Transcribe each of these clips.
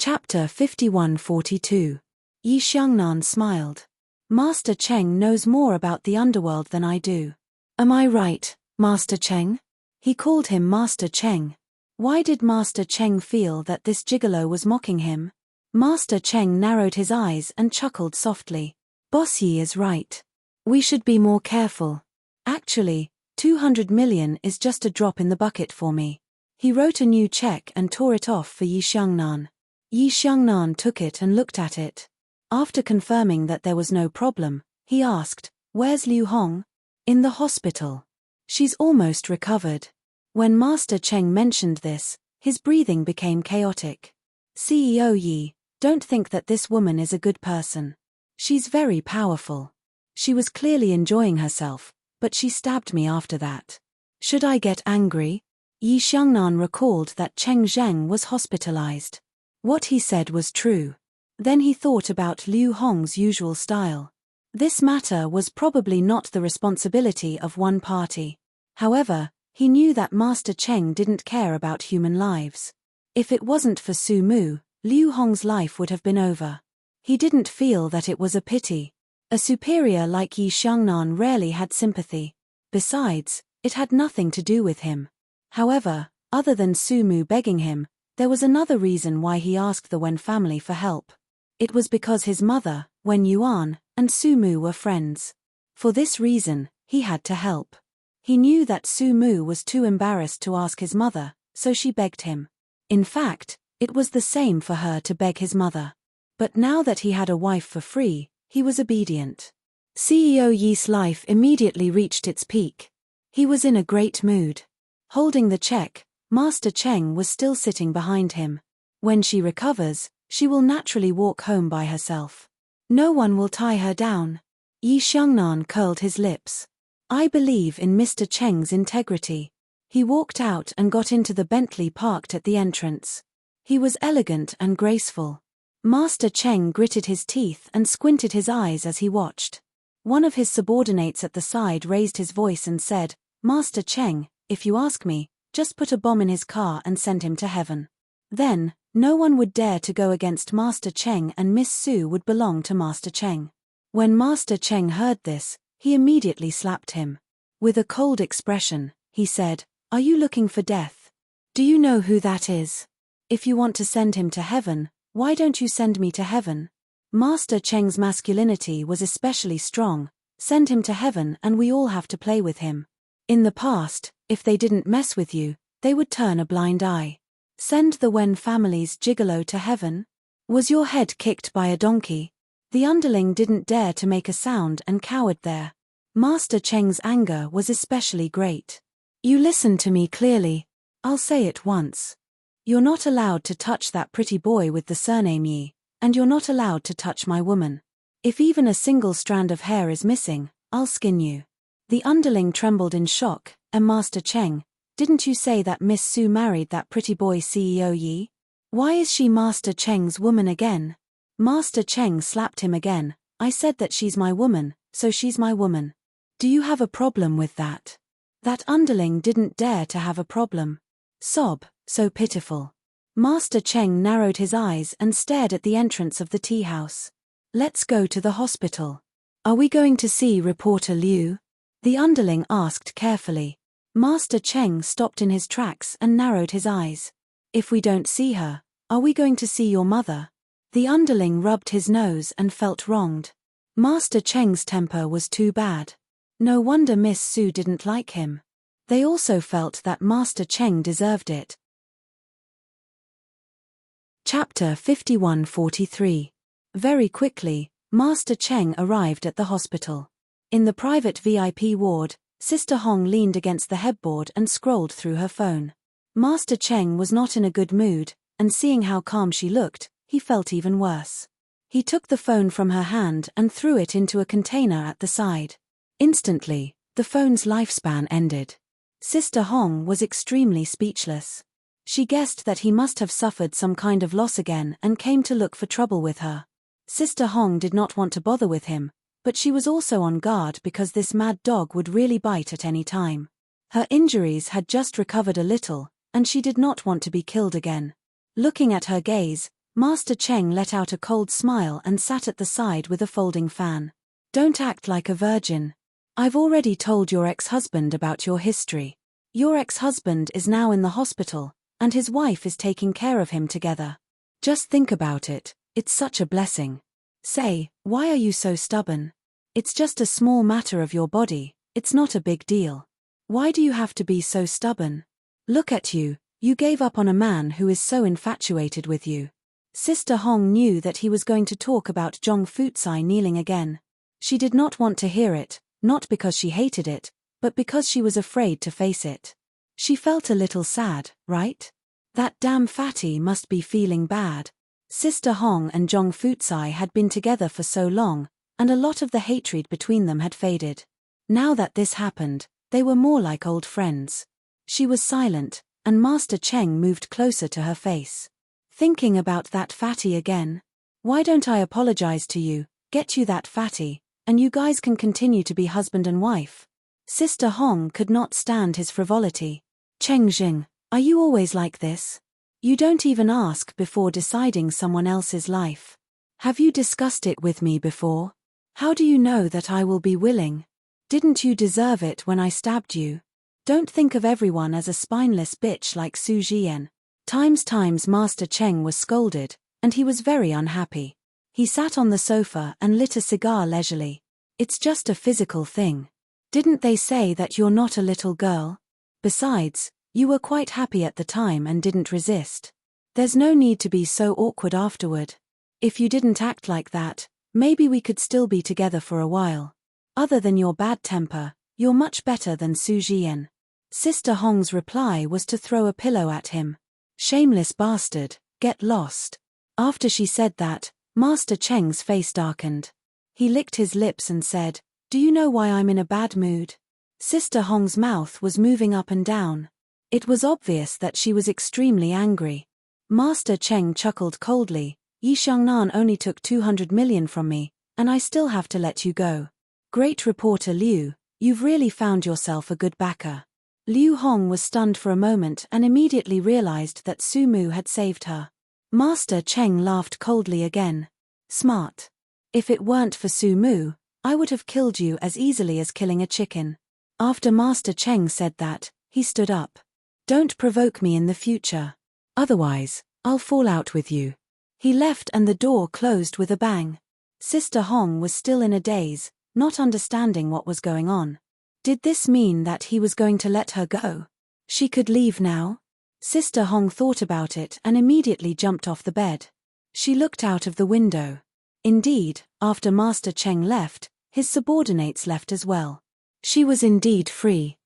Chapter 5142. Yi Xiangnan smiled. Master Cheng knows more about the underworld than I do. Am I right, Master Cheng? He called him Master Cheng. Why did Master Cheng feel that this gigolo was mocking him? Master Cheng narrowed his eyes and chuckled softly. Boss Yi is right. We should be more careful. Actually, 200 million is just a drop in the bucket for me. He wrote a new check and tore it off for Yi Xiangnan. Yi Xiangnan took it and looked at it. After confirming that there was no problem, he asked, "Where's Liu Hong?" "In the hospital. She's almost recovered." When Master Cheng mentioned this, his breathing became chaotic. "CEO Yi, don't think that this woman is a good person. She's very powerful. She was clearly enjoying herself, but she stabbed me after that. Should I get angry?" Yi Xiangnan recalled that Cheng Zheng was hospitalized. What he said was true. Then he thought about Liu Hong's usual style. This matter was probably not the responsibility of one party. However, he knew that Master Cheng didn't care about human lives. If it wasn't for Su Mu, Liu Hong's life would have been over. He didn't feel that it was a pity. A superior like Yi Xiangnan rarely had sympathy. Besides, it had nothing to do with him. However, other than Su Mu begging him, there was another reason why he asked the Wen family for help. It was because his mother, Wen Yuan, and Su Mu were friends. For this reason, he had to help. He knew that Su Mu was too embarrassed to ask his mother, so she begged him. In fact, it was the same for her to beg his mother. But now that he had a wife for free, he was obedient. CEO Yi's life immediately reached its peak. He was in a great mood. Holding the check, Master Cheng was still sitting behind him. When she recovers, she will naturally walk home by herself. No one will tie her down. Yi Xiangnan curled his lips. I believe in Mr. Cheng's integrity. He walked out and got into the Bentley parked at the entrance. He was elegant and graceful. Master Cheng gritted his teeth and squinted his eyes as he watched. One of his subordinates at the side raised his voice and said, "Master Cheng, if you ask me, just put a bomb in his car and send him to heaven. Then, no one would dare to go against Master Cheng and Miss Su would belong to Master Cheng." When Master Cheng heard this, he immediately slapped him. With a cold expression, he said, "Are you looking for death? Do you know who that is? If you want to send him to heaven, why don't you send me to heaven?" Master Cheng's masculinity was especially strong. Send him to heaven and we all have to play with him. In the past, if they didn't mess with you, they would turn a blind eye. Send the Wen family's gigolo to heaven? Was your head kicked by a donkey? The underling didn't dare to make a sound and cowered there. Master Cheng's anger was especially great. "You listen to me clearly. I'll say it once. You're not allowed to touch that pretty boy with the surname Yi, and you're not allowed to touch my woman. If even a single strand of hair is missing, I'll skin you." The underling trembled in shock. "And Master Cheng, didn't you say that Miss Su married that pretty boy CEO Yi? Why is she Master Cheng's woman again?" Master Cheng slapped him again. "I said that she's my woman, so she's my woman. Do you have a problem with that?" That underling didn't dare to have a problem. Sob, so pitiful. Master Cheng narrowed his eyes and stared at the entrance of the tea house. "Let's go to the hospital. Are we going to see Reporter Liu?" The underling asked carefully. Master Cheng stopped in his tracks and narrowed his eyes. "If we don't see her, are we going to see your mother?" The underling rubbed his nose and felt wronged. Master Cheng's temper was too bad. No wonder Miss Su didn't like him. They also felt that Master Cheng deserved it. Chapter 5143. Very quickly, Master Cheng arrived at the hospital. In the private VIP ward, Sister Hong leaned against the headboard and scrolled through her phone. Master Cheng was not in a good mood, and seeing how calm she looked, he felt even worse. He took the phone from her hand and threw it into a container at the side. Instantly, the phone's lifespan ended. Sister Hong was extremely speechless. She guessed that he must have suffered some kind of loss again and came to look for trouble with her. Sister Hong did not want to bother with him, but she was also on guard because this mad dog would really bite at any time. Her injuries had just recovered a little, and she did not want to be killed again. Looking at her gaze, Master Cheng let out a cold smile and sat at the side with a folding fan. Don't act like a virgin. I've already told your ex-husband about your history. Your ex-husband is now in the hospital, and his wife is taking care of him together. Just think about it, it's such a blessing. Say, why are you so stubborn? It's just a small matter of your body, it's not a big deal. Why do you have to be so stubborn? Look at you, you gave up on a man who is so infatuated with you. Sister Hong knew that he was going to talk about Zhong Futsai kneeling again. She did not want to hear it, not because she hated it, but because she was afraid to face it. She felt a little sad, right? That damn fatty must be feeling bad. Sister Hong and Zhong Futsai had been together for so long, and a lot of the hatred between them had faded. Now that this happened, they were more like old friends. She was silent, and Master Cheng moved closer to her face. Thinking about that fatty again? Why don't I apologize to you, get you that fatty, and you guys can continue to be husband and wife? Sister Hong could not stand his frivolity. Cheng Jing, are you always like this? You don't even ask before deciding someone else's life. Have you discussed it with me before? How do you know that I will be willing? Didn't you deserve it when I stabbed you? Don't think of everyone as a spineless bitch like Su Jian. Times Master Cheng was scolded, and he was very unhappy. He sat on the sofa and lit a cigar leisurely. It's just a physical thing. Didn't they say that you're not a little girl? Besides, you were quite happy at the time and didn't resist. There's no need to be so awkward afterward. If you didn't act like that, maybe we could still be together for a while. Other than your bad temper, you're much better than Su Jian. Sister Hong's reply was to throw a pillow at him. Shameless bastard, get lost. After she said that, Master Cheng's face darkened. He licked his lips and said, do you know why I'm in a bad mood? Sister Hong's mouth was moving up and down. It was obvious that she was extremely angry. Master Cheng chuckled coldly, Yi Xiangnan only took 200 million from me, and I still have to let you go. Great reporter Liu, you've really found yourself a good backer. Liu Hong was stunned for a moment and immediately realized that Su Mu had saved her. Master Cheng laughed coldly again. Smart. If it weren't for Su Mu, I would have killed you as easily as killing a chicken. After Master Cheng said that, he stood up. Don't provoke me in the future. Otherwise, I'll fall out with you. He left and the door closed with a bang. Sister Hong was still in a daze, not understanding what was going on. Did this mean that he was going to let her go? She could leave now? Sister Hong thought about it and immediately jumped off the bed. She looked out of the window. Indeed, after Master Cheng left, his subordinates left as well. She was indeed free.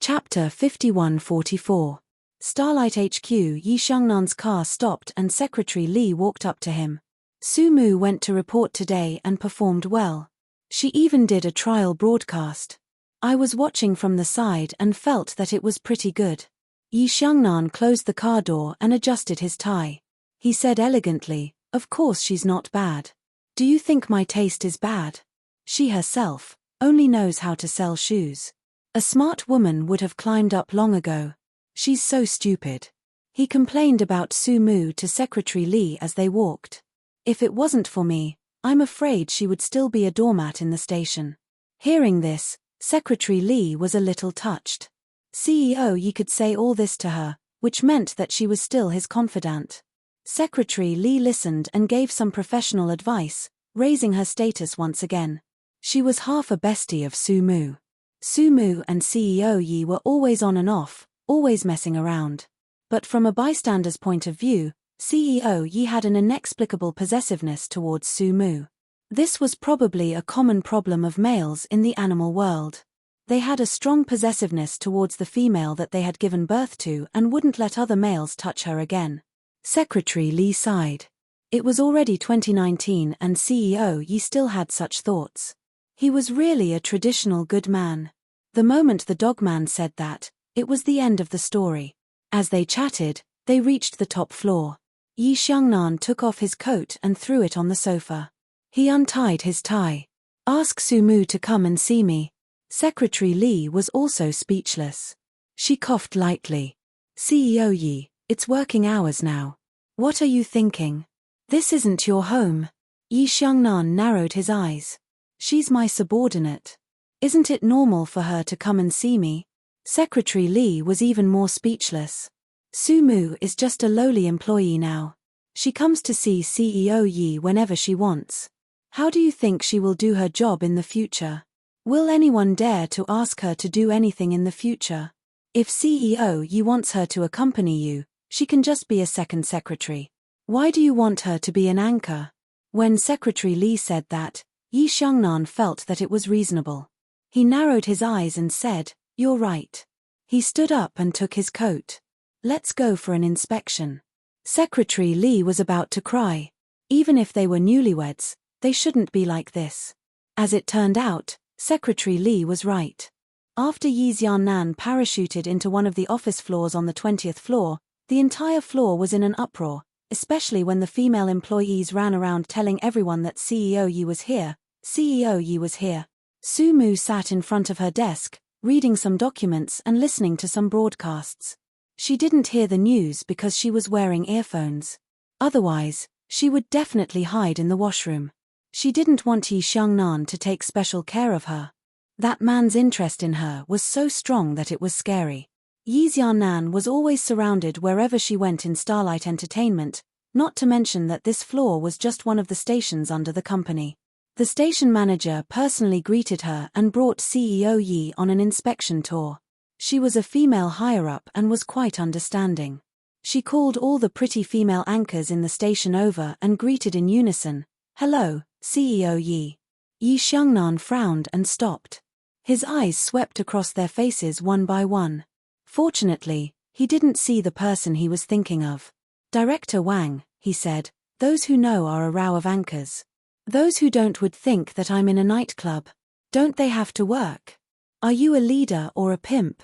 Chapter 51-44. Starlight HQ. Yi Xiangnan's car stopped and Secretary Li walked up to him. Su Mu went to report today and performed well. She even did a trial broadcast. I was watching from the side and felt that it was pretty good. Yi Xiangnan closed the car door and adjusted his tie. He said elegantly, of course she's not bad. Do you think my taste is bad? She herself only knows how to sell shoes. A smart woman would have climbed up long ago. She's so stupid. He complained about Su Mu to Secretary Li as they walked. If it wasn't for me, I'm afraid she would still be a doormat in the station. Hearing this, Secretary Li was a little touched. CEO Yi could say all this to her, which meant that she was still his confidant. Secretary Li listened and gave some professional advice, raising her status once again. She was half a bestie of Su Mu. Su Mu and CEO Yi were always on and off, always messing around. But from a bystander's point of view, CEO Yi had an inexplicable possessiveness towards Su Mu. This was probably a common problem of males in the animal world. They had a strong possessiveness towards the female that they had given birth to and wouldn't let other males touch her again. Secretary Li sighed. It was already 2019 and CEO Yi still had such thoughts. He was really a traditional good man. The moment the dogman said that, it was the end of the story. As they chatted, they reached the top floor. Yi Xiangnan took off his coat and threw it on the sofa. He untied his tie. Ask Su Mu to come and see me. Secretary Li was also speechless. She coughed lightly. CEO Yi, It's working hours now. What are you thinking? This isn't your home. Yi Xiangnan narrowed his eyes. She's my subordinate. Isn't it normal for her to come and see me? Secretary Li was even more speechless. Su Mu is just a lowly employee now. She comes to see CEO Yi whenever she wants. How do you think she will do her job in the future? Will anyone dare to ask her to do anything in the future? If CEO Yi wants her to accompany you, she can just be a second secretary. Why do you want her to be an anchor? When Secretary Li said that, Yi Xiangnan felt that it was reasonable. He narrowed his eyes and said, "You're right." He stood up and took his coat. "Let's go for an inspection." Secretary Li was about to cry. Even if they were newlyweds, they shouldn't be like this. As it turned out, Secretary Li was right. After Yi Xiangnan parachuted into one of the office floors on the 20th floor, the entire floor was in an uproar, especially when the female employees ran around telling everyone that CEO Yi was here. CEO Yi was here. Su Mu sat in front of her desk, reading some documents and listening to some broadcasts. She didn't hear the news because she was wearing earphones. Otherwise, she would definitely hide in the washroom. She didn't want Yi Xiangnan to take special care of her. That man's interest in her was so strong that it was scary. Yi Xiangnan was always surrounded wherever she went in Starlight Entertainment, not to mention that this floor was just one of the stations under the company. The station manager personally greeted her and brought CEO Yi on an inspection tour. She was a female higher-up and was quite understanding. She called all the pretty female anchors in the station over and greeted in unison, "Hello, CEO Yi." Yi Xiangnan frowned and stopped. His eyes swept across their faces one by one. Fortunately, he didn't see the person he was thinking of. "Director Wang," he said, "those who know are a row of anchors. Those who don't would think that I'm in a nightclub. Don't they have to work? Are you a leader or a pimp?"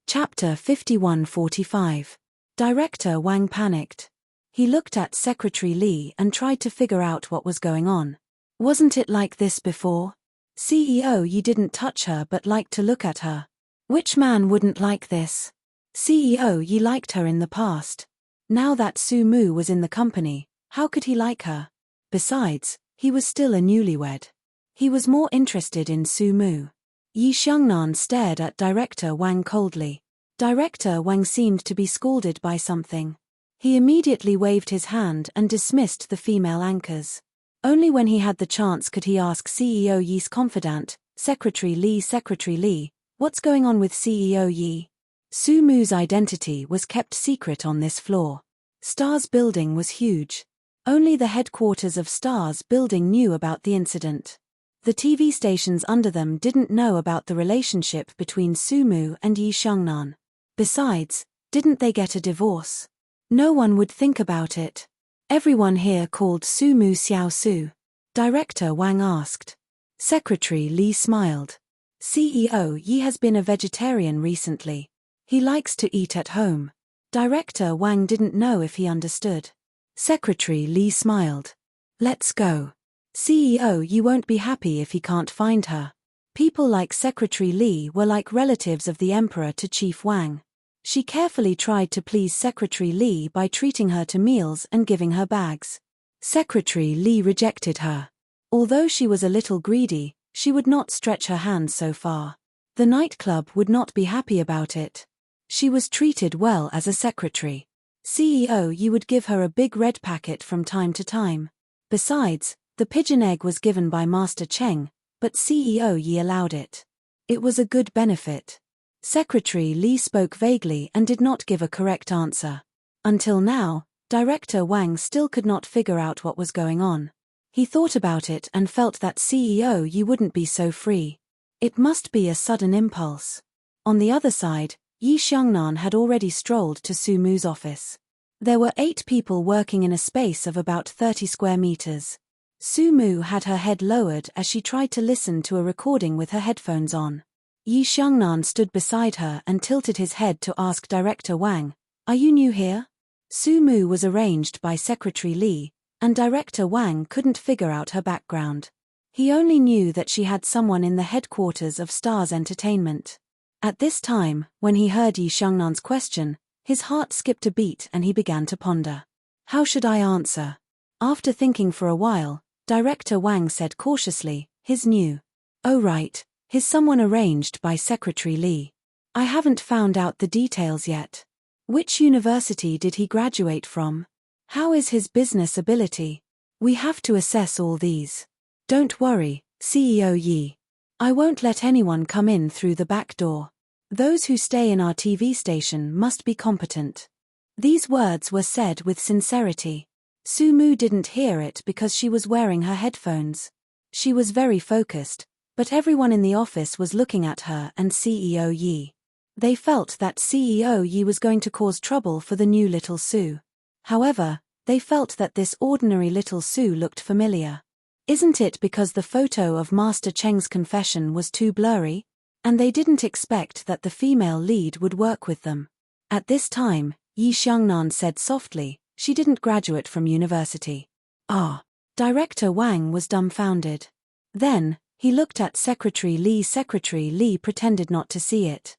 Chapter 51-45. Director Wang panicked. He looked at Secretary Li and tried to figure out what was going on. Wasn't it like this before? CEO Yi didn't touch her but liked to look at her. Which man wouldn't like this? CEO Yi liked her in the past. Now that Su Mu was in the company, how could he like her? Besides, he was still a newlywed. He was more interested in Su Mu. Yi Xiangnan stared at Director Wang coldly. Director Wang seemed to be scalded by something. He immediately waved his hand and dismissed the female anchors. Only when he had the chance could he ask CEO Yi's confidant, Secretary Li, "What's going on with CEO Yi?" Su Mu's identity was kept secret on this floor. Star's building was huge. Only the headquarters of Star's building knew about the incident. The TV stations under them didn't know about the relationship between Su Mu and Yi Xiangnan. Besides, didn't they get a divorce? No one would think about it. Everyone here called Su Mu Xiao Su. Director Wang asked. Secretary Li smiled. CEO Yi has been a vegetarian recently. He likes to eat at home. Director Wang didn't know if he understood. Secretary Li smiled. Let's go. CEO Yi won't be happy if he can't find her. People like Secretary Li were like relatives of the Emperor to Chief Wang. She carefully tried to please Secretary Li by treating her to meals and giving her bags. Secretary Li rejected her. Although she was a little greedy, she would not stretch her hands so far. The nightclub would not be happy about it. She was treated well as a secretary. CEO Yi would give her a big red packet from time to time. Besides, the pigeon egg was given by Master Cheng, but CEO Yi allowed it. It was a good benefit. Secretary Li spoke vaguely and did not give a correct answer. Until now, Director Wang still could not figure out what was going on. He thought about it and felt that CEO Yi wouldn't be so free. It must be a sudden impulse. On the other side, Yi Xiangnan had already strolled to Su Mu's office. There were 8 people working in a space of about 30 square meters. Su Mu had her head lowered as she tried to listen to a recording with her headphones on. Yi Xiangnan stood beside her and tilted his head to ask Director Wang, "Are you new here?" Su Mu was arranged by Secretary Li, and Director Wang couldn't figure out her background. He only knew that she had someone in the headquarters of Stars Entertainment. At this time, when he heard Yi Xiangnan's question, his heart skipped a beat and he began to ponder. How should I answer? After thinking for a while, Director Wang said cautiously, his new. Oh right, his someone arranged by Secretary Li. I haven't found out the details yet. Which university did he graduate from? How is his business ability? We have to assess all these. Don't worry, CEO Yi. I won't let anyone come in through the back door. Those who stay in our TV station must be competent. These words were said with sincerity. Su Mu didn't hear it because she was wearing her headphones. She was very focused, but everyone in the office was looking at her and CEO Yi. They felt that CEO Yi was going to cause trouble for the new little Su. However, they felt that this ordinary little Su looked familiar. Isn't it because the photo of Master Cheng's confession was too blurry? And they didn't expect that the female lead would work with them. At this time, Yi Xiangnan said softly, she didn't graduate from university. Ah. Director Wang was dumbfounded. Then, he looked at Secretary Li. Secretary Li pretended not to see it.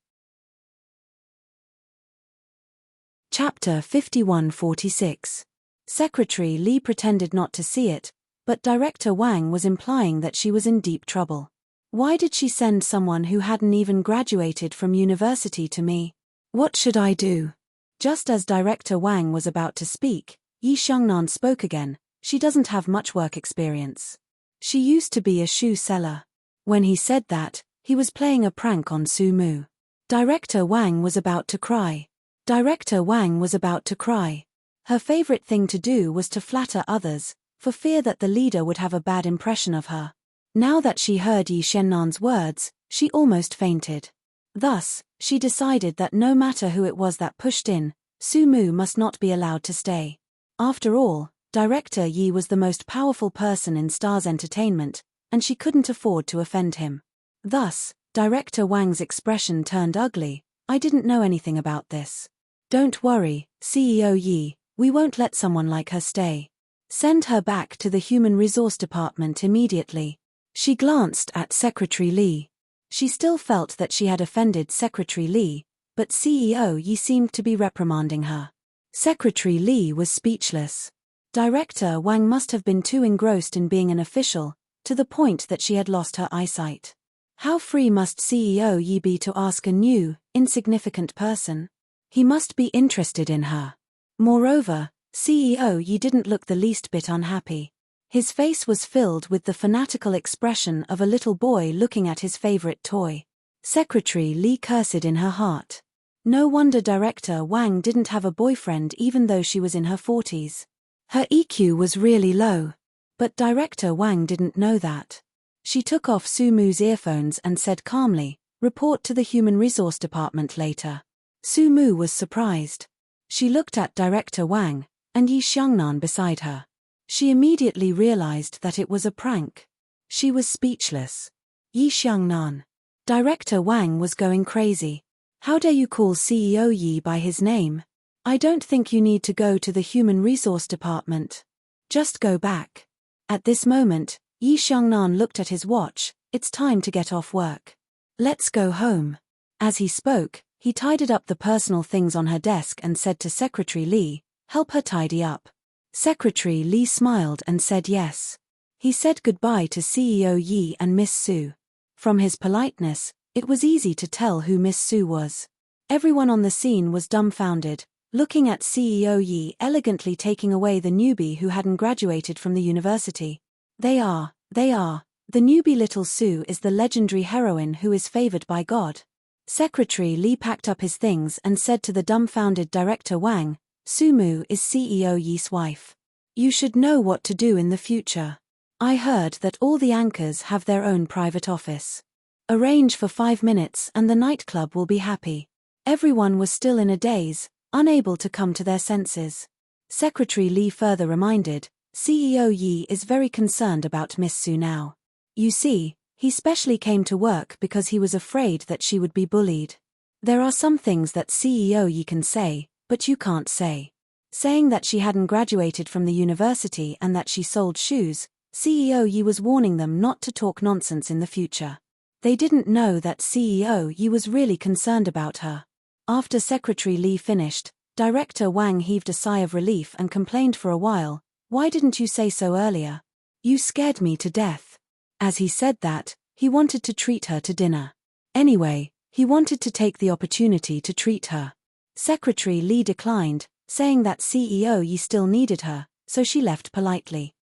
Chapter 51-46. Secretary Li pretended not to see it, but Director Wang was implying that she was in deep trouble. Why did she send someone who hadn't even graduated from university to me? What should I do? Just as Director Wang was about to speak, Yi Xiangnan spoke again. She doesn't have much work experience. She used to be a shoe seller. When he said that, he was playing a prank on Su Mu. Director Wang was about to cry. Director Wang was about to cry. Her favorite thing to do was to flatter others, for fear that the leader would have a bad impression of her. Now that she heard Yi Xiannan's words, she almost fainted. Thus, she decided that no matter who it was that pushed in, Su Mu must not be allowed to stay. After all, Director Yi was the most powerful person in Star's entertainment, and she couldn't afford to offend him. Thus, Director Wang's expression turned ugly. I didn't know anything about this. Don't worry, CEO Yi, we won't let someone like her stay. Send her back to the Human Resource Department immediately. She glanced at Secretary Li. She still felt that she had offended Secretary Li, but CEO Yi seemed to be reprimanding her. Secretary Li was speechless. Director Wang must have been too engrossed in being an official, to the point that she had lost her eyesight. How free must CEO Yi be to ask a new, insignificant person? He must be interested in her. Moreover, CEO Yi didn't look the least bit unhappy. His face was filled with the fanatical expression of a little boy looking at his favorite toy. Secretary Li cursed in her heart. No wonder Director Wang didn't have a boyfriend even though she was in her 40s. Her EQ was really low. But Director Wang didn't know that. She took off Su Mu's earphones and said calmly, report to the Human Resource Department later. Su Mu was surprised. She looked at Director Wang, and Yi Xiangnan beside her. She immediately realized that it was a prank. She was speechless. Yi Xiangnan. Director Wang was going crazy. How dare you call CEO Yi by his name? I don't think you need to go to the Human Resource Department. Just go back. At this moment, Yi Xiangnan looked at his watch. It's time to get off work. Let's go home. As he spoke, he tidied up the personal things on her desk and said to Secretary Li, help her tidy up. Secretary Li smiled and said yes. He said goodbye to CEO Yi and Miss Su. From his politeness, it was easy to tell who Miss Su was. Everyone on the scene was dumbfounded, looking at CEO Yi elegantly taking away the newbie who hadn't graduated from the university. They are. The newbie little Su is the legendary heroine who is favored by God. Secretary Li packed up his things and said to the dumbfounded Director Wang, Su Mu is CEO Yi's wife. You should know what to do in the future. I heard that all the anchors have their own private office. Arrange for 5 minutes and the nightclub will be happy. Everyone was still in a daze, unable to come to their senses. Secretary Li further reminded, CEO Yi is very concerned about Miss Su now. You see, he specially came to work because he was afraid that she would be bullied. There are some things that CEO Yi can say, but you can't say. Saying that she hadn't graduated from the university and that she sold shoes, CEO Yi was warning them not to talk nonsense in the future. They didn't know that CEO Yi was really concerned about her. After Secretary Li finished, Director Wang heaved a sigh of relief and complained for a while, "Why didn't you say so earlier? You scared me to death." As he said that, he wanted to treat her to dinner. Anyway, he wanted to take the opportunity to treat her. Secretary Li declined, saying that CEO Yi still needed her, so she left politely.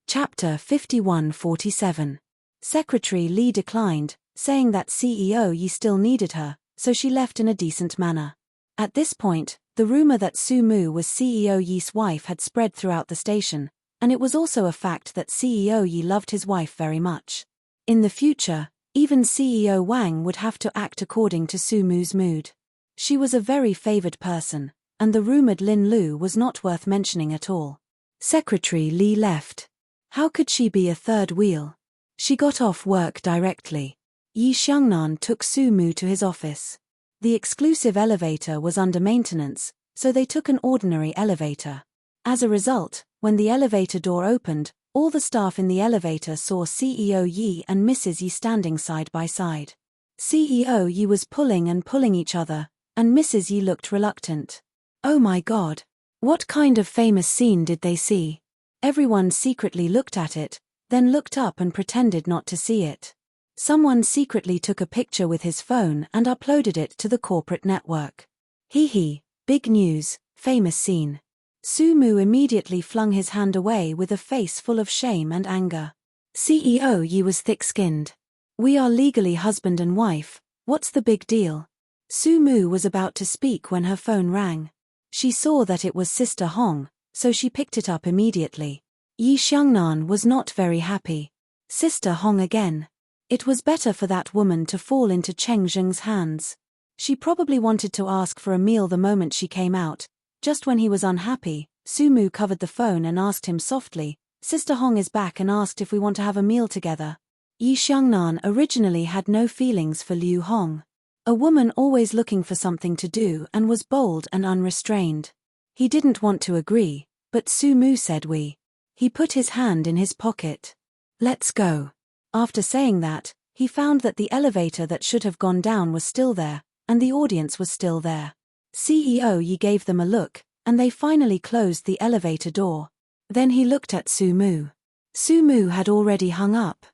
Chapter 51-47. Secretary Li declined, saying that CEO Yi still needed her, so she left in a decent manner. At this point, the rumor that Su Mu was CEO Yi's wife had spread throughout the station, and it was also a fact that CEO Yi loved his wife very much. In the future, even CEO Wang would have to act according to Su Mu's mood. She was a very favored person, and the rumored Lin Lu was not worth mentioning at all. Secretary Li left. How could she be a third wheel? She got off work directly. Yi Xiangnan took Su Mu to his office. The exclusive elevator was under maintenance, so they took an ordinary elevator. As a result, when the elevator door opened, all the staff in the elevator saw CEO Yi and Mrs. Yi standing side by side. CEO Yi was pulling each other, and Mrs. Yi looked reluctant. Oh my God! What kind of famous scene did they see? Everyone secretly looked at it, then looked up and pretended not to see it. Someone secretly took a picture with his phone and uploaded it to the corporate network. Hee, big news, famous scene. Su Mu immediately flung his hand away with a face full of shame and anger. CEO Yi was thick-skinned. We are legally husband and wife, what's the big deal? Su Mu was about to speak when her phone rang. She saw that it was Sister Hong, so she picked it up immediately. Yi Xiangnan was not very happy. Sister Hong again. It was better for that woman to fall into Cheng Zheng's hands. She probably wanted to ask for a meal the moment she came out. Just when he was unhappy, Su Mu covered the phone and asked him softly, "Sister Hong is back and asked if we want to have a meal together." Yi Xiangnan originally had no feelings for Liu Hong. A woman always looking for something to do and was bold and unrestrained. He didn't want to agree, but Su Mu said we. He put his hand in his pocket. "Let's go." After saying that, he found that the elevator that should have gone down was still there, and the audience was still there. CEO Yi gave them a look, and they finally closed the elevator door. Then he looked at Su Mu. Su Mu had already hung up.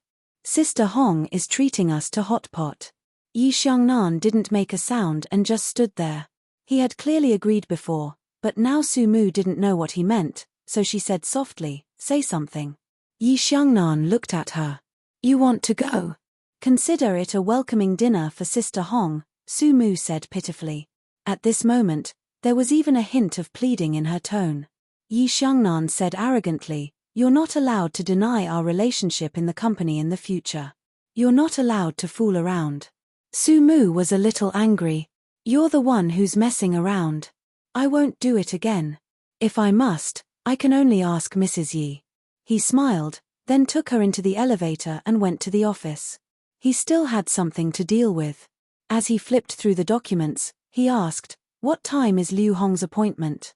Sister Hong is treating us to hot pot. Yi Xiangnan didn't make a sound and just stood there. He had clearly agreed before, but now Su Mu didn't know what he meant, so she said softly, "Say something." Yi Xiangnan looked at her. "You want to go? Consider it a welcoming dinner for Sister Hong," Su Mu said pitifully. At this moment, there was even a hint of pleading in her tone. Yi Xiangnan said arrogantly, "You're not allowed to deny our relationship in the company in the future. You're not allowed to fool around." Su Mu was a little angry. "You're the one who's messing around. I won't do it again. If I must, I can only ask Mrs. Yi." He smiled, then took her into the elevator and went to the office. He still had something to deal with. As he flipped through the documents, he asked, "What time is Liu Hong's appointment?"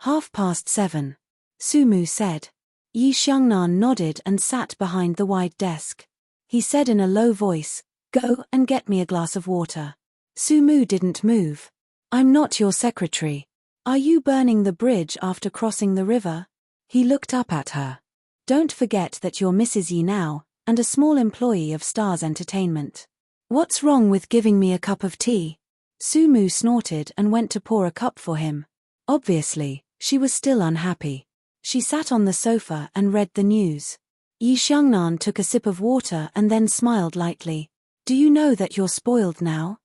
7:30. Su Mu said. Yi Xiangnan nodded and sat behind the wide desk. He said in a low voice, "Go and get me a glass of water." Su Mu didn't move. "I'm not your secretary. Are you burning the bridge after crossing the river?" He looked up at her. "Don't forget that you're Mrs. Yi now, and a small employee of Stars Entertainment. What's wrong with giving me a cup of tea?" Su Mu snorted and went to pour a cup for him. Obviously, she was still unhappy. She sat on the sofa and read the news. Yi Xiangnan took a sip of water and then smiled lightly. "Do you know that you're spoiled now?"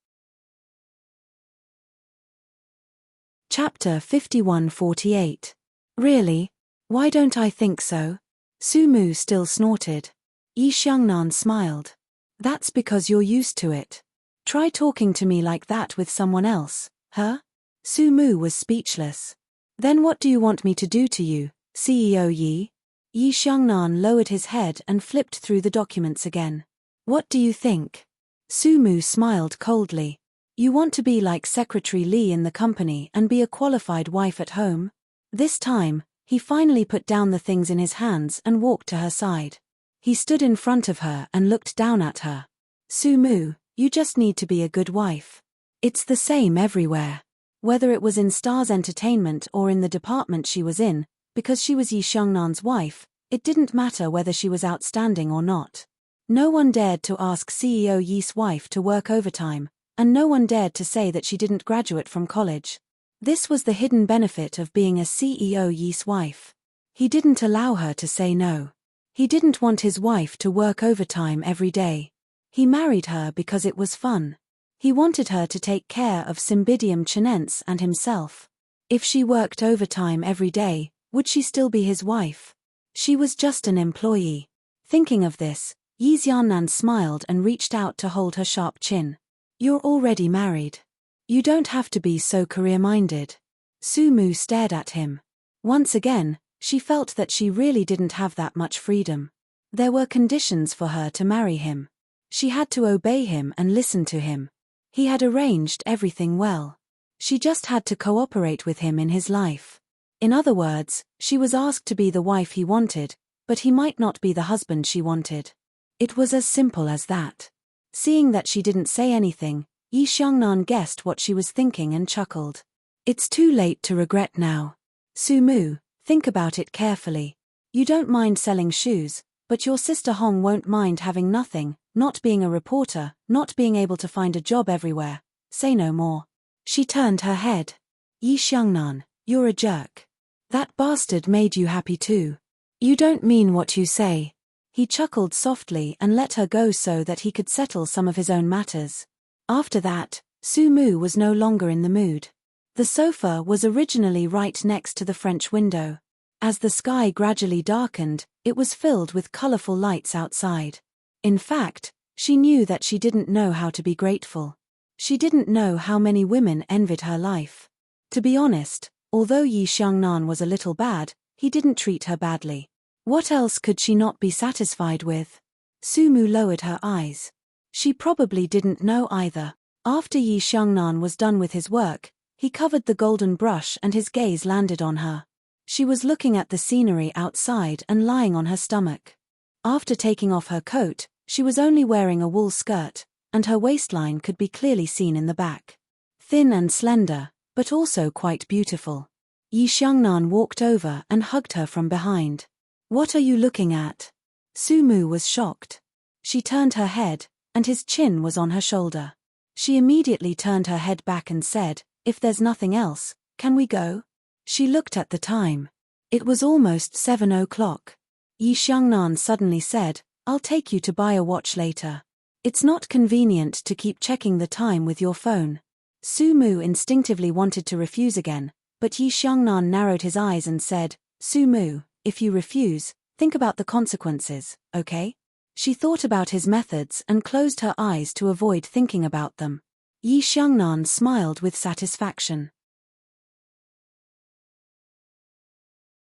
Chapter 51-48. Really? Why don't I think so? Su Mu still snorted. Yi Xiangnan smiled. "That's because you're used to it. Try talking to me like that with someone else, huh?" Su Mu was speechless. "Then what do you want me to do to you, CEO Yi?" Yi Xiangnan lowered his head and flipped through the documents again. "What do you think?" Su Mu smiled coldly. "You want to be like Secretary Li in the company and be a qualified wife at home?" This time, he finally put down the things in his hands and walked to her side. He stood in front of her and looked down at her. Sumu, you just need to be a good wife. It's the same everywhere. Whether it was in Star's Entertainment or in the department she was in, because she was Yi Xiangnan's wife, it didn't matter whether she was outstanding or not. No one dared to ask CEO Yi's wife to work overtime, and no one dared to say that she didn't graduate from college. This was the hidden benefit of being a CEO Yi's wife. He didn't allow her to say no. He didn't want his wife to work overtime every day. He married her because it was fun. He wanted her to take care of Cymbidium Chinense and himself. If she worked overtime every day, would she still be his wife? She was just an employee. Thinking of this, Yi Xiannan smiled and reached out to hold her sharp chin. You're already married. You don't have to be so career-minded. Sumu stared at him. Once again, she felt that she really didn't have that much freedom. There were conditions for her to marry him. She had to obey him and listen to him. He had arranged everything well. She just had to cooperate with him in his life. In other words, she was asked to be the wife he wanted, but he might not be the husband she wanted. It was as simple as that. Seeing that she didn't say anything, Yi Xiangnan guessed what she was thinking and chuckled. It's too late to regret now. Sumu, think about it carefully. You don't mind selling shoes, but your sister Hong won't mind having nothing, not being a reporter, not being able to find a job everywhere. Say no more. She turned her head. Yi Xiangnan, you're a jerk. That bastard made you happy too. You don't mean what you say. He chuckled softly and let her go so that he could settle some of his own matters. After that, Sumu was no longer in the mood. The sofa was originally right next to the French window. As the sky gradually darkened, it was filled with colorful lights outside. In fact, she knew that she didn't know how to be grateful. She didn't know how many women envied her life. To be honest, although Yi Xiangnan was a little bad, he didn't treat her badly. What else could she not be satisfied with? Sumu lowered her eyes. She probably didn't know either. After Yi Xiangnan was done with his work, he covered the golden brush and his gaze landed on her. She was looking at the scenery outside and lying on her stomach. After taking off her coat, she was only wearing a wool skirt, and her waistline could be clearly seen in the back. Thin and slender, but also quite beautiful. Yi Xiangnan walked over and hugged her from behind. What are you looking at? Sumu was shocked. She turned her head, and his chin was on her shoulder. She immediately turned her head back and said, if there's nothing else, can we go? She looked at the time. It was almost 7 o'clock. Yi Xiangnan suddenly said, I'll take you to buy a watch later. It's not convenient to keep checking the time with your phone. Sumu instinctively wanted to refuse again, but Yi Xiangnan narrowed his eyes and said, Sumu, if you refuse, think about the consequences, okay? She thought about his methods and closed her eyes to avoid thinking about them. Yi Xiangnan smiled with satisfaction.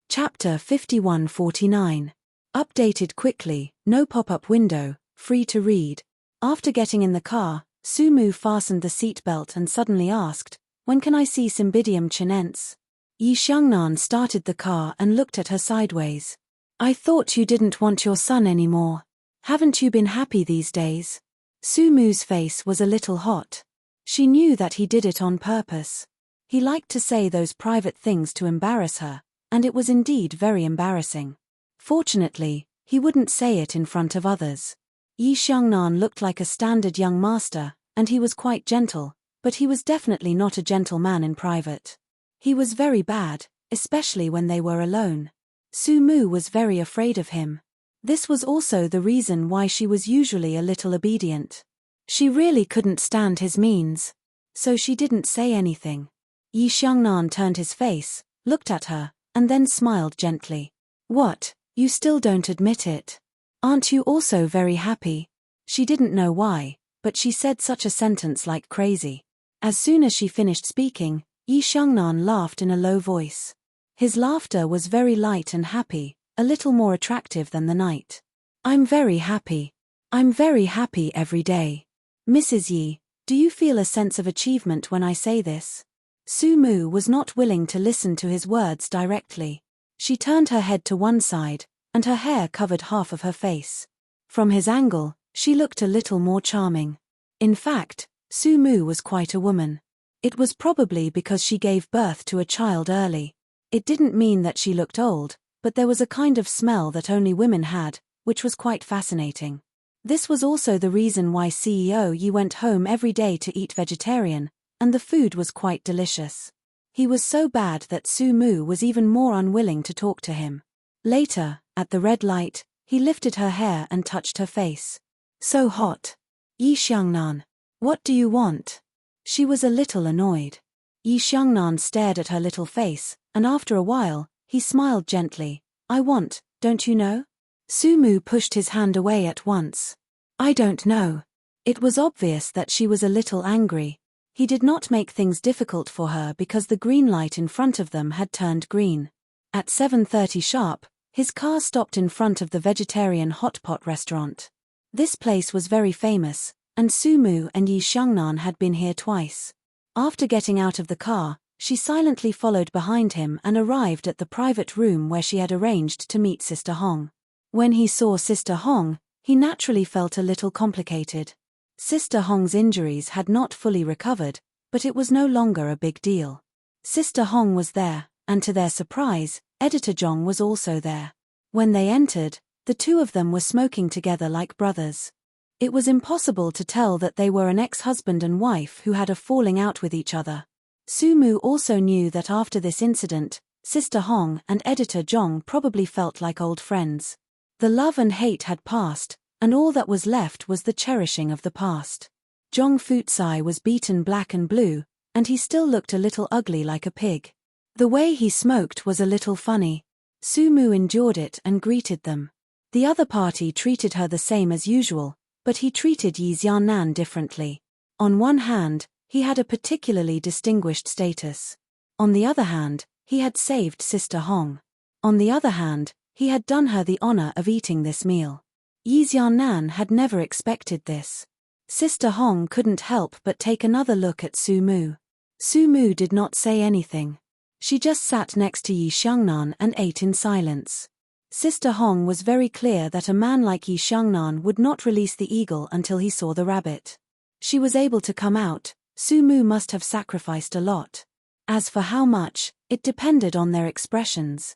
Chapter 5149. Updated quickly, no pop-up window, free to read. After getting in the car, Sumu fastened the seatbelt and suddenly asked, when can I see Cymbidium Chinense? Yi Xiangnan started the car and looked at her sideways. I thought you didn't want your son anymore. Haven't you been happy these days? Sumu's face was a little hot. She knew that he did it on purpose. He liked to say those private things to embarrass her, and it was indeed very embarrassing. Fortunately, he wouldn't say it in front of others. Yi Xiangnan looked like a standard young master, and he was quite gentle, but he was definitely not a gentleman in private. He was very bad, especially when they were alone. Sumu was very afraid of him. This was also the reason why she was usually a little obedient. She really couldn't stand his means. So she didn't say anything. Yi Xiangnan turned his face, looked at her, and then smiled gently. What, you still don't admit it? Aren't you also very happy? She didn't know why, but she said such a sentence like crazy. As soon as she finished speaking, Yi Xiangnan laughed in a low voice. His laughter was very light and happy, a little more attractive than the night. I'm very happy. I'm very happy every day. Mrs. Yi, do you feel a sense of achievement when I say this? Sumu was not willing to listen to his words directly. She turned her head to one side, and her hair covered half of her face. From his angle, she looked a little more charming. In fact, Su Mu was quite a woman. It was probably because she gave birth to a child early. It didn't mean that she looked old, but there was a kind of smell that only women had, which was quite fascinating. This was also the reason why CEO Yi went home every day to eat vegetarian, and the food was quite delicious. He was so bad that Su Mu was even more unwilling to talk to him. Later, at the red light, he lifted her hair and touched her face. So hot. Yi Xiangnan. What do you want? She was a little annoyed. Yi Xiangnan stared at her little face, and after a while, he smiled gently. I want, don't you know? Su Mu pushed his hand away at once. I don't know. It was obvious that she was a little angry. He did not make things difficult for her because the green light in front of them had turned green. At 7:30 sharp, his car stopped in front of the vegetarian hot pot restaurant. This place was very famous, and Su Mu and Yi Xiangnan had been here twice. After getting out of the car, she silently followed behind him and arrived at the private room where she had arranged to meet Sister Hong. When he saw Sister Hong, he naturally felt a little complicated. Sister Hong's injuries had not fully recovered, but it was no longer a big deal. Sister Hong was there, and to their surprise, Editor Zhong was also there. When they entered, the two of them were smoking together like brothers. It was impossible to tell that they were an ex-husband and wife who had a falling out with each other. Su Mu also knew that after this incident, Sister Hong and Editor Zhong probably felt like old friends. The love and hate had passed, and all that was left was the cherishing of the past. Zhong Futsai was beaten black and blue, and he still looked a little ugly like a pig. The way he smoked was a little funny. Su Mu endured it and greeted them. The other party treated her the same as usual, but he treated Yi Xiangnan differently. On one hand, he had a particularly distinguished status. On the other hand, he had saved Sister Hong. On the other hand, he had done her the honor of eating this meal. Yi Xiangnan had never expected this. Sister Hong couldn't help but take another look at Su Mu. Su Mu did not say anything. She just sat next to Yi Xiangnan and ate in silence. Sister Hong was very clear that a man like Yi Xiangnan would not release the eagle until he saw the rabbit. She was able to come out. Su Mu must have sacrificed a lot. As for how much, it depended on their expressions.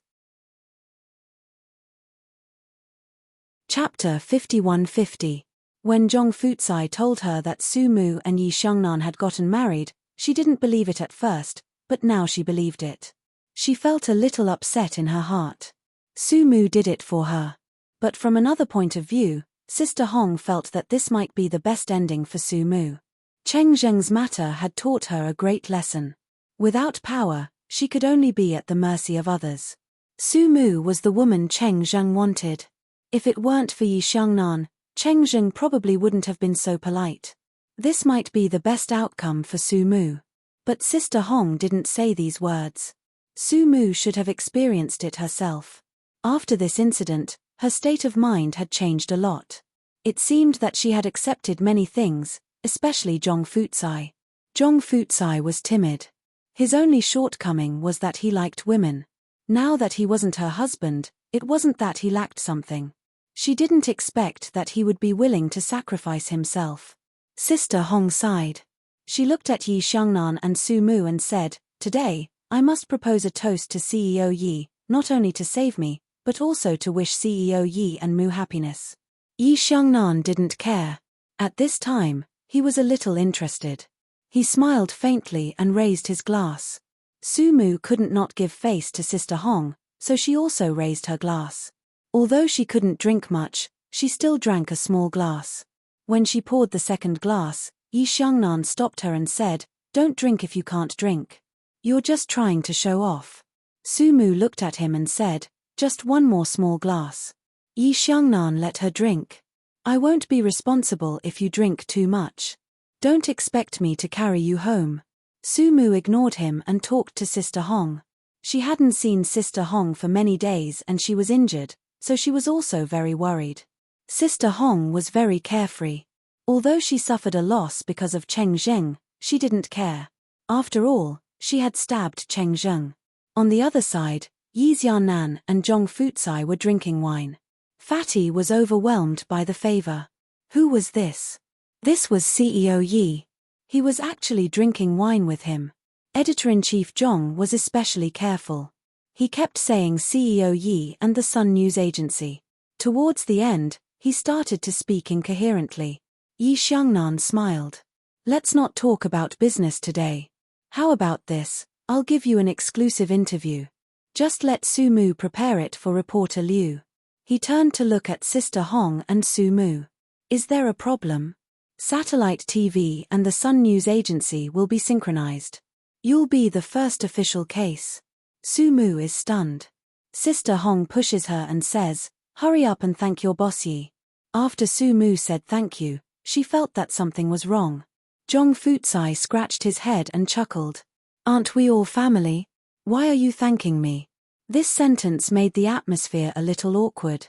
Chapter 5150. When Zhong Futsai told her that Su Mu and Yi Xiangnan had gotten married, she didn't believe it at first, but now she believed it. She felt a little upset in her heart. Su Mu did it for her. But from another point of view, Sister Hong felt that this might be the best ending for Su Mu. Cheng Zheng's matter had taught her a great lesson. Without power, she could only be at the mercy of others. Su Mu was the woman Cheng Zheng wanted. If it weren't for Yi Xiangnan, Cheng Zheng probably wouldn't have been so polite. This might be the best outcome for Su Mu. But Sister Hong didn't say these words. Su Mu should have experienced it herself. After this incident, her state of mind had changed a lot. It seemed that she had accepted many things, especially Zhong Futsai. Zhong Futsai was timid. His only shortcoming was that he liked women. Now that he wasn't her husband, it wasn't that he lacked something. She didn't expect that he would be willing to sacrifice himself. Sister Hong sighed. She looked at Yi Xiangnan and Su Mu and said, "Today, I must propose a toast to CEO Yi, not only to save me, but also to wish CEO Yi and Mu happiness." Yi Xiangnan didn't care. At this time, he was a little interested. He smiled faintly and raised his glass. Su Mu couldn't not give face to Sister Hong, so she also raised her glass. Although she couldn't drink much, she still drank a small glass. When she poured the second glass, Yi Xiangnan stopped her and said, "Don't drink if you can't drink. You're just trying to show off." Su Mu looked at him and said, "Just one more small glass." Yi Xiangnan let her drink. "I won't be responsible if you drink too much. Don't expect me to carry you home." Su Mu ignored him and talked to Sister Hong. She hadn't seen Sister Hong for many days and she was injured, so she was also very worried. Sister Hong was very carefree. Although she suffered a loss because of Cheng Zheng, she didn't care. After all, she had stabbed Cheng Zheng. On the other side, Yi Xiaonan and Zhong Fucai were drinking wine. Fatty was overwhelmed by the favor. Who was this? This was CEO Yi. He was actually drinking wine with him. Editor-in-Chief Zhong was especially careful. He kept saying CEO Yi and the Sun News Agency. Towards the end, he started to speak incoherently. Yi Xiangnan smiled. Let's not talk about business today. How about this? I'll give you an exclusive interview. Just let Su Mu prepare it for reporter Liu. He turned to look at Sister Hong and Su Mu. Is there a problem? Satellite TV and the Sun News Agency will be synchronized. You'll be the first official case. Su Mu is stunned. Sister Hong pushes her and says, hurry up and thank your boss Yi. After Su Mu said thank you, she felt that something was wrong. Zhong Fucai scratched his head and chuckled. Aren't we all family? Why are you thanking me? This sentence made the atmosphere a little awkward.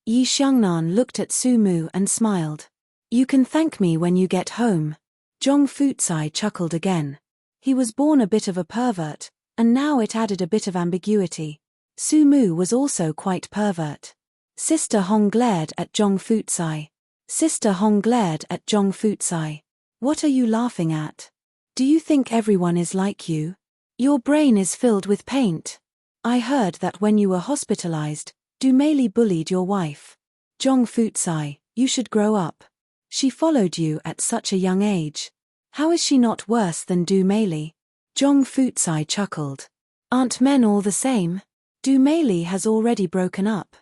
Yi Xiangnan looked at Su Mu and smiled. You can thank me when you get home. Zhong Fucai chuckled again. He was born a bit of a pervert, and now it added a bit of ambiguity. Su Mu was also quite pervert. Sister Hong glared at Zhong Fucai. Sister Hong glared at Zhong Fucai. What are you laughing at? Do you think everyone is like you? Your brain is filled with paint. I heard that when you were hospitalized, Du Meili bullied your wife. Zhong Fucai, you should grow up. She followed you at such a young age. How is she not worse than Du Meili? Zhong Fucai chuckled. Aren't men all the same? Du Meili has already broken up.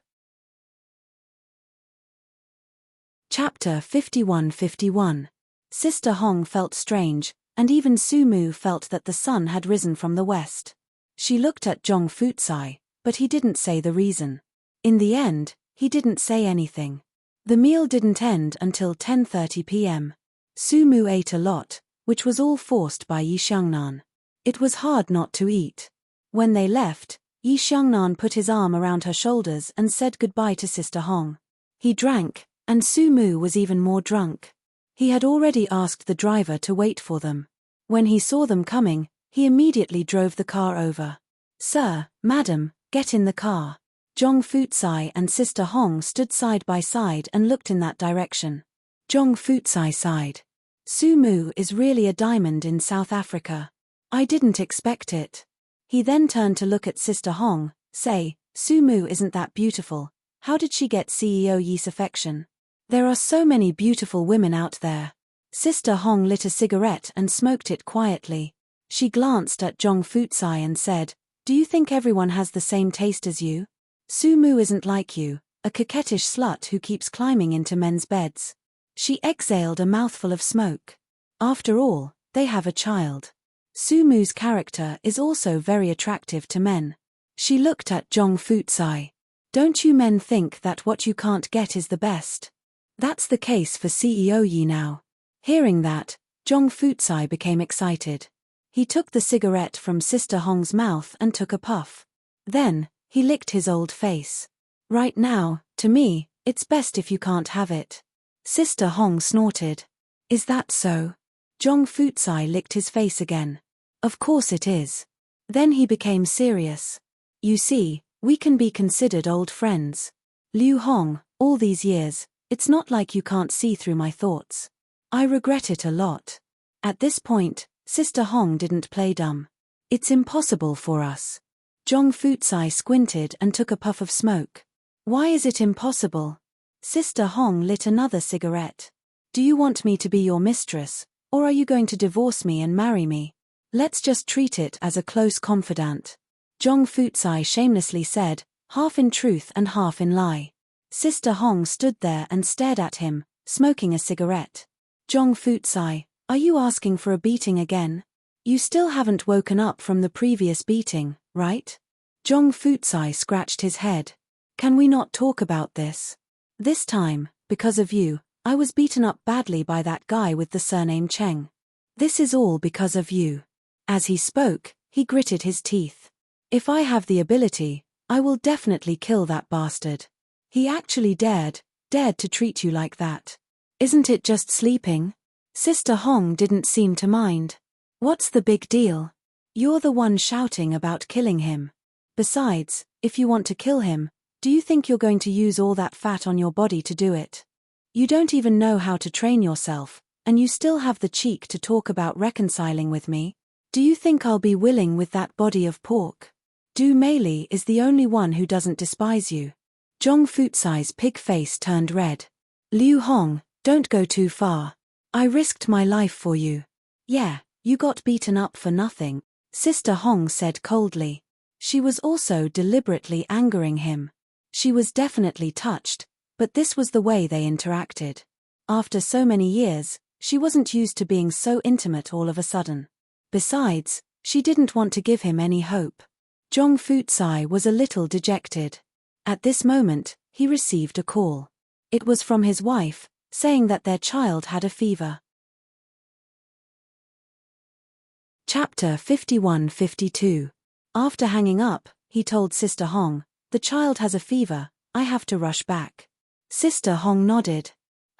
Chapter 51-51. Sister Hong felt strange, and even Su Mu felt that the sun had risen from the west. She looked at Zhong Fucai, but he didn't say the reason. In the end, he didn't say anything. The meal didn't end until 10:30 p.m. Su Mu ate a lot, which was all forced by Yi Xiangnan. It was hard not to eat. When they left, Yi Xiangnan put his arm around her shoulders and said goodbye to Sister Hong. He drank, and Su Mu was even more drunk. He had already asked the driver to wait for them. When he saw them coming, he immediately drove the car over. Sir, madam, get in the car. Zhong Fucai and Sister Hong stood side by side and looked in that direction. Zhong Fucai sighed. Su Mu is really a diamond in South Africa. I didn't expect it. He then turned to look at Sister Hong, say, Su Mu isn't that beautiful. How did she get CEO Yi's affection? There are so many beautiful women out there. Sister Hong lit a cigarette and smoked it quietly. She glanced at Zhong Fucai and said, do you think everyone has the same taste as you? Su Mu isn't like you, a coquettish slut who keeps climbing into men's beds. She exhaled a mouthful of smoke. After all, they have a child. Su Mu's character is also very attractive to men. She looked at Zhong Fucai. Don't you men think that what you can't get is the best? That's the case for CEO Yi now. Hearing that, Zhong Fucai became excited. He took the cigarette from Sister Hong's mouth and took a puff. Then, he licked his old face. Right now, to me, it's best if you can't have it. Sister Hong snorted. Is that so? Zhong Fucai licked his face again. Of course it is. Then he became serious. You see, we can be considered old friends. Liu Hong, all these years, it's not like you can't see through my thoughts. I regret it a lot. At this point, Sister Hong didn't play dumb. It's impossible for us. Zhong Fucai squinted and took a puff of smoke. Why is it impossible? Sister Hong lit another cigarette. Do you want me to be your mistress, or are you going to divorce me and marry me? Let's just treat it as a close confidant. Zhong Fucai shamelessly said, half in truth and half in lie. Sister Hong stood there and stared at him, smoking a cigarette. Zhong Fucai, are you asking for a beating again? You still haven't woken up from the previous beating, right? Zhong Fucai scratched his head. Can we not talk about this? This time, because of you, I was beaten up badly by that guy with the surname Cheng. This is all because of you. As he spoke, he gritted his teeth. If I have the ability, I will definitely kill that bastard. He actually dared to treat you like that. Isn't it just sleeping? Sister Hong didn't seem to mind. What's the big deal? You're the one shouting about killing him. Besides, if you want to kill him, do you think you're going to use all that fat on your body to do it? You don't even know how to train yourself, and you still have the cheek to talk about reconciling with me? Do you think I'll be willing with that body of pork? Du Meili is the only one who doesn't despise you. Zhong Futsai's pig face turned red. Liu Hong, don't go too far. I risked my life for you. Yeah, you got beaten up for nothing, Sister Hong said coldly. She was also deliberately angering him. She was definitely touched, but this was the way they interacted. After so many years, she wasn't used to being so intimate all of a sudden. Besides, she didn't want to give him any hope. Zhong Futsai was a little dejected. At this moment, he received a call. It was from his wife, saying that their child had a fever. Chapter 51-52. After hanging up, he told Sister Hong, "The child has a fever, I have to rush back." Sister Hong nodded.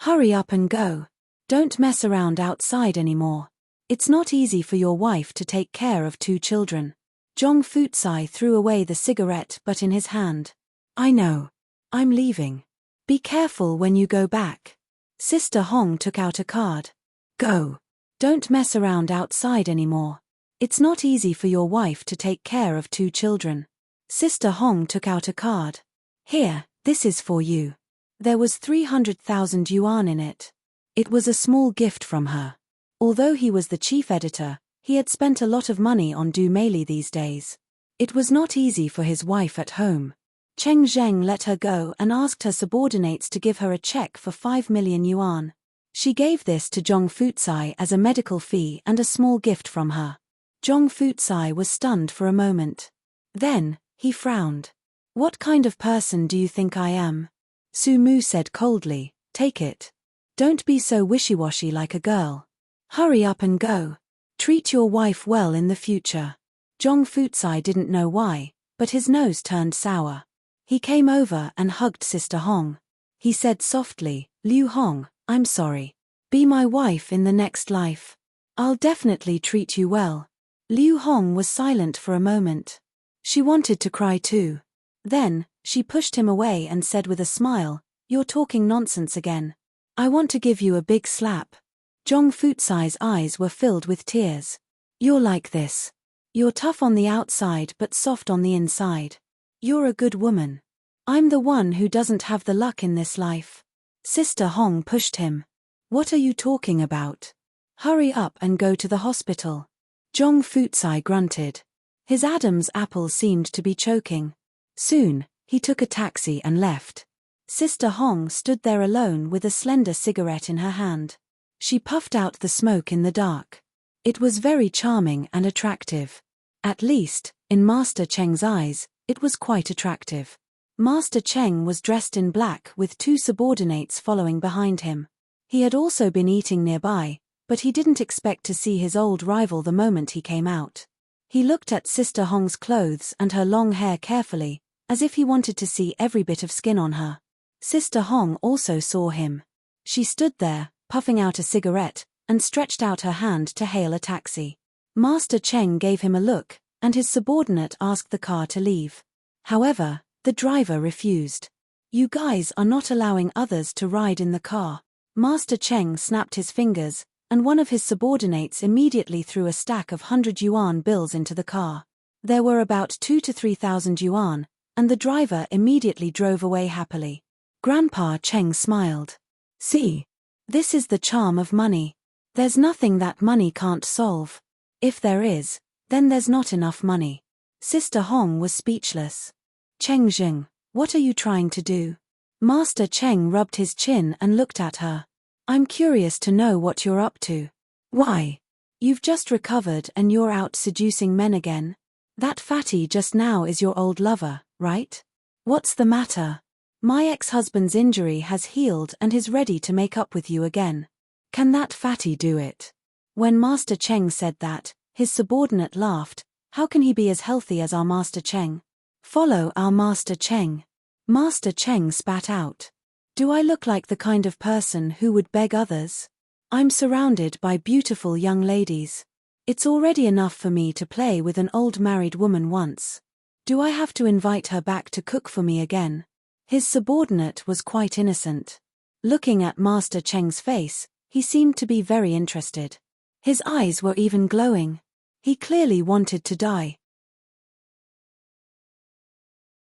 "Hurry up and go. Don't mess around outside anymore. It's not easy for your wife to take care of 2 children. Zhong Futsai threw away the cigarette butt in his hand. "I know. I'm leaving. Be careful when you go back." Sister Hong took out a card. "Go. Don't mess around outside anymore. It's not easy for your wife to take care of 2 children." Sister Hong took out a card. "Here, this is for you." There was 300,000 yuan in it. It was a small gift from her. Although he was the chief editor, he had spent a lot of money on Du Meili these days. It was not easy for his wife at home. Cheng Zheng let her go and asked her subordinates to give her a check for 5 million yuan. She gave this to Zhong Futsai as a medical fee and a small gift from her. Zhong Futsai was stunned for a moment. Then, he frowned. "What kind of person do you think I am?" Su Mu said coldly, "Take it. Don't be so wishy-washy like a girl. Hurry up and go. Treat your wife well in the future." Zhong Futsai didn't know why, but his nose turned sour. He came over and hugged Sister Hong. He said softly, "Liu Hong, I'm sorry. Be my wife in the next life. I'll definitely treat you well." Liu Hong was silent for a moment. She wanted to cry too. Then, she pushed him away and said with a smile, "You're talking nonsense again. I want to give you a big slap." Zhong Futsai's eyes were filled with tears. "You're like this. You're tough on the outside but soft on the inside. You're a good woman. I'm the one who doesn't have the luck in this life." Sister Hong pushed him. "What are you talking about? Hurry up and go to the hospital." Zhong Futsai grunted. His Adam's apple seemed to be choking. Soon, he took a taxi and left. Sister Hong stood there alone with a slender cigarette in her hand. She puffed out the smoke in the dark. It was very charming and attractive. At least, in Master Cheng's eyes, it was quite attractive. Master Cheng was dressed in black with 2 subordinates following behind him. He had also been eating nearby, but he didn't expect to see his old rival the moment he came out. He looked at Sister Hong's clothes and her long hair carefully, as if he wanted to see every bit of skin on her. Sister Hong also saw him. She stood there, puffing out a cigarette, and stretched out her hand to hail a taxi. Master Cheng gave him a look, and his subordinate asked the car to leave. However, the driver refused. "You guys are not allowing others to ride in the car." Master Cheng snapped his fingers, and one of his subordinates immediately threw a stack of 100 yuan bills into the car. There were about 2,000 to 3,000 yuan, and the driver immediately drove away happily. Grandpa Cheng smiled. "See? This is the charm of money. There's nothing that money can't solve. If there is, then there's not enough money." Sister Hong was speechless. "Cheng Zheng, what are you trying to do?" Master Cheng rubbed his chin and looked at her. "I'm curious to know what you're up to." "Why? You've just recovered and you're out seducing men again. That fatty just now is your old lover, right? What's the matter?" "My ex-husband's injury has healed and is ready to make up with you again." "Can that fatty do it?" When Master Cheng said that, his subordinate laughed. "How can he be as healthy as our Master Cheng?" "Follow our Master Cheng." Master Cheng spat out. "Do I look like the kind of person who would beg others? I'm surrounded by beautiful young ladies. It's already enough for me to play with an old married woman once. Do I have to invite her back to cook for me again? His subordinate was quite innocent. Looking at Master Cheng's face, he seemed to be very interested. His eyes were even glowing. He clearly wanted to die.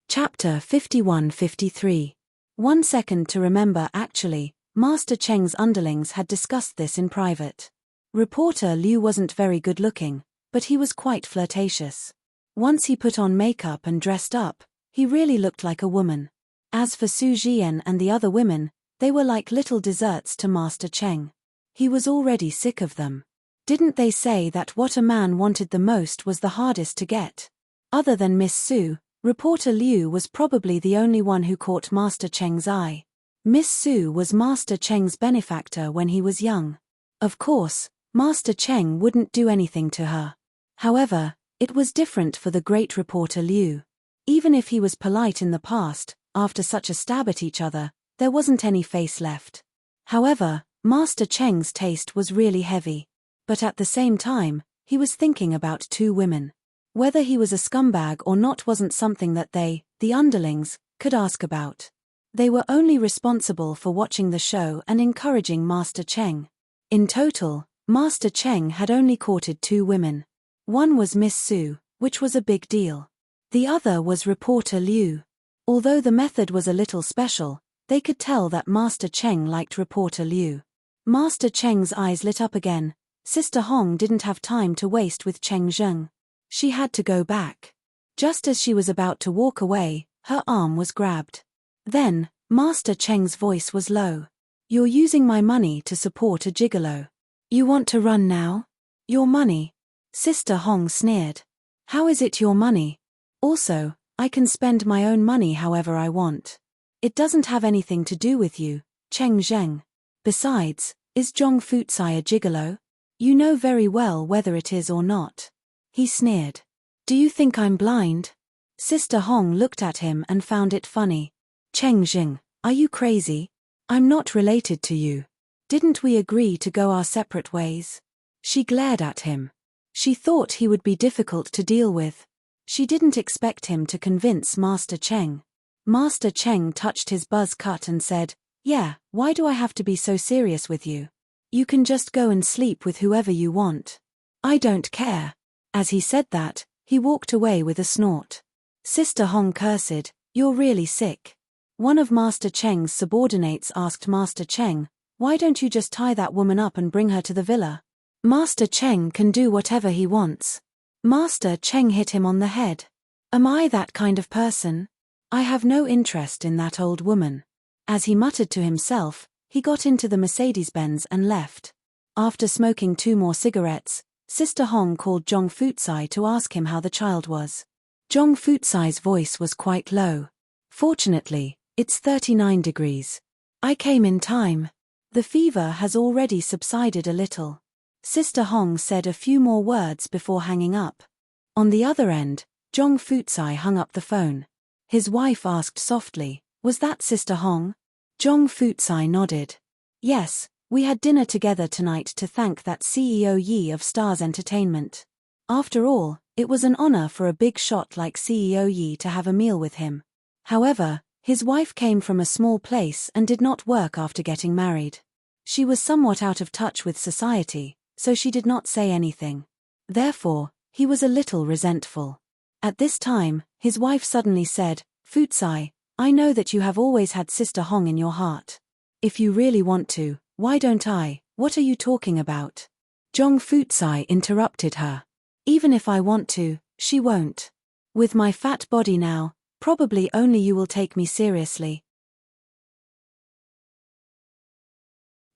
Chapter 51-53. 1 second to remember. Actually, Master Cheng's underlings had discussed this in private. Reporter Liu wasn't very good looking, but he was quite flirtatious. Once he put on makeup and dressed up, he really looked like a woman. As for Su Jian and the other women, they were like little desserts to Master Cheng. He was already sick of them. Didn't they say that what a man wanted the most was the hardest to get? Other than Miss Su, Reporter Liu was probably the only one who caught Master Cheng's eye. Miss Su was Master Cheng's benefactor when he was young. Of course, Master Cheng wouldn't do anything to her. However, it was different for the great Reporter Liu. Even if he was polite in the past, after such a stab at each other, there wasn't any face left. However, Master Cheng's taste was really heavy. But at the same time, he was thinking about two women. Whether he was a scumbag or not wasn't something that they, the underlings, could ask about. They were only responsible for watching the show and encouraging Master Cheng. In total, Master Cheng had only courted two women. One was Miss Su, which was a big deal. The other was Reporter Liu. Although the method was a little special, they could tell that Master Cheng liked Reporter Liu. Master Cheng's eyes lit up again. Sister Hong didn't have time to waste with Cheng Zheng. She had to go back. Just as she was about to walk away, her arm was grabbed. Then, Master Cheng's voice was low. "You're using my money to support a gigolo. You want to run now? Your money?" Sister Hong sneered. "How is it your money? Also, I can spend my own money however I want. It doesn't have anything to do with you, Cheng Zheng. Besides, is Zhong Fucai a gigolo? You know very well whether it is or not." He sneered. "Do you think I'm blind?" Sister Hong looked at him and found it funny. "Cheng Zheng, are you crazy? I'm not related to you. Didn't we agree to go our separate ways?" She glared at him. She thought he would be difficult to deal with. She didn't expect him to convince Master Cheng. Master Cheng touched his buzz cut and said, "Yeah, why do I have to be so serious with you? You can just go and sleep with whoever you want. I don't care." As he said that, he walked away with a snort. Sister Hong cursed, "You're really sick." One of Master Cheng's subordinates asked Master Cheng, "Why don't you just tie that woman up and bring her to the villa? Master Cheng can do whatever he wants." Master Cheng hit him on the head. "Am I that kind of person? I have no interest in that old woman." As he muttered to himself, he got into the Mercedes-Benz and left. After smoking 2 more cigarettes, Sister Hong called Zhong Fucai to ask him how the child was. Zhong Fucai's voice was quite low. "Fortunately, it's 39 degrees. I came in time. The fever has already subsided a little." Sister Hong said a few more words before hanging up. On the other end, Zhong Fucai hung up the phone. His wife asked softly, "Was that Sister Hong?" Zhong Fucai nodded. "Yes, we had dinner together tonight to thank that CEO Yi of Stars Entertainment. After all, it was an honor for a big shot like CEO Yi to have a meal with him." However, his wife came from a small place and did not work after getting married. She was somewhat out of touch with society, so she did not say anything. Therefore, he was a little resentful. At this time, his wife suddenly said, "Fucai, I know that you have always had Sister Hong in your heart. If you really want to, why don't I? What are you talking about?" Zhong Fucai interrupted her. "Even if I want to, she won't. With my fat body now, probably only you will take me seriously."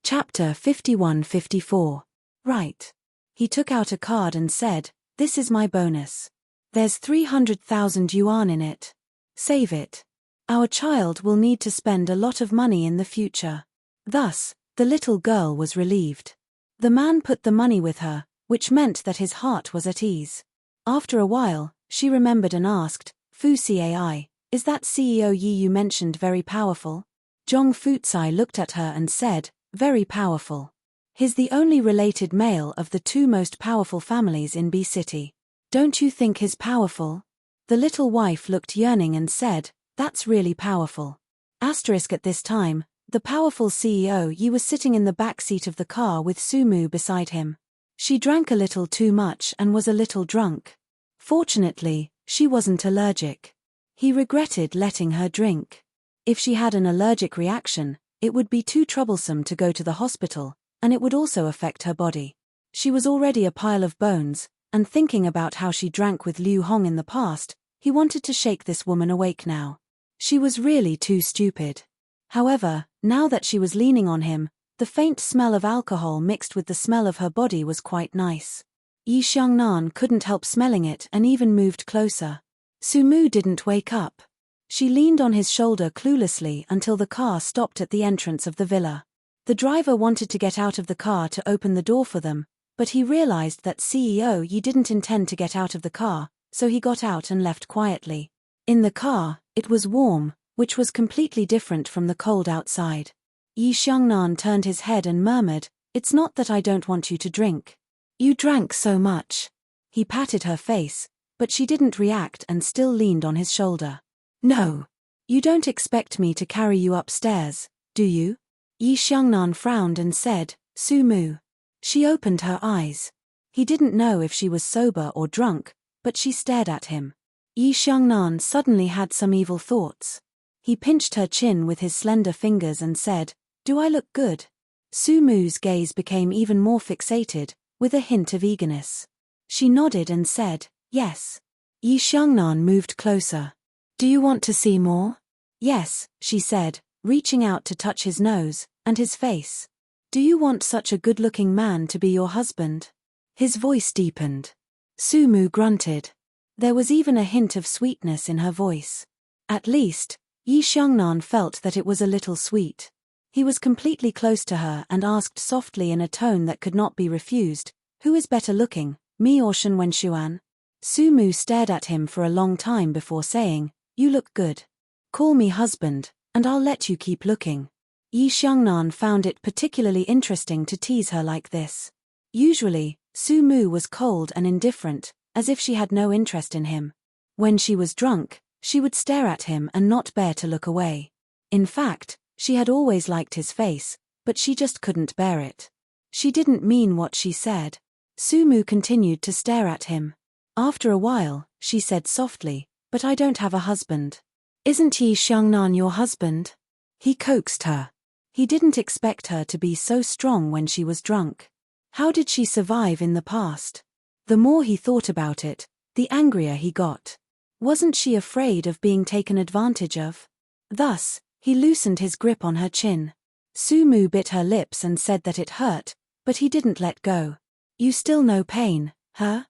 Chapter 51-54. Right. He took out a card and said, "This is my bonus. There's 300,000 yuan in it. Save it. Our child will need to spend a lot of money in the future." Thus, the little girl was relieved. The man put the money with her, which meant that his heart was at ease. After a while, she remembered and asked, "Fucai, is that CEO Yi you mentioned very powerful?" Zhong Fucai looked at her and said, "Very powerful. He's the only related male of the 2 most powerful families in B City. Don't you think he's powerful?" The little wife looked yearning and said, "That's really powerful." At this time, the powerful CEO Yi was sitting in the back seat of the car with Sumu beside him. She drank a little too much and was a little drunk. Fortunately, she wasn't allergic. He regretted letting her drink. If she had an allergic reaction, it would be too troublesome to go to the hospital, and it would also affect her body. She was already a pile of bones, and thinking about how she drank with Liu Hong in the past, he wanted to shake this woman awake now. She was really too stupid. However, now that she was leaning on him, the faint smell of alcohol mixed with the smell of her body was quite nice. Yi Xiangnan couldn't help smelling it and even moved closer. Sumu didn't wake up. She leaned on his shoulder cluelessly until the car stopped at the entrance of the villa. The driver wanted to get out of the car to open the door for them, but he realized that CEO Yi didn't intend to get out of the car, so he got out and left quietly. In the car, it was warm, which was completely different from the cold outside. Yi Xiangnan turned his head and murmured, "It's not that I don't want you to drink. You drank so much." He patted her face, but she didn't react and still leaned on his shoulder. "No. You don't expect me to carry you upstairs, do you?" Yi Xiangnan frowned and said, "Sumu." She opened her eyes. He didn't know if she was sober or drunk, but she stared at him. Yi Xiangnan suddenly had some evil thoughts. He pinched her chin with his slender fingers and said, "Do I look good?" Sumu's gaze became even more fixated, with a hint of eagerness. She nodded and said, "Yes." Yi Xiangnan moved closer. "Do you want to see more?" "Yes," she said, reaching out to touch his nose and his face. "Do you want such a good-looking man to be your husband?" His voice deepened. Sumu grunted. There was even a hint of sweetness in her voice. At least, Yi Xiangnan felt that it was a little sweet. He was completely close to her and asked softly in a tone that could not be refused, "Who is better looking, me or Shen Wenshuan?" Sumu stared at him for a long time before saying, "You look good. Call me husband, and I'll let you keep looking." Yi Xiangnan found it particularly interesting to tease her like this. Usually, Sumu was cold and indifferent, as if she had no interest in him. When she was drunk, she would stare at him and not bear to look away. In fact, she had always liked his face, but she just couldn't bear it. She didn't mean what she said. Sumu continued to stare at him. After a while, she said softly, "But I don't have a husband." "Isn't Yi Xiangnan your husband?" He coaxed her. He didn't expect her to be so strong when she was drunk. How did she survive in the past? The more he thought about it, the angrier he got. Wasn't she afraid of being taken advantage of? Thus, he loosened his grip on her chin. Sumu bit her lips and said that it hurt, but he didn't let go. "You still know pain, huh?"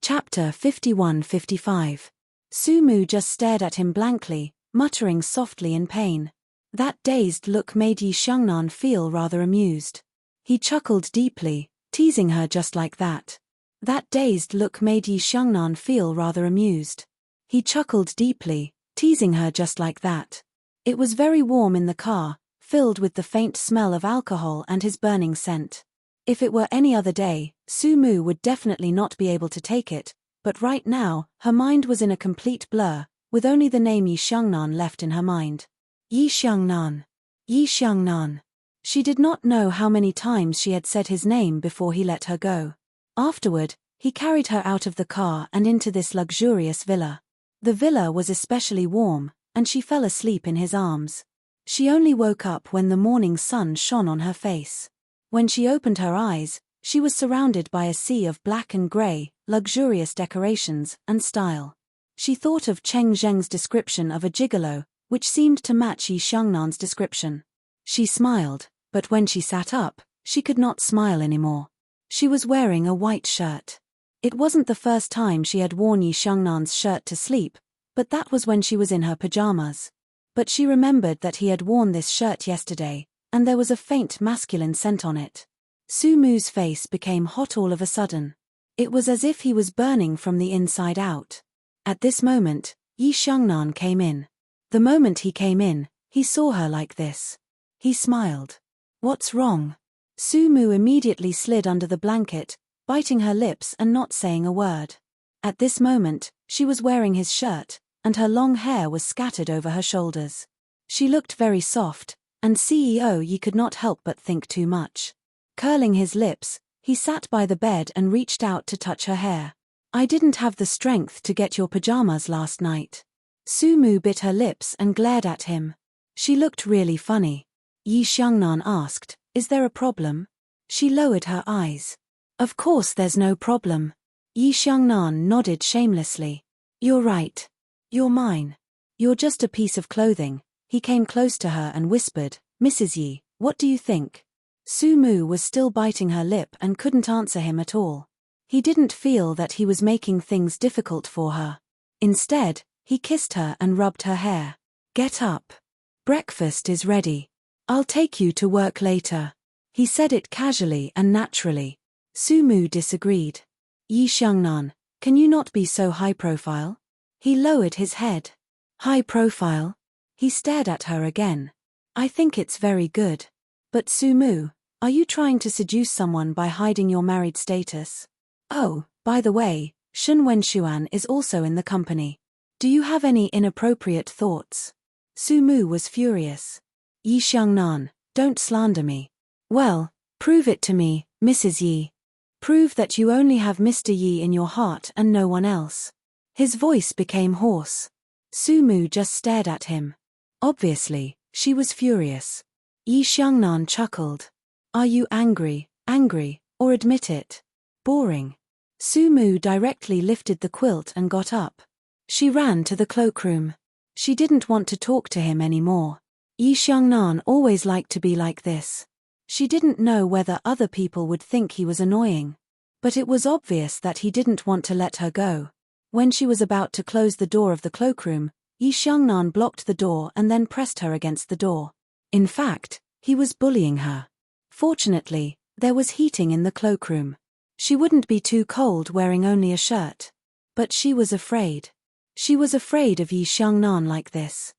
Chapter 51-55. Sumu just stared at him blankly, muttering softly in pain. That dazed look made Yi Xiangnan feel rather amused. He chuckled deeply, teasing her just like that. That dazed look made Yi Xiangnan feel rather amused. He chuckled deeply, teasing her just like that. It was very warm in the car, filled with the faint smell of alcohol and his burning scent. If it were any other day, Sumu would definitely not be able to take it, but right now, her mind was in a complete blur, with only the name Yi Xiangnan left in her mind. Yi Xiangnan. Yi Xiangnan. She did not know how many times she had said his name before he let her go. Afterward, he carried her out of the car and into this luxurious villa. The villa was especially warm, and she fell asleep in his arms. She only woke up when the morning sun shone on her face. When she opened her eyes, she was surrounded by a sea of black and grey, luxurious decorations and style. She thought of Cheng Zheng's description of a gigolo, which seemed to match Yi Xiangnan's description. She smiled, but when she sat up, she could not smile anymore. She was wearing a white shirt. It wasn't the first time she had worn Yi Xiangnan's shirt to sleep, but that was when she was in her pajamas. But she remembered that he had worn this shirt yesterday, and there was a faint masculine scent on it. Sumu's face became hot all of a sudden. It was as if he was burning from the inside out. At this moment, Yi Xiangnan came in. The moment he came in, he saw her like this. He smiled. "What's wrong?" Sumu immediately slid under the blanket, biting her lips and not saying a word. At this moment, she was wearing his shirt, and her long hair was scattered over her shoulders. She looked very soft, and CEO Yi could not help but think too much. Curling his lips, he sat by the bed and reached out to touch her hair. I didn't have the strength to get your pajamas last night. Sumu bit her lips and glared at him. She looked really funny. Yi Xiangnan asked, is there a problem? She lowered her eyes. Of course there's no problem. Yi Xiangnan nodded shamelessly. You're right. You're mine. You're just a piece of clothing. He came close to her and whispered, Mrs. Yi, what do you think? Sumu was still biting her lip and couldn't answer him at all. He didn't feel that he was making things difficult for her. Instead, he kissed her and rubbed her hair. Get up. Breakfast is ready. I'll take you to work later. He said it casually and naturally. Sumu disagreed. Yi Xiangnan, can you not be so high profile? He lowered his head. High profile? He stared at her again. I think it's very good. But Sumu, are you trying to seduce someone by hiding your married status? Oh, by the way, Shun Wenshuan is also in the company. Do you have any inappropriate thoughts? Sumu was furious. Yi Xiangnan, don't slander me. Well, prove it to me, Mrs. Yi. Prove that you only have Mr. Yi in your heart and no one else. His voice became hoarse. Sumu just stared at him. Obviously, she was furious. Yi Xiangnan chuckled. Are you angry, or admit it? Boring. Sumu directly lifted the quilt and got up. She ran to the cloakroom. She didn't want to talk to him anymore. Yi Xiangnan always liked to be like this. She didn't know whether other people would think he was annoying. But it was obvious that he didn't want to let her go. When she was about to close the door of the cloakroom, Yi Xiangnan blocked the door and then pressed her against the door. In fact, he was bullying her. Fortunately, there was heating in the cloakroom. She wouldn't be too cold wearing only a shirt. But she was afraid. She was afraid of Yi Xiangnan like this.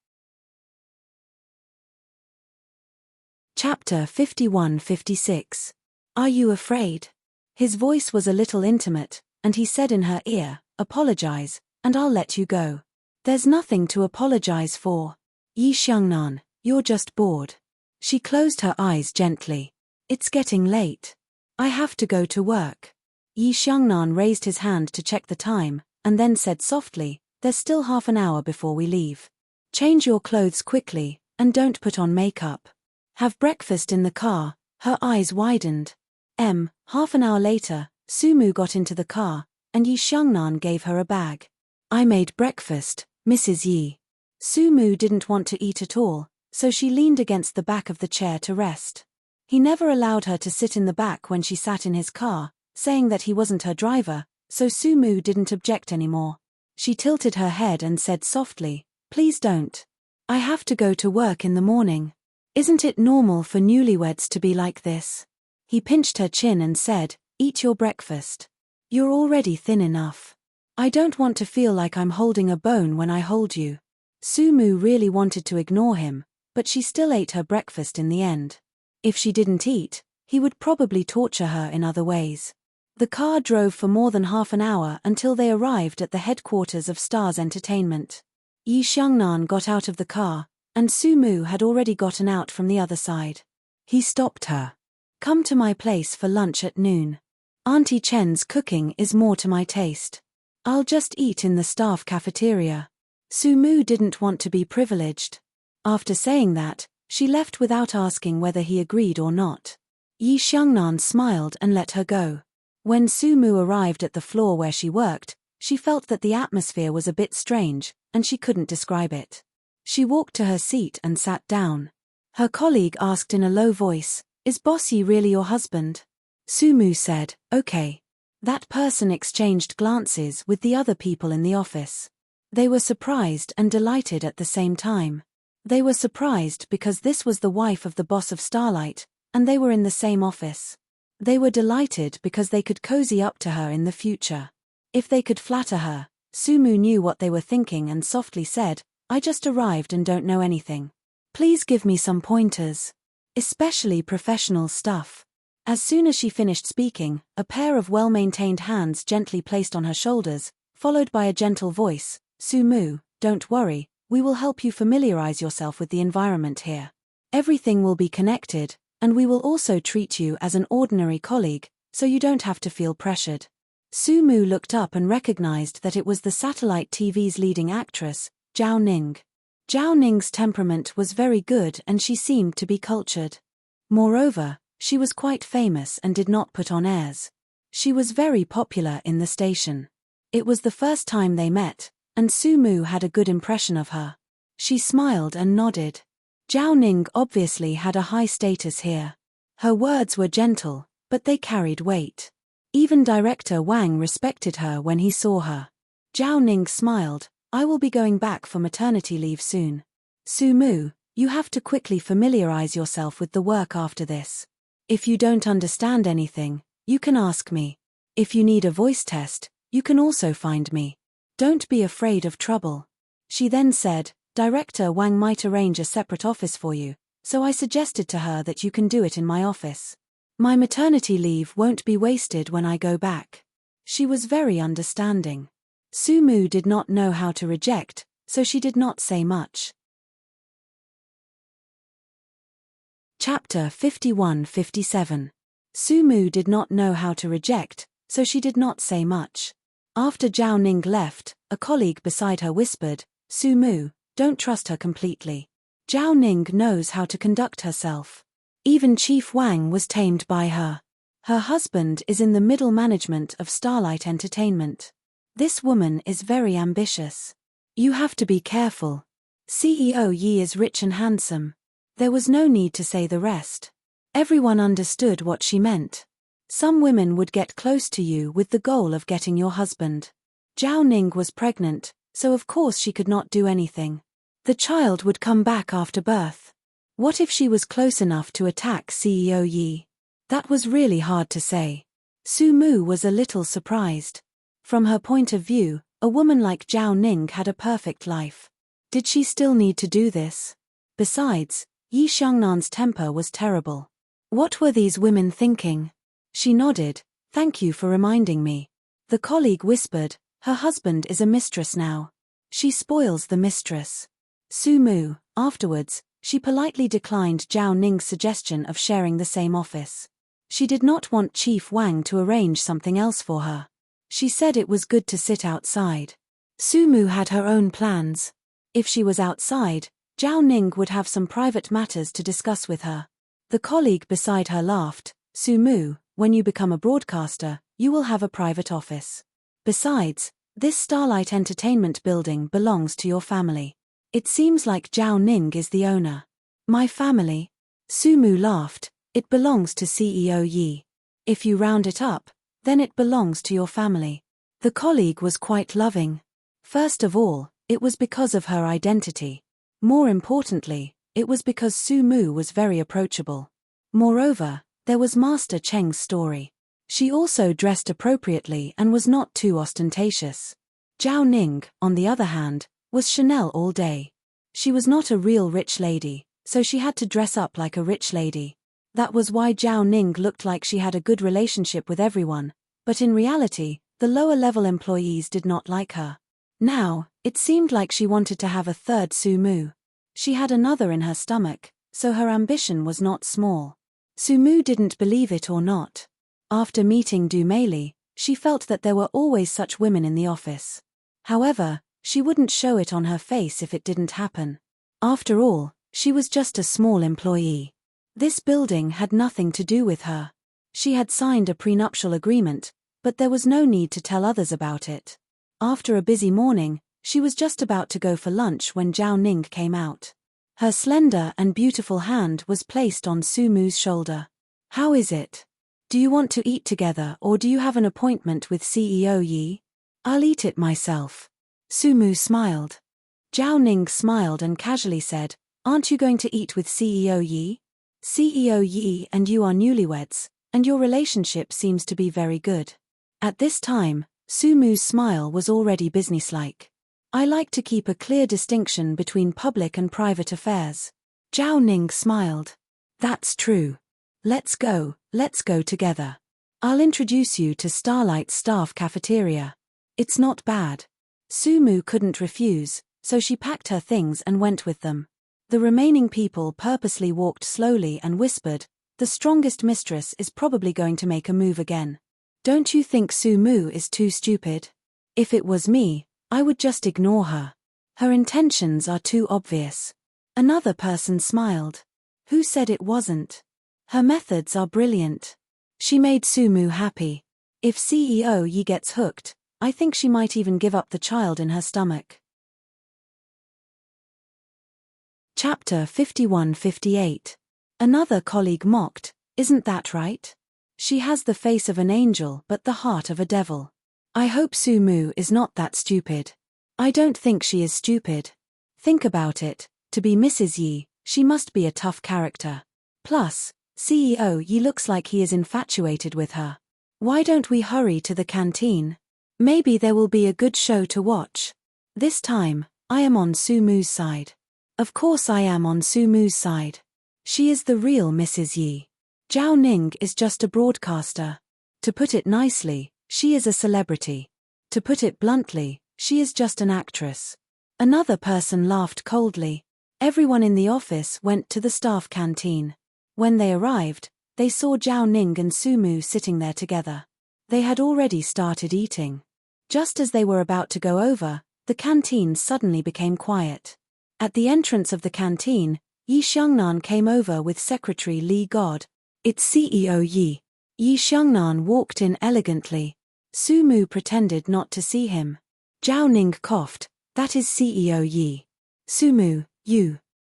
Chapter 51-56. Are you afraid? His voice was a little intimate, and he said in her ear, apologize, and I'll let you go. There's nothing to apologize for. Yi Xiangnan, you're just bored. She closed her eyes gently. It's getting late. I have to go to work. Yi Xiangnan raised his hand to check the time, and then said softly, there's still half an hour before we leave. Change your clothes quickly, and don't put on makeup. Have breakfast in the car. Her eyes widened. Half an hour later, Sumu got into the car, and Yi Xiangnan gave her a bag. I made breakfast, Mrs. Yi. Sumu didn't want to eat at all, so she leaned against the back of the chair to rest. He never allowed her to sit in the back when she sat in his car, saying that he wasn't her driver, so Sumu didn't object anymore. She tilted her head and said softly, please don't. I have to go to work in the morning. Isn't it normal for newlyweds to be like this? He pinched her chin and said, eat your breakfast. You're already thin enough. I don't want to feel like I'm holding a bone when I hold you. Sumu really wanted to ignore him, but she still ate her breakfast in the end. If she didn't eat, he would probably torture her in other ways. The car drove for more than half an hour until they arrived at the headquarters of Stars Entertainment. Yi Xiangnan got out of the car, and Sumu had already gotten out from the other side. He stopped her. Come to my place for lunch at noon. Auntie Chen's cooking is more to my taste. I'll just eat in the staff cafeteria. Sumu didn't want to be privileged. After saying that, she left without asking whether he agreed or not. Yi Xiangnan smiled and let her go. When Sumu arrived at the floor where she worked, she felt that the atmosphere was a bit strange, and she couldn't describe it. She walked to her seat and sat down. Her colleague asked in a low voice, is Bossy really your husband? Sumu said, okay. That person exchanged glances with the other people in the office. They were surprised and delighted at the same time. They were surprised because this was the wife of the boss of Starlight, and they were in the same office. They were delighted because they could cozy up to her in the future. If they could flatter her, Sumu knew what they were thinking and softly said, I just arrived and don't know anything. Please give me some pointers. Especially professional stuff. As soon as she finished speaking, a pair of well-maintained hands gently placed on her shoulders, followed by a gentle voice, Su-mu, don't worry, we will help you familiarize yourself with the environment here. Everything will be connected, and we will also treat you as an ordinary colleague, so you don't have to feel pressured. Su-mu looked up and recognized that it was the satellite TV's leading actress, Zhao Ning. Zhao Ning's temperament was very good and she seemed to be cultured. Moreover, she was quite famous and did not put on airs. She was very popular in the station. It was the first time they met, and Su-mu had a good impression of her. She smiled and nodded. Zhao Ning obviously had a high status here. Her words were gentle, but they carried weight. Even Director Wang respected her when he saw her. Zhao Ning smiled, I will be going back for maternity leave soon. Su-mu, you have to quickly familiarize yourself with the work after this. If you don't understand anything, you can ask me. If you need a voice test, you can also find me. Don't be afraid of trouble. She then said, Director Wang might arrange a separate office for you, so I suggested to her that you can do it in my office. My maternity leave won't be wasted when I go back. She was very understanding. Su-mu did not know how to reject, so she did not say much. Chapter 51-57. Su-mu did not know how to reject, so she did not say much. After Zhao Ning left, a colleague beside her whispered, Su-mu, don't trust her completely. Zhao Ning knows how to conduct herself. Even Chief Wang was tamed by her. Her husband is in the middle management of Starlight Entertainment. This woman is very ambitious. You have to be careful. CEO Yi is rich and handsome. There was no need to say the rest. Everyone understood what she meant. Some women would get close to you with the goal of getting your husband. Zhao Ning was pregnant, so of course she could not do anything. The child would come back after birth. What if she was close enough to attack CEO Yi? That was really hard to say. Su-mu was a little surprised. From her point of view, a woman like Zhao Ning had a perfect life. Did she still need to do this? Besides, Yi Xiangnan's temper was terrible. What were these women thinking? She nodded, thank you for reminding me. The colleague whispered, her husband is a mistress now. She spoils the mistress. Su-mu, afterwards, she politely declined Zhao Ning's suggestion of sharing the same office. She did not want Chief Wang to arrange something else for her. She said it was good to sit outside. Su-mu had her own plans. If she was outside, Zhao Ning would have some private matters to discuss with her. The colleague beside her laughed, Su-mu, when you become a broadcaster, you will have a private office. Besides, this Starlight Entertainment building belongs to your family. It seems like Zhao Ning is the owner. My family? Su-mu laughed, it belongs to CEO Yi. If you round it up, then it belongs to your family. The colleague was quite loving. First of all, it was because of her identity. More importantly, it was because Su-mu was very approachable. Moreover, there was Master Cheng's story. She also dressed appropriately and was not too ostentatious. Zhao Ning, on the other hand, was Chanel all day. She was not a real rich lady, so she had to dress up like a rich lady. That was why Zhao Ning looked like she had a good relationship with everyone, but in reality, the lower-level employees did not like her. Now, it seemed like she wanted to have a third Su-mu. She had another in her stomach, so her ambition was not small. Su-mu didn't believe it or not. After meeting Du Meili, she felt that there were always such women in the office. However, she wouldn't show it on her face if it didn't happen. After all, she was just a small employee. This building had nothing to do with her. She had signed a prenuptial agreement, but there was no need to tell others about it. After a busy morning, she was just about to go for lunch when Zhao Ning came out. Her slender and beautiful hand was placed on Su-mu's shoulder. How is it? Do you want to eat together or do you have an appointment with CEO Yi? I'll eat it myself. Su-mu smiled. Zhao Ning smiled and casually said, aren't you going to eat with CEO Yi? CEO Yi and you are newlyweds, and your relationship seems to be very good. At this time, Su-mu's smile was already businesslike. I like to keep a clear distinction between public and private affairs. Zhao Ning smiled. That's true. Let's go together. I'll introduce you to Starlight's staff cafeteria. It's not bad. Sumu couldn't refuse, so she packed her things and went with them. The remaining people purposely walked slowly and whispered, "The strongest mistress is probably going to make a move again. Don't you think Sumu is too stupid? If it was me, I would just ignore her. Her intentions are too obvious." Another person smiled. Who said it wasn't? Her methods are brilliant. She made Sumu happy. If CEO Yi gets hooked, I think she might even give up the child in her stomach. Chapter 51-58. Another colleague mocked, "Isn't that right? She has the face of an angel but the heart of a devil. I hope Sumu is not that stupid." I don't think she is stupid. Think about it, to be Mrs. Yi, she must be a tough character. Plus, CEO Yi looks like he is infatuated with her. Why don't we hurry to the canteen? Maybe there will be a good show to watch. This time, I am on Sumu's side. Of course I am on Sumu's side. She is the real Mrs. Yi. Zhao Ning is just a broadcaster. To put it nicely, she is a celebrity. To put it bluntly, she is just an actress. Another person laughed coldly. Everyone in the office went to the staff canteen. When they arrived, they saw Zhao Ning and Sumu sitting there together. They had already started eating. Just as they were about to go over, the canteen suddenly became quiet. At the entrance of the canteen, Yi Xiangnan came over with Secretary Li God. "It's CEO Yi." Yi Xiangnan walked in elegantly. Sumu pretended not to see him. Zhao Ning coughed, "That is CEO Yi." "Sumu,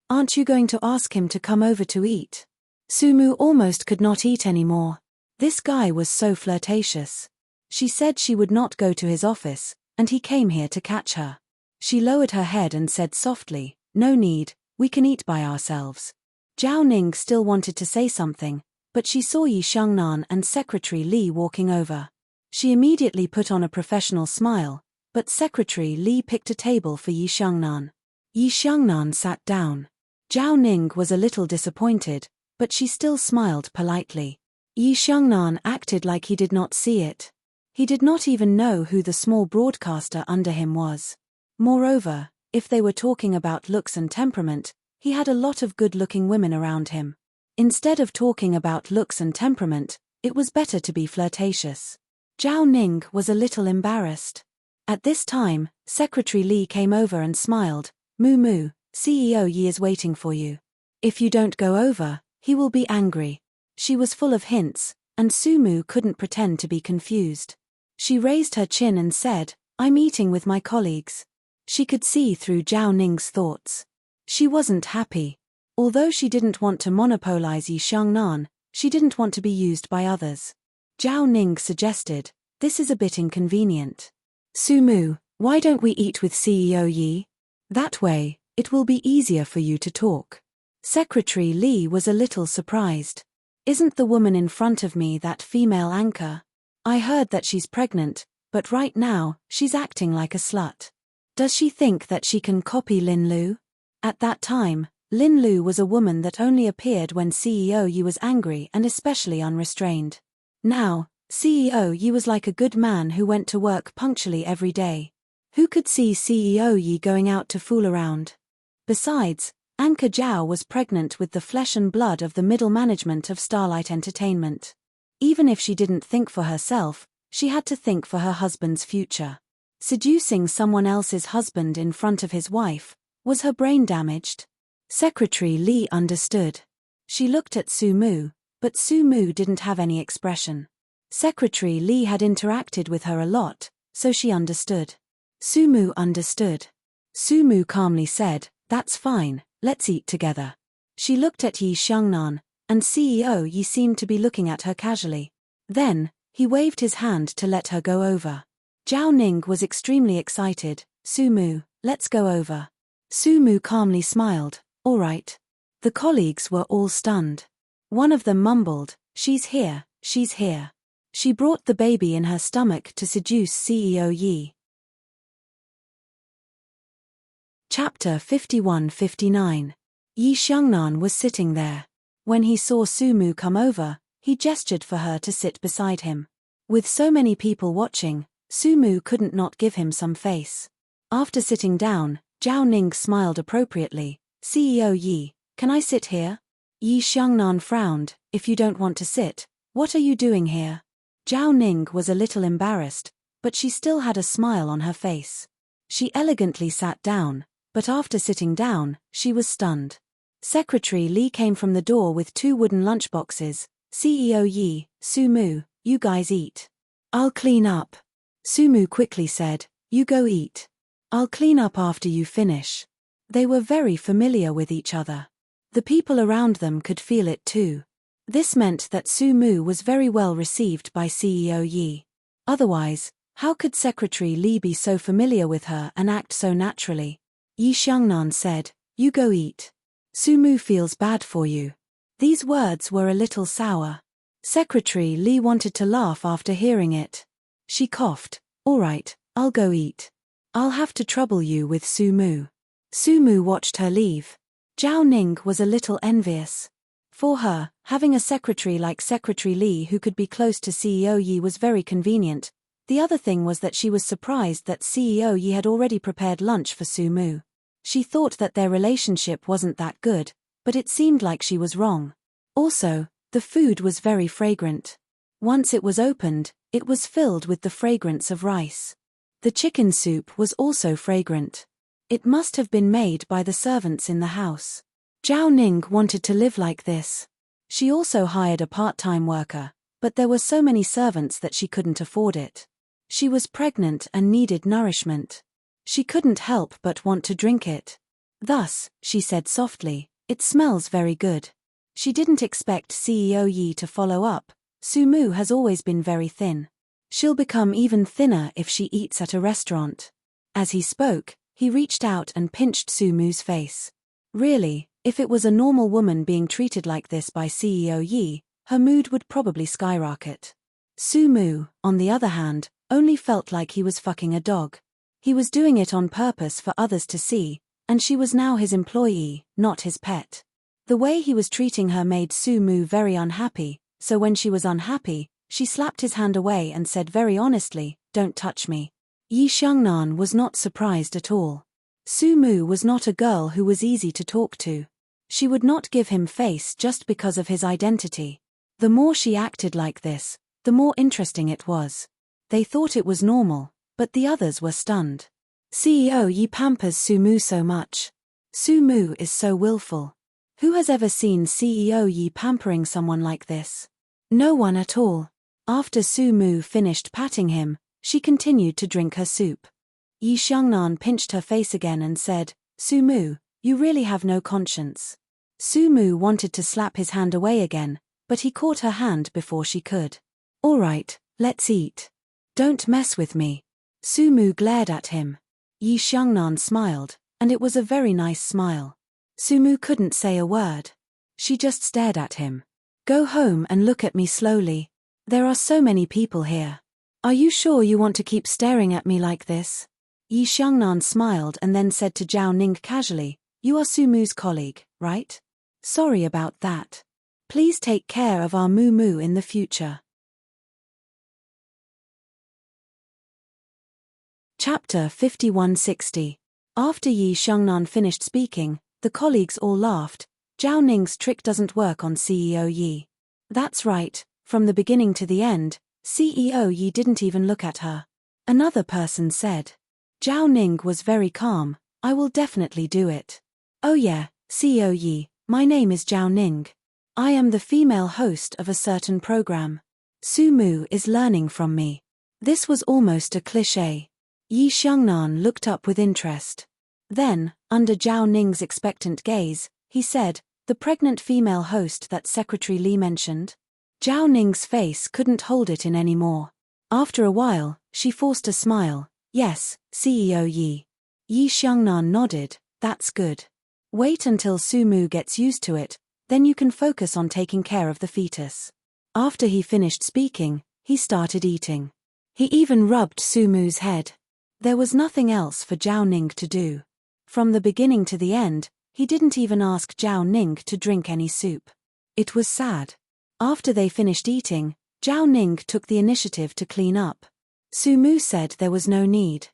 aren't you going to ask him to come over to eat?" Sumu almost could not eat anymore. This guy was so flirtatious. She said she would not go to his office, and he came here to catch her. She lowered her head and said softly, "No need, we can eat by ourselves." Zhao Ning still wanted to say something, but she saw Yi Xiangnan and Secretary Li walking over. She immediately put on a professional smile, but Secretary Li picked a table for Yi Xiangnan. Yi Xiangnan sat down. Zhao Ning was a little disappointed, but she still smiled politely. Yi Xiangnan acted like he did not see it. He did not even know who the small broadcaster under him was. Moreover, if they were talking about looks and temperament, he had a lot of good-looking women around him. Instead of talking about looks and temperament, it was better to be flirtatious. Zhao Ning was a little embarrassed. At this time, Secretary Li came over and smiled, "Moo, CEO Yi is waiting for you. If you don't go over, he will be angry." She was full of hints, and Sumu couldn't pretend to be confused. She raised her chin and said, "I'm eating with my colleagues." She could see through Zhao Ning's thoughts. She wasn't happy. Although she didn't want to monopolize Yi Xiangnan, she didn't want to be used by others. Zhao Ning suggested, "This is a bit inconvenient. Sumu, why don't we eat with CEO Yi? That way, it will be easier for you to talk." Secretary Li was a little surprised. "Isn't the woman in front of me that female anchor? I heard that she's pregnant, but right now, she's acting like a slut. Does she think that she can copy Lin Lu?" At that time, Lin Lu was a woman that only appeared when CEO Yi was angry and especially unrestrained. Now, CEO Yi was like a good man who went to work punctually every day. Who could see CEO Yi going out to fool around? Besides, Anchor Zhao was pregnant with the flesh and blood of the middle management of Starlight Entertainment. Even if she didn't think for herself, she had to think for her husband's future. Seducing someone else's husband in front of his wife, was her brain damaged? Secretary Li understood. She looked at Sumu, but Sumu didn't have any expression. Secretary Li had interacted with her a lot, so she understood. Sumu understood. Sumu calmly said, "That's fine, let's eat together." She looked at Yi Xiangnan, and CEO Yi seemed to be looking at her casually. Then, he waved his hand to let her go over. Zhao Ning was extremely excited. "Sumu, let's go over." Sumu calmly smiled, "All right." The colleagues were all stunned. One of them mumbled, "She's here, she's here." She brought the baby in her stomach to seduce CEO Yi. Chapter 51-59. Yi Xiangnan was sitting there. When he saw Sumu come over, he gestured for her to sit beside him. With so many people watching, Sumu couldn't not give him some face. After sitting down, Zhao Ning smiled appropriately. CEO Yi, can I sit here? Yi Xiangnan frowned. If you don't want to sit, what are you doing here? Zhao Ning was a little embarrassed, but she still had a smile on her face. She elegantly sat down, but after sitting down, she was stunned. Secretary Li came from the door with 2 wooden lunchboxes. CEO Yi, Sumu, you guys eat. I'll clean up. Sumu quickly said, you go eat. I'll clean up after you finish. They were very familiar with each other. The people around them could feel it too. This meant that Sumu was very well received by CEO Yi. Otherwise, how could Secretary Li be so familiar with her and act so naturally? Yi Xiangnan said, you go eat. Sumu feels bad for you. These words were a little sour. Secretary Li wanted to laugh after hearing it. She coughed. All right, I'll go eat. I'll have to trouble you with Sumu. Sumu watched her leave. Zhao Ning was a little envious. For her, having a secretary like Secretary Li who could be close to CEO Yi was very convenient. The other thing was that she was surprised that CEO Yi had already prepared lunch for Sumu. She thought that their relationship wasn't that good, but it seemed like she was wrong. Also, the food was very fragrant. Once it was opened, it was filled with the fragrance of rice. The chicken soup was also fragrant. It must have been made by the servants in the house. Zhao Ning wanted to live like this. She also hired a part-time worker, but there were so many servants that she couldn't afford it. She was pregnant and needed nourishment. She couldn't help but want to drink it. Thus, she said softly, it smells very good. She didn't expect CEO Yi to follow up. Sumu has always been very thin. She'll become even thinner if she eats at a restaurant. As he spoke, he reached out and pinched Sumu's face. Really, if it was a normal woman being treated like this by CEO Yi, her mood would probably skyrocket. Sumu, on the other hand, only felt like he was fucking a dog. He was doing it on purpose for others to see, and she was now his employee, not his pet. The way he was treating her made Sumu very unhappy, so when she was unhappy, she slapped his hand away and said very honestly, don't touch me. Yi Xiangnan was not surprised at all. Sumu was not a girl who was easy to talk to. She would not give him face just because of his identity. The more she acted like this, the more interesting it was. They thought it was normal, but the others were stunned. CEO Yi pampers Sumu so much. Sumu is so willful. Who has ever seen CEO Yi pampering someone like this? No one at all. After Sumu finished patting him, she continued to drink her soup. Yi Xiangnan pinched her face again and said, Sumu, you really have no conscience. Sumu wanted to slap his hand away again, but he caught her hand before she could. All right, let's eat. Don't mess with me. Sumu glared at him. Yi Xiangnan smiled, and it was a very nice smile. Sumu couldn't say a word. She just stared at him. Go home and look at me slowly. There are so many people here. Are you sure you want to keep staring at me like this? Yi Xiangnan smiled and then said to Zhao Ning casually, you are Sumu's colleague, right? Sorry about that. Please take care of our Moo in the future. Chapter 5160. After Yi Xiangnan finished speaking, the colleagues all laughed. Zhao Ning's trick doesn't work on CEO Yi. That's right, from the beginning to the end, CEO Yi didn't even look at her. Another person said. Zhao Ning was very calm, I will definitely do it. Oh yeah, CEO Yi, my name is Zhao Ning. I am the female host of a certain program. Sumu is learning from me. This was almost a cliché. Yi Xiangnan looked up with interest. Then, under Zhao Ning's expectant gaze, he said, the pregnant female host that Secretary Li mentioned? Zhao Ning's face couldn't hold it in anymore. After a while, she forced a smile. Yes, CEO Yi. Yi Xiangnan nodded, that's good. Wait until Sumu gets used to it, then you can focus on taking care of the fetus. After he finished speaking, he started eating. He even rubbed Sumu's head. There was nothing else for Zhao Ning to do. From the beginning to the end, he didn't even ask Zhao Ning to drink any soup. It was sad. After they finished eating, Zhao Ning took the initiative to clean up. Su Mu said there was no need.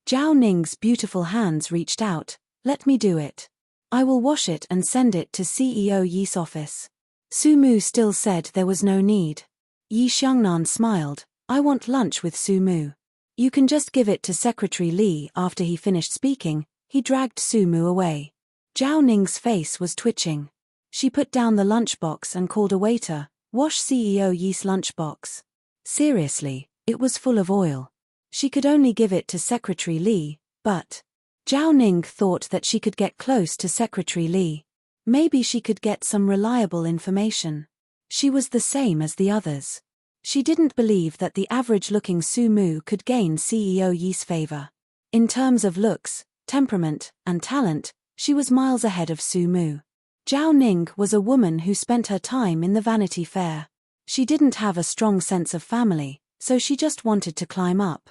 Zhao Ning's beautiful hands reached out. Let me do it. I will wash it and send it to CEO Yi's office. Su Mu still said there was no need. Yi Xiangnan smiled. I want lunch with Su Mu. You can just give it to Secretary Li. After he finished speaking, he dragged Su Mu away. Zhao Ning's face was twitching. She put down the lunchbox and called a waiter. Wash CEO Yi's lunchbox. Seriously, it was full of oil. She could only give it to Secretary Li, but Zhao Ning thought that she could get close to Secretary Li. Maybe she could get some reliable information. She was the same as the others. She didn't believe that the average-looking Su Mu could gain CEO Yi's favor. In terms of looks, temperament, and talent, she was miles ahead of Su Mu. Zhao Ning was a woman who spent her time in the Vanity Fair. She didn't have a strong sense of family, so she just wanted to climb up.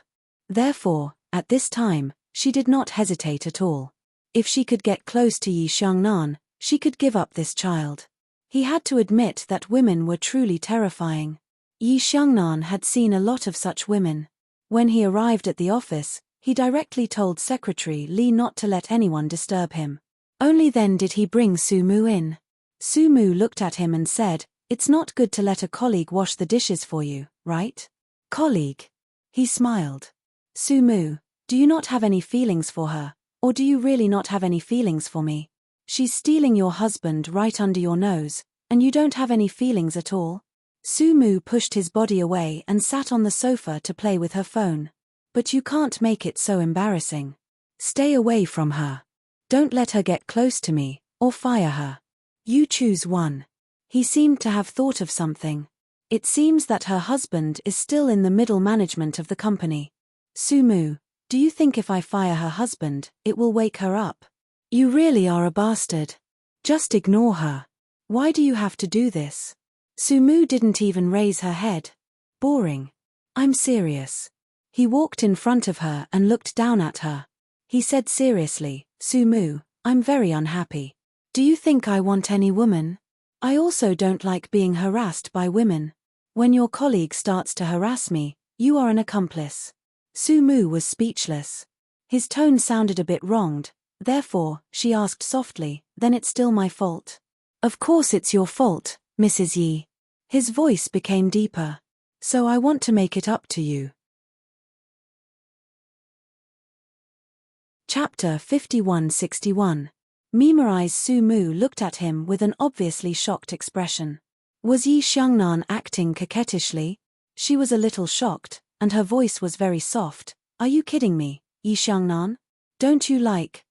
Therefore, at this time, she did not hesitate at all. If she could get close to Yi Xiangnan, she could give up this child. He had to admit that women were truly terrifying. Yi Xiangnan had seen a lot of such women. When he arrived at the office, he directly told Secretary Li not to let anyone disturb him. Only then did he bring Su Mu in. Su Mu looked at him and said, "It's not good to let a colleague wash the dishes for you, right?" "Colleague?" He smiled. "Su Mu, do you not have any feelings for her, or do you really not have any feelings for me? She's stealing your husband right under your nose, and you don't have any feelings at all?" Su Mu pushed his body away and sat on the sofa to play with her phone. "But you can't make it so embarrassing. Stay away from her. Don't let her get close to me, or fire her. You choose one." He seemed to have thought of something. It seems that her husband is still in the middle management of the company. "Su Mu, do you think if I fire her husband, it will wake her up? You really are a bastard. Just ignore her. Why do you have to do this?" Su Mu didn't even raise her head. "Boring. I'm serious." He walked in front of her and looked down at her. He said seriously, "Su Mu, I'm very unhappy. Do you think I want any woman? I also don't like being harassed by women. When your colleague starts to harass me, you are an accomplice." Su Mu was speechless. His tone sounded a bit wronged, therefore, she asked softly, "Then it's still my fault?" "Of course it's your fault, Mrs. Yi." His voice became deeper. "So I want to make it up to you." Chapter 5161. Memorized. Su Mu looked at him with an obviously shocked expression. Was Yi Xiangnan acting coquettishly? She was a little shocked, and her voice was very soft. "Are you kidding me, Yi Xiangnan? Don't you like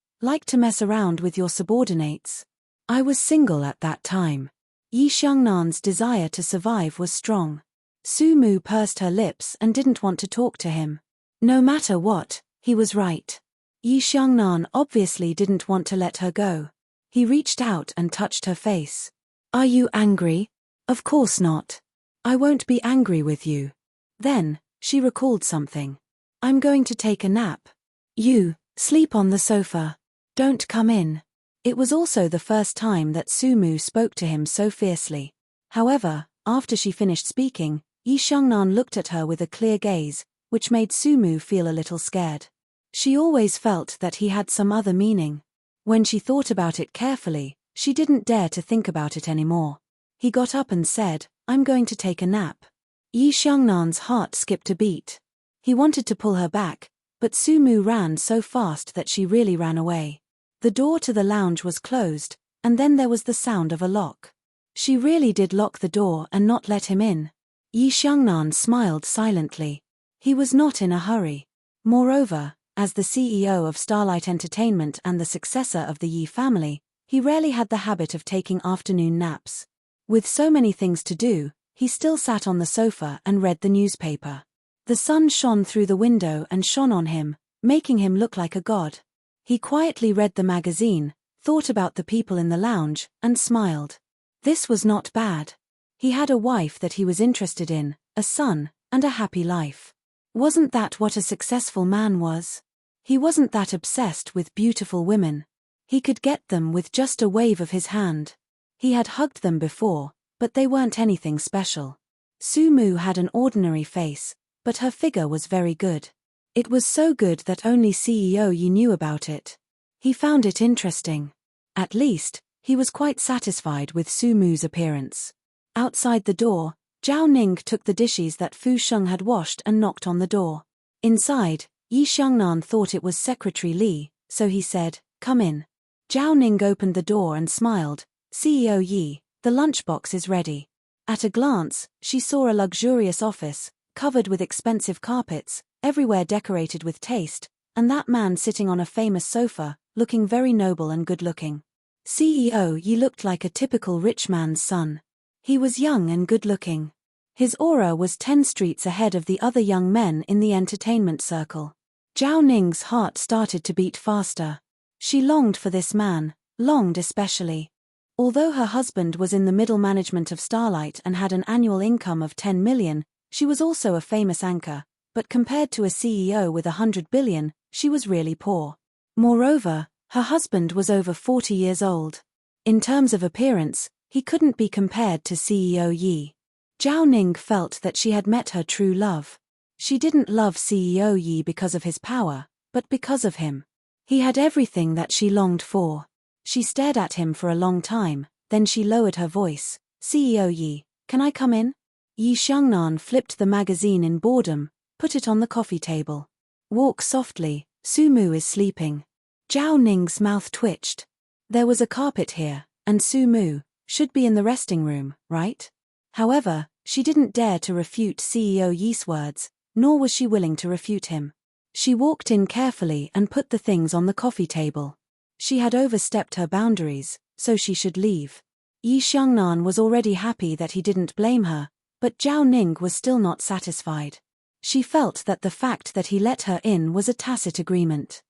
to mess around with your subordinates?" I was single at that time. Yi Xiangnan's desire to survive was strong. Su Mu pursed her lips and didn't want to talk to him. No matter what, he was right. Yi Xiangnan obviously didn't want to let her go. He reached out and touched her face. "Are you angry?" "Of course not. I won't be angry with you." Then, she recalled something. "I'm going to take a nap. You, sleep on the sofa. Don't come in." It was also the first time that Su Mu spoke to him so fiercely. However, after she finished speaking, Yi Xiangnan looked at her with a clear gaze, which made Su Mu feel a little scared. She always felt that he had some other meaning. When she thought about it carefully, she didn't dare to think about it anymore. He got up and said, "I'm going to take a nap." Yi Xiangnan's heart skipped a beat. He wanted to pull her back, but Su Mu ran so fast that she really ran away. The door to the lounge was closed, and then there was the sound of a lock. She really did lock the door and not let him in. Yi Xiangnan smiled silently. He was not in a hurry. Moreover, as the CEO of Starlight Entertainment and the successor of the Yi family, he rarely had the habit of taking afternoon naps. With so many things to do, he still sat on the sofa and read the newspaper. The sun shone through the window and shone on him, making him look like a god. He quietly read the magazine, thought about the people in the lounge, and smiled. This was not bad. He had a wife that he was interested in, a son, and a happy life. Wasn't that what a successful man was? He wasn't that obsessed with beautiful women. He could get them with just a wave of his hand. He had hugged them before, but they weren't anything special. Su Mu had an ordinary face, but her figure was very good. It was so good that only CEO Yi knew about it. He found it interesting. At least, he was quite satisfied with Su Mu's appearance. Outside the door, Zhao Ning took the dishes that Fu Sheng had washed and knocked on the door. Inside, Yi Xiangnan thought it was Secretary Li, so he said, "Come in." Zhao Ning opened the door and smiled. "CEO Yi, the lunchbox is ready." At a glance, she saw a luxurious office, covered with expensive carpets, everywhere decorated with taste, and that man sitting on a famous sofa, looking very noble and good-looking. CEO Yi looked like a typical rich man's son. He was young and good-looking. His aura was 10 streets ahead of the other young men in the entertainment circle. Zhao Ning's heart started to beat faster. She longed for this man, longed especially. Although her husband was in the middle management of Starlight and had an annual income of 10 million, she was also a famous anchor, but compared to a CEO with 100 billion, she was really poor. Moreover, her husband was over 40 years old. In terms of appearance, he couldn't be compared to CEO Yi. Zhao Ning felt that she had met her true love. She didn't love CEO Yi because of his power, but because of him. He had everything that she longed for. She stared at him for a long time, then she lowered her voice. "CEO Yi, can I come in?" Yi Xiangnan flipped the magazine in boredom, put it on the coffee table. "Walk softly, Su Mu is sleeping." Zhao Ning's mouth twitched. There was a carpet here, and Su Mu should be in the resting room, right? However, she didn't dare to refute CEO Yi's words, nor was she willing to refute him. She walked in carefully and put the things on the coffee table. She had overstepped her boundaries, so she should leave. Yi Xiangnan was already happy that he didn't blame her, but Zhao Ning was still not satisfied. She felt that the fact that he let her in was a tacit agreement.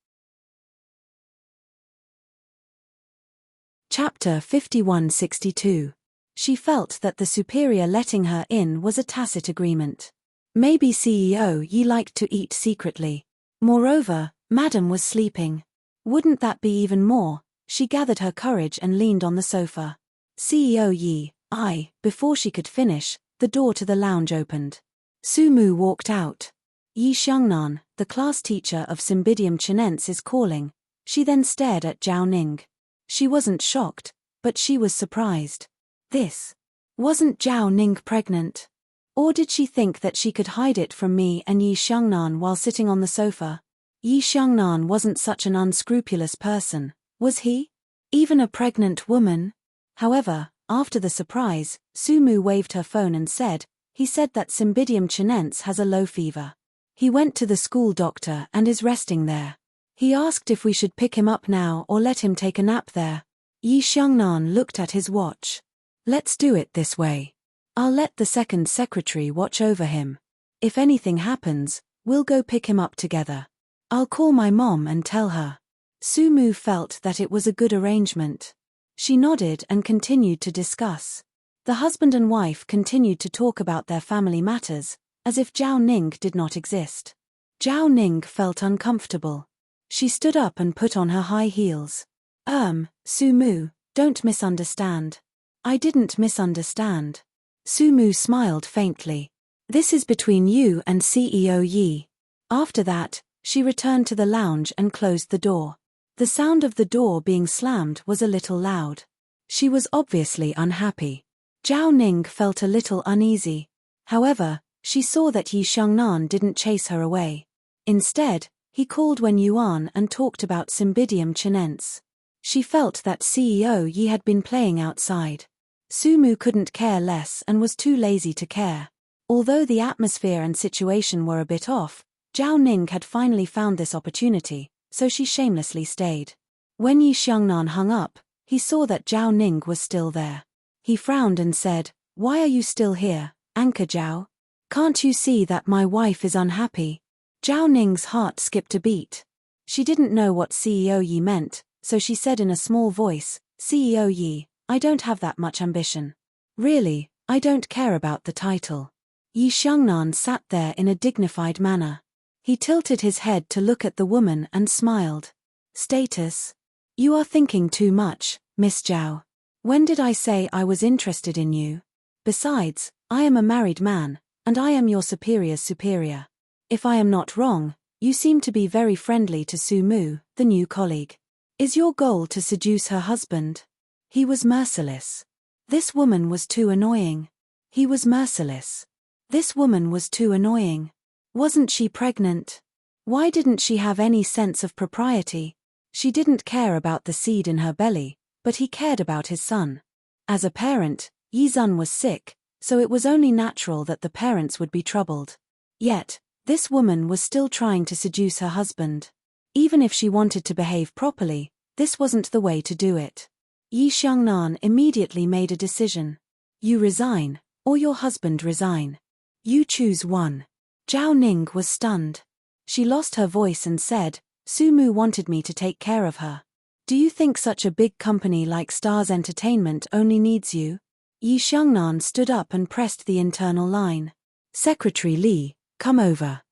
Chapter 5162. She felt that the superior letting her in was a tacit agreement. Maybe CEO Yi liked to eat secretly. Moreover, Madam was sleeping. Wouldn't that be even more? She gathered her courage and leaned on the sofa. CEO Yi, before she could finish, the door to the lounge opened. Su Mu walked out. Yi Xiangnan, the class teacher of Cymbidium Chinense, is calling. She then stared at Zhao Ning. She wasn't shocked, but she was surprised. Wasn't Zhao Ning pregnant? Or did she think that she could hide it from me and Yi Xiangnan while sitting on the sofa? Yi Xiangnan wasn't such an unscrupulous person, was he? Even a pregnant woman? However, after the surprise, Su Mu waved her phone and said, "He said that Cymbidium Chinense has a low fever. He went to the school doctor and is resting there. He asked if we should pick him up now or let him take a nap there." Yi Xiangnan looked at his watch. "Let's do it this way. I'll let the second secretary watch over him. If anything happens, we'll go pick him up together. I'll call my mom and tell her." Su Mu felt that it was a good arrangement. She nodded and continued to discuss. The husband and wife continued to talk about their family matters, as if Zhao Ning did not exist. Zhao Ning felt uncomfortable. She stood up and put on her high heels. Su Mu, don't misunderstand." "I didn't misunderstand." Su Mu smiled faintly. "This is between you and CEO Yi." After that, she returned to the lounge and closed the door. The sound of the door being slammed was a little loud. She was obviously unhappy. Zhao Ning felt a little uneasy. However, she saw that Yi Xiangnan didn't chase her away. Instead, he called Wen Yuan and talked about Cymbidium Chinense. She felt that CEO Yi had been playing outside. Su Mu couldn't care less and was too lazy to care. Although the atmosphere and situation were a bit off, Zhao Ning had finally found this opportunity, so she shamelessly stayed. When Yi Xiangnan hung up, he saw that Zhao Ning was still there. He frowned and said, "Why are you still here, Anchor Zhao? Can't you see that my wife is unhappy?" Zhao Ning's heart skipped a beat. She didn't know what CEO Yi meant, so she said in a small voice, "CEO Yi, I don't have that much ambition. Really, I don't care about the title." Yi Xiangnan sat there in a dignified manner. He tilted his head to look at the woman and smiled. "Status? You are thinking too much, Miss Zhao. When did I say I was interested in you?" Besides, I am a married man, and I am your superior's superior. If I am not wrong, you seem to be very friendly to Sumu, the new colleague. Is your goal to seduce her husband? He was merciless. This woman was too annoying. He was merciless. This woman was too annoying. Wasn't she pregnant? Why didn't she have any sense of propriety? She didn't care about the seed in her belly, but he cared about his son. As a parent, Yizun was sick, so it was only natural that the parents would be troubled. Yet, this woman was still trying to seduce her husband. Even if she wanted to behave properly, this wasn't the way to do it. Yi Xiangnan immediately made a decision. You resign, or your husband resign. You choose one. Zhao Ning was stunned. She lost her voice and said, Sumu wanted me to take care of her. Do you think such a big company like Stars Entertainment only needs you? Yi Xiangnan stood up and pressed the internal line. Secretary Li, come over.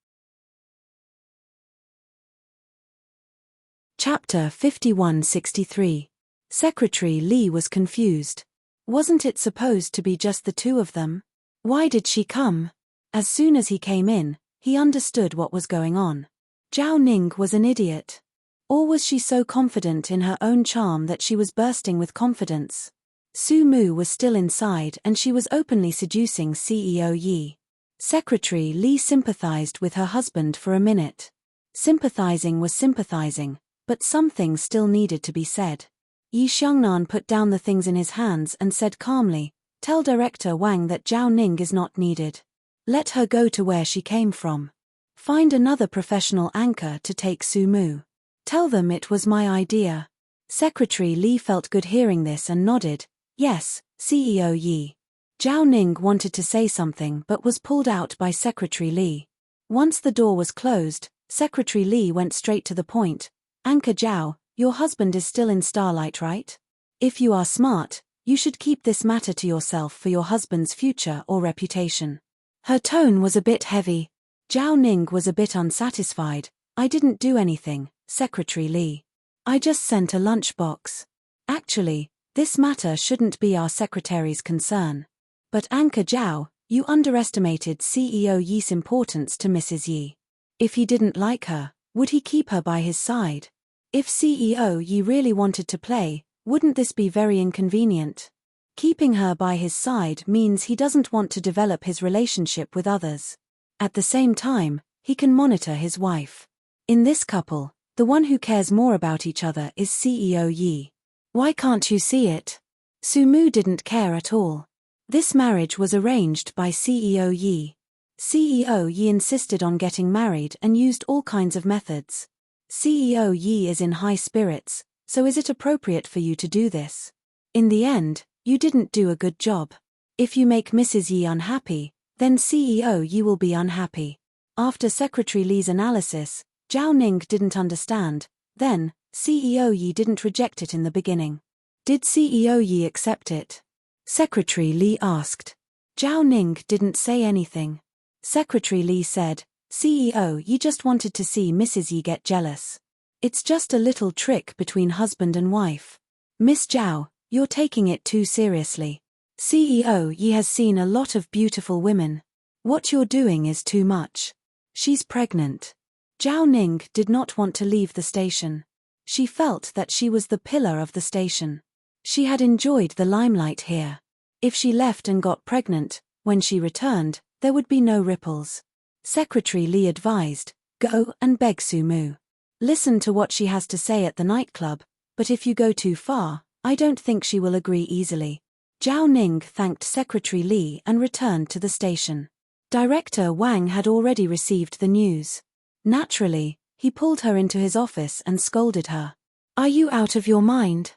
Chapter 5163. Secretary Li was confused. Wasn't it supposed to be just the two of them? Why did she come? As soon as he came in, he understood what was going on. Zhao Ning was an idiot. Or was she so confident in her own charm that she was bursting with confidence? Su Mu was still inside and she was openly seducing CEO Yi. Secretary Li sympathized with her husband for a minute. Sympathizing was sympathizing, but some things still needed to be said. Yi Xiangnan put down the things in his hands and said calmly, Tell Director Wang that Zhao Ning is not needed. Let her go to where she came from. Find another professional anchor to take Su Mu. Tell them it was my idea. Secretary Li felt good hearing this and nodded, Yes, CEO Yi. Zhao Ning wanted to say something but was pulled out by Secretary Li. Once the door was closed, Secretary Li went straight to the point. Anchor Zhao, your husband is still in Starlight, right? If you are smart, you should keep this matter to yourself for your husband's future or reputation. Her tone was a bit heavy. Zhao Ning was a bit unsatisfied. I didn't do anything, Secretary Li. I just sent a lunchbox. Actually, this matter shouldn't be our secretary's concern. But Anchor Zhao, you underestimated CEO Yi's importance to Mrs. Yi. If he didn't like her, would he keep her by his side? If CEO Yi really wanted to play, wouldn't this be very inconvenient? Keeping her by his side means he doesn't want to develop his relationship with others. At the same time, he can monitor his wife. In this couple, the one who cares more about each other is CEO Yi. Why can't you see it? Sumu didn't care at all. This marriage was arranged by CEO Yi. CEO Yi insisted on getting married and used all kinds of methods. CEO Yi is in high spirits, so is it appropriate for you to do this? In the end, you didn't do a good job. If you make Mrs. Yi unhappy, then CEO Yi will be unhappy. After Secretary Li's analysis, Zhao Ning didn't understand, then, CEO Yi didn't reject it in the beginning. Did CEO Yi accept it? Secretary Li asked. Zhao Ning didn't say anything. Secretary Li said, CEO Yi just wanted to see Mrs. Yi get jealous. It's just a little trick between husband and wife. Miss Zhao, you're taking it too seriously. CEO Yi has seen a lot of beautiful women. What you're doing is too much. She's pregnant. Zhao Ning did not want to leave the station. She felt that she was the pillar of the station. She had enjoyed the limelight here. If she left and got pregnant, when she returned, there would be no ripples. Secretary Li advised, go and beg Sumu. Listen to what she has to say at the nightclub, but if you go too far, I don't think she will agree easily. Zhao Ning thanked Secretary Li and returned to the station. Director Wang had already received the news. Naturally, he pulled her into his office and scolded her. Are you out of your mind?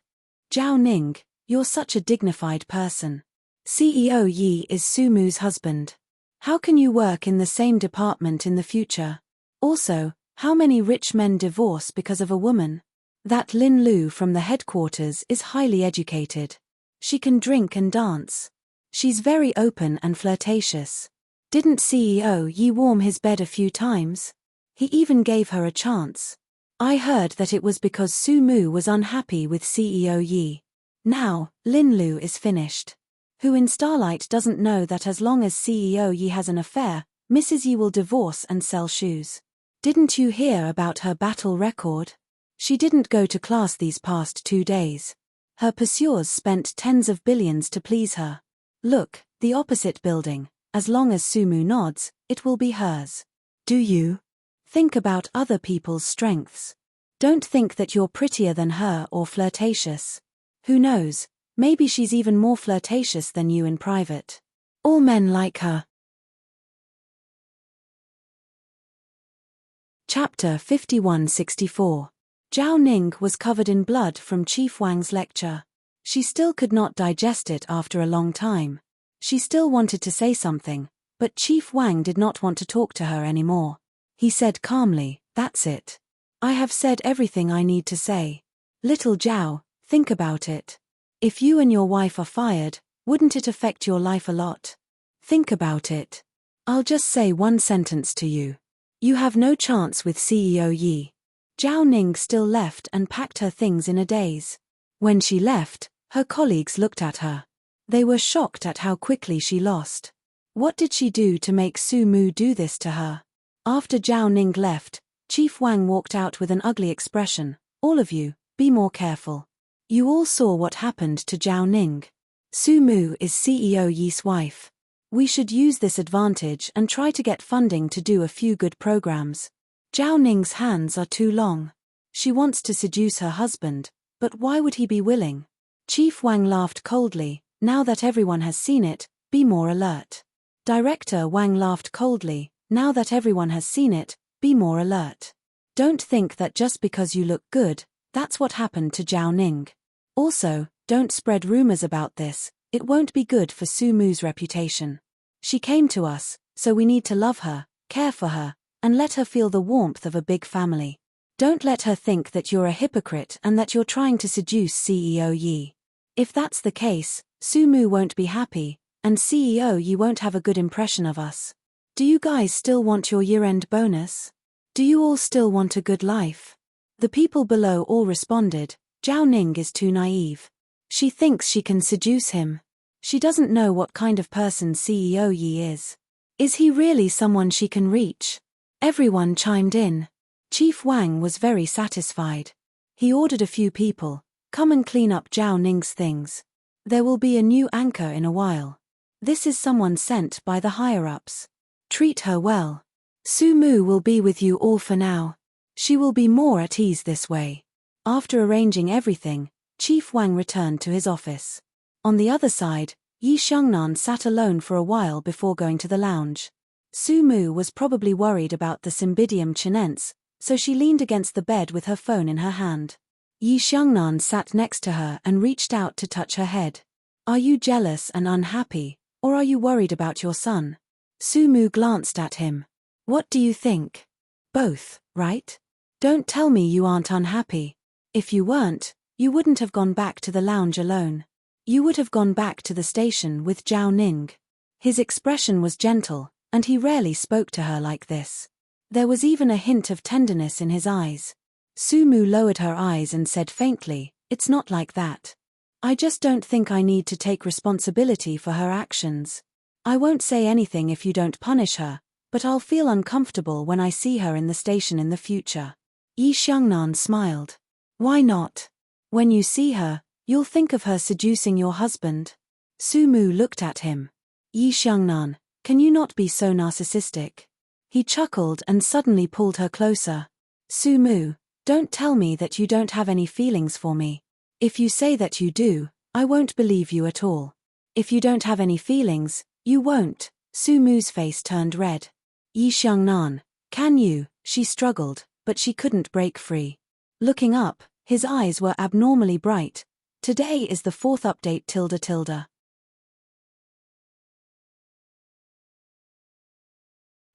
Zhao Ning, you're such a dignified person. CEO Yi is Sumu's husband. How can you work in the same department in the future? Also, how many rich men divorce because of a woman? That Lin Lu from the headquarters is highly educated. She can drink and dance. She's very open and flirtatious. Didn't CEO Yi warm his bed a few times? He even gave her a chance. I heard that it was because Su Mu was unhappy with CEO Yi. Now, Lin Lu is finished. Who in Starlight doesn't know that as long as CEO Yi has an affair, Mrs. Yi will divorce and sell shoes? Didn't you hear about her battle record? She didn't go to class these past 2 days. Her pursuers spent tens of billions to please her. Look, the opposite building. As long as Sumu nods, it will be hers. Do you? Think about other people's strengths. Don't think that you're prettier than her or flirtatious. Who knows, maybe she's even more flirtatious than you in private. All men like her. Chapter 5164. Zhao Ning was covered in blood from Chief Wang's lecture. She still could not digest it after a long time. She still wanted to say something, but Chief Wang did not want to talk to her anymore. He said calmly, "That's it. I have said everything I need to say. Little Zhao, think about it. If you and your wife are fired, wouldn't it affect your life a lot? Think about it. I'll just say one sentence to you. You have no chance with CEO Yi." Zhao Ning still left and packed her things in a daze. When she left, her colleagues looked at her. They were shocked at how quickly she lost. What did she do to make Su Mu do this to her? After Zhao Ning left, Chief Wang walked out with an ugly expression. "All of you, be more careful. You all saw what happened to Zhao Ning. Su Mu is CEO Yi's wife. We should use this advantage and try to get funding to do a few good programs. Zhao Ning's hands are too long. She wants to seduce her husband, but why would he be willing?" Chief Wang laughed coldly. "Now that everyone has seen it, be more alert." Director Wang laughed coldly. "Now that everyone has seen it, be more alert. Don't think that just because you look good, that's what happened to Zhao Ning. Also, don't spread rumors about this, it won't be good for Su Mu's reputation. She came to us, so we need to love her, care for her, and let her feel the warmth of a big family. Don't let her think that you're a hypocrite and that you're trying to seduce CEO Yi. If that's the case, Su Mu won't be happy, and CEO Yi won't have a good impression of us. Do you guys still want your year-end bonus? Do you all still want a good life?" The people below all responded. "Zhao Ning is too naive. She thinks she can seduce him. She doesn't know what kind of person CEO Yi is. Is he really someone she can reach?" Everyone chimed in. Chief Wang was very satisfied. He ordered a few people, "Come and clean up Zhao Ning's things. There will be a new anchor in a while. This is someone sent by the higher-ups. Treat her well. Su Mu will be with you all for now. She will be more at ease this way." After arranging everything, Chief Wang returned to his office. On the other side, Yi Xiangnan sat alone for a while before going to the lounge. Su Mu was probably worried about the Cymbidium chinense, so she leaned against the bed with her phone in her hand. Yi Xiangnan sat next to her and reached out to touch her head. "Are you jealous and unhappy, or are you worried about your son?" Su Mu glanced at him. "What do you think? Both, right? Don't tell me you aren't unhappy. If you weren't, you wouldn't have gone back to the lounge alone. You would have gone back to the station with Zhao Ning." His expression was gentle, and he rarely spoke to her like this. There was even a hint of tenderness in his eyes. Su Mu lowered her eyes and said faintly, "It's not like that. I just don't think I need to take responsibility for her actions. I won't say anything if you don't punish her, but I'll feel uncomfortable when I see her in the station in the future." Yi Xiangnan smiled. "Why not? When you see her, you'll think of her seducing your husband." Su Mu looked at him. "Yi Xiangnan, can you not be so narcissistic?" He chuckled and suddenly pulled her closer. "Su Mu, don't tell me that you don't have any feelings for me. If you say that you do, I won't believe you at all. If you don't have any feelings, you won't." Su Mu's face turned red. "Yi Xiangnan, can you?" She struggled, but she couldn't break free. Looking up, his eyes were abnormally bright. "Today is the 4th update ~~.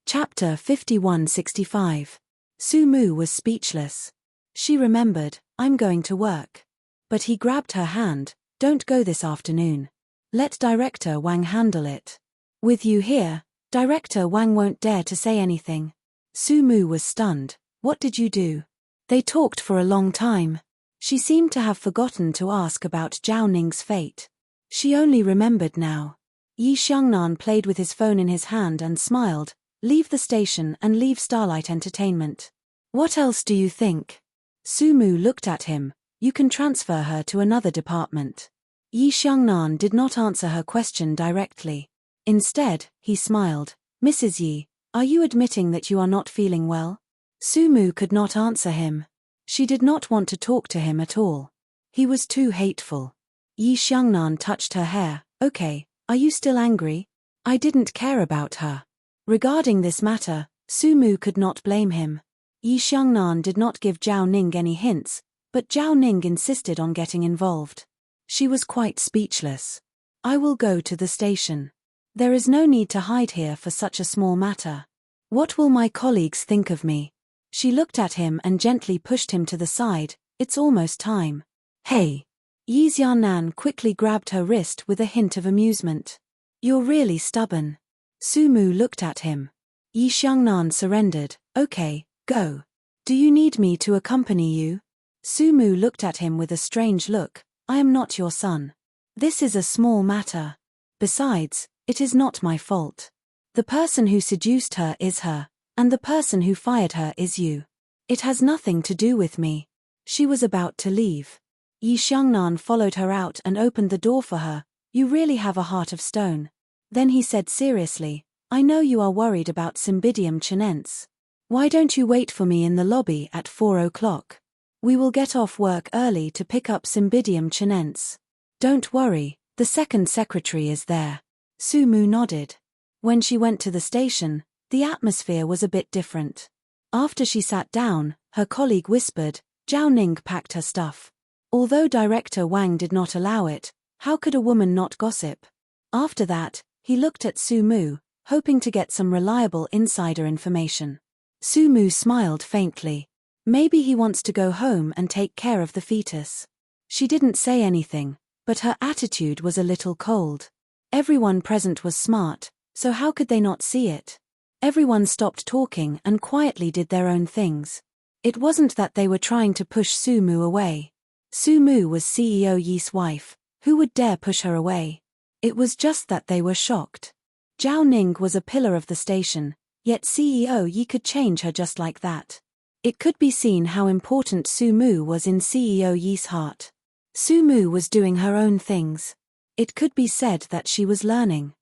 Chapter 5165. Su Mu was speechless. She remembered, "I'm going to work." But he grabbed her hand. "Don't go this afternoon. Let Director Wang handle it. With you here, Director Wang won't dare to say anything." Su Mu was stunned. "What did you do?" They talked for a long time. She seemed to have forgotten to ask about Zhao Ning's fate. She only remembered now. Yi Xiangnan played with his phone in his hand and smiled. Leave the station and leave Starlight Entertainment. What else do you think? Sumu looked at him. You can transfer her to another department. Yi Xiangnan did not answer her question directly. Instead, he smiled. Mrs. Yi, are you admitting that you are not feeling well? Sumu could not answer him. She did not want to talk to him at all. He was too hateful. Yi Xiangnan touched her hair. Okay, are you still angry? I didn't care about her. Regarding this matter, Sumu could not blame him. Yi Xiangnan did not give Zhao Ning any hints, but Zhao Ning insisted on getting involved. She was quite speechless. I will go to the station. There is no need to hide here for such a small matter. What will my colleagues think of me? She looked at him and gently pushed him to the side. It's almost time. Hey! Yi Xiaonan quickly grabbed her wrist with a hint of amusement. You're really stubborn. Sumu looked at him. Yi Xiangnan surrendered. Okay, go. Do you need me to accompany you? Sumu looked at him with a strange look. I am not your son. This is a small matter. Besides, it is not my fault. The person who seduced her is her, and the person who fired her is you. It has nothing to do with me. She was about to leave. Yi Xiangnan followed her out and opened the door for her. You really have a heart of stone. Then he said seriously, I know you are worried about Cymbidium chinense. Why don't you wait for me in the lobby at 4 o'clock? We will get off work early to pick up Cymbidium chinense. Don't worry, the second secretary is there. Sumu nodded. When she went to the station, the atmosphere was a bit different. After she sat down, her colleague whispered, Zhao Ning packed her stuff. Although Director Wang did not allow it, how could a woman not gossip? After that, he looked at Sumu, hoping to get some reliable insider information. Sumu smiled faintly. Maybe he wants to go home and take care of the fetus. She didn't say anything, but her attitude was a little cold. Everyone present was smart, so how could they not see it? Everyone stopped talking and quietly did their own things. It wasn't that they were trying to push Sumu away. Sumu was CEO Yi's wife. Who would dare push her away? It was just that they were shocked. Zhao Ning was a pillar of the station, yet CEO Yi could change her just like that. It could be seen how important Sumu was in CEO Yi's heart. Sumu was doing her own things. It could be said that she was learning.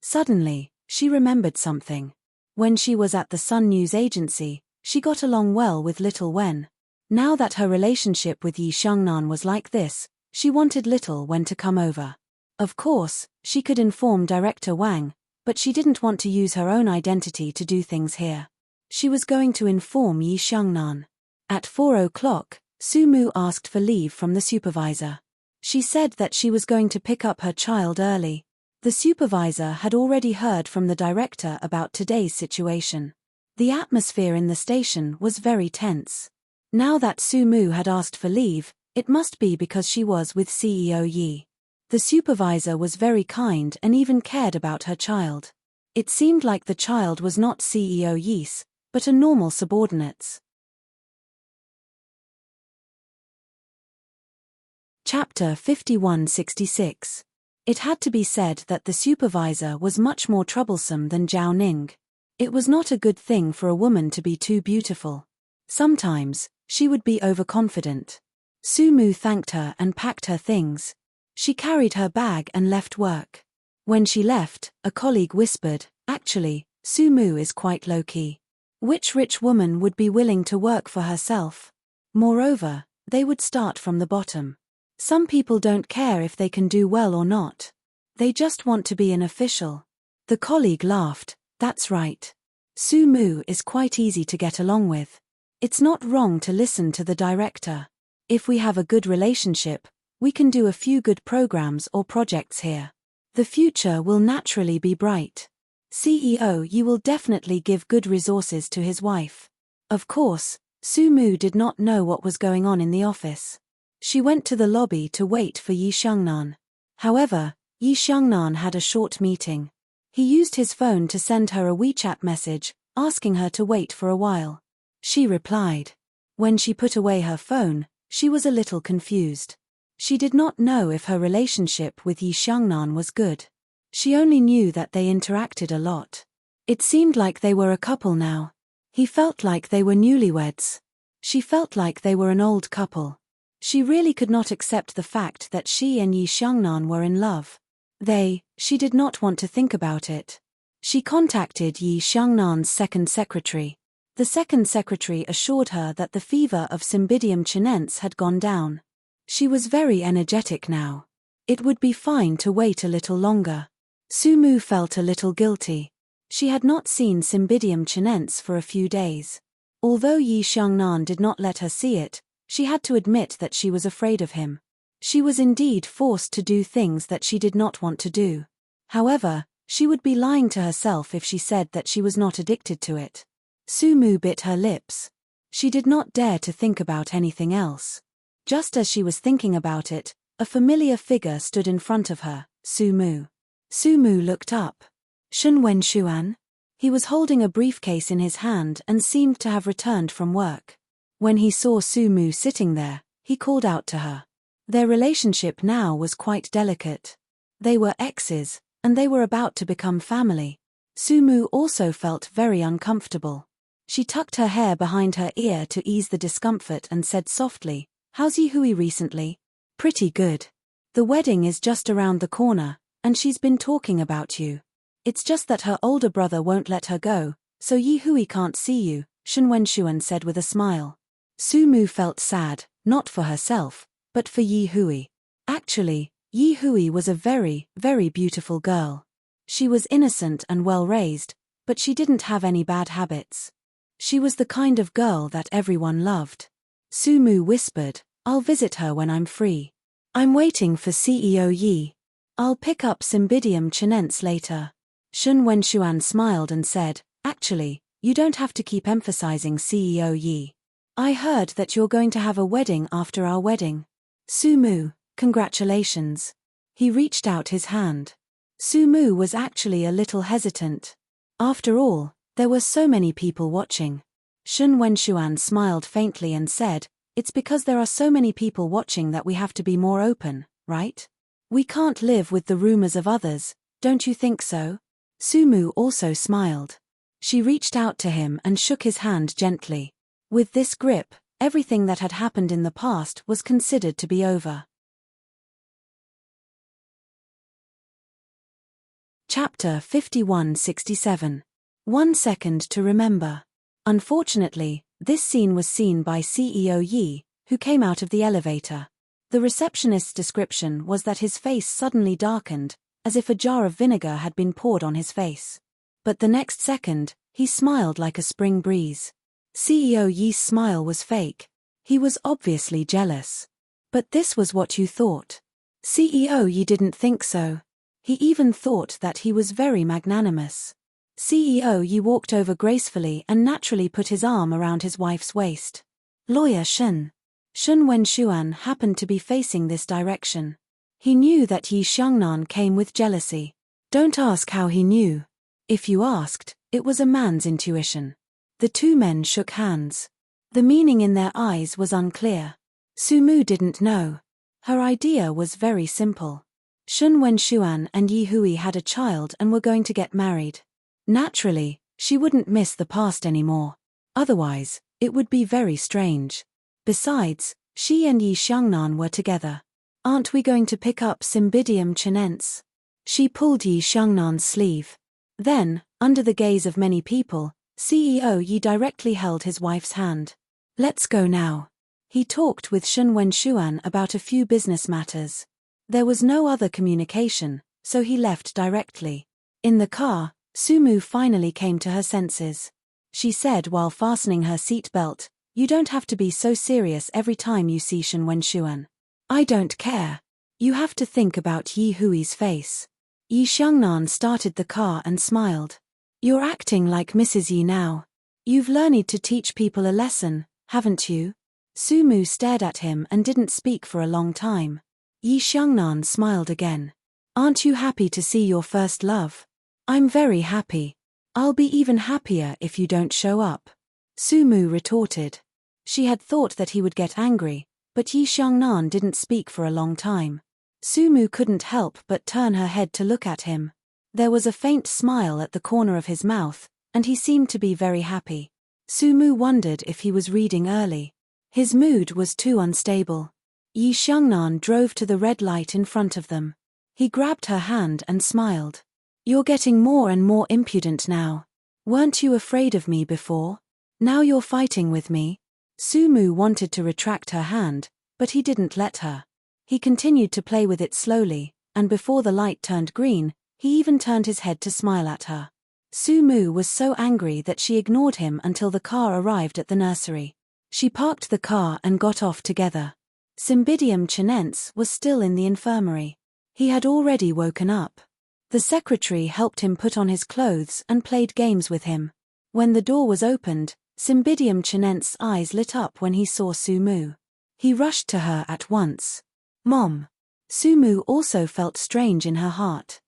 Suddenly, she remembered something. When she was at the Sun News Agency, she got along well with Little Wen. Now that her relationship with Yi Xiangnan was like this, she wanted Little Wen to come over. Of course, she could inform Director Wang, but she didn't want to use her own identity to do things here. She was going to inform Yi Xiangnan. At 4 o'clock, Sumu asked for leave from the supervisor. She said that she was going to pick up her child early. The supervisor had already heard from the director about today's situation. The atmosphere in the station was very tense. Now that Sumu had asked for leave, it must be because she was with CEO Yi. The supervisor was very kind and even cared about her child. It seemed like the child was not CEO Yi's, but a normal subordinate's. Chapter 5166. It had to be said that the supervisor was much more troublesome than Zhao Ning. It was not a good thing for a woman to be too beautiful. Sometimes, she would be overconfident. Sumu thanked her and packed her things. She carried her bag and left work. When she left, a colleague whispered, actually, Sumu is quite low-key. Which rich woman would be willing to work for herself? Moreover, they would start from the bottom. Some people don't care if they can do well or not. They just want to be an official. The colleague laughed. That's right. Sumu is quite easy to get along with. It's not wrong to listen to the director. If we have a good relationship, we can do a few good programs or projects here. The future will naturally be bright. CEO Yi will definitely give good resources to his wife. Of course, Sumu did not know what was going on in the office. She went to the lobby to wait for Yi Xiangnan. However, Yi Xiangnan had a short meeting. He used his phone to send her a WeChat message, asking her to wait for a while. She replied. When she put away her phone, she was a little confused. She did not know if her relationship with Yi Xiangnan was good. She only knew that they interacted a lot. It seemed like they were a couple now. He felt like they were newlyweds. She felt like they were an old couple. She really could not accept the fact that she and Yi Xiangnan were in love. She did not want to think about it. She contacted Yi Xiangnan's second secretary. The second secretary assured her that the fever of Cymbidium chinense had gone down. She was very energetic now. It would be fine to wait a little longer. Sumu felt a little guilty. She had not seen Cymbidium chinense for a few days. Although Yi Xiangnan did not let her see it, she had to admit that she was afraid of him. She was indeed forced to do things that she did not want to do. However, she would be lying to herself if she said that she was not addicted to it. Sumu bit her lips. She did not dare to think about anything else. Just as she was thinking about it, a familiar figure stood in front of her, Sumu. Sumu looked up. Shen Wenshuan? He was holding a briefcase in his hand and seemed to have returned from work. When he saw Sumu sitting there, he called out to her. Their relationship now was quite delicate. They were exes, and they were about to become family. Sumu also felt very uncomfortable. She tucked her hair behind her ear to ease the discomfort and said softly, "How's Yihui recently?" "Pretty good. The wedding is just around the corner, and she's been talking about you. It's just that her older brother won't let her go, so Yihui can't see you," Shen Wenshuan said with a smile. Sumu felt sad, not for herself, but for Yihui. Actually, Yihui was a very, very beautiful girl. She was innocent and well-raised, but she didn't have any bad habits. She was the kind of girl that everyone loved. Sumu whispered, "I'll visit her when I'm free. I'm waiting for CEO Yi. I'll pick up Cymbidium chinense later." Shen Wenshuan smiled and said, "Actually, you don't have to keep emphasizing CEO Yi. I heard that you're going to have a wedding after our wedding." "Sumu, congratulations." He reached out his hand. Sumu was actually a little hesitant. After all, there were so many people watching. Shen Wenshuan smiled faintly and said, "It's because there are so many people watching that we have to be more open, right? We can't live with the rumors of others, don't you think so?" Sumu also smiled. She reached out to him and shook his hand gently. With this grip, everything that had happened in the past was considered to be over. Chapter 5167. 1 Second to Remember. Unfortunately, this scene was seen by CEO Yi, who came out of the elevator. The receptionist's description was that his face suddenly darkened, as if a jar of vinegar had been poured on his face. But the next second, he smiled like a spring breeze. CEO Yi's smile was fake. He was obviously jealous. "But this was what you thought." CEO Yi didn't think so. He even thought that he was very magnanimous. CEO Yi walked over gracefully and naturally put his arm around his wife's waist. "Lawyer Shen." Shen Wenshuan happened to be facing this direction. He knew that Yi Xiangnan came with jealousy. Don't ask how he knew. If you asked, it was a man's intuition. The two men shook hands. The meaning in their eyes was unclear. Sumu didn't know. Her idea was very simple. Shen Wenshuan and Yihui had a child and were going to get married. Naturally, she wouldn't miss the past anymore. Otherwise, it would be very strange. Besides, she and Yi Xiangnan were together. "Aren't we going to pick up Cymbidium chinense?" She pulled Yi Xiangnan's sleeve. Then, under the gaze of many people, CEO Yi directly held his wife's hand. "Let's go now." He talked with Shen Wenshuan about a few business matters. There was no other communication, so he left directly. In the car, Sumu finally came to her senses. She said while fastening her seat belt, "You don't have to be so serious every time you see Shen Wenshuan. I don't care. You have to think about Yi Hui's face." Yi Xiangnan started the car and smiled. "You're acting like Mrs. Yi now. You've learned to teach people a lesson, haven't you?" Sumu stared at him and didn't speak for a long time. Yi Xiangnan smiled again. "Aren't you happy to see your first love?" "I'm very happy. I'll be even happier if you don't show up," Sumu retorted. She had thought that he would get angry, But Yi Xiangnan didn't speak for a long time. Sumu couldn't help but turn her head to look at him. There was a faint smile at the corner of his mouth, and he seemed to be very happy. Sumu wondered if he was reading early. His mood was too unstable. Yi Xiangnan drove to the red light in front of them. He grabbed her hand and smiled. "You're getting more and more impudent now. Weren't you afraid of me before? Now you're fighting with me?" Sumu wanted to retract her hand, but he didn't let her. He continued to play with it slowly, and before the light turned green, he even turned his head to smile at her. Sumu was so angry that she ignored him until the car arrived at the nursery. She parked the car and got off together. Cymbidium Chinense was still in the infirmary. He had already woken up. The secretary helped him put on his clothes and played games with him. When the door was opened, Cymbidium Chinense's eyes lit up when he saw Sumu. He rushed to her at once. "Mom." Sumu also felt strange in her heart.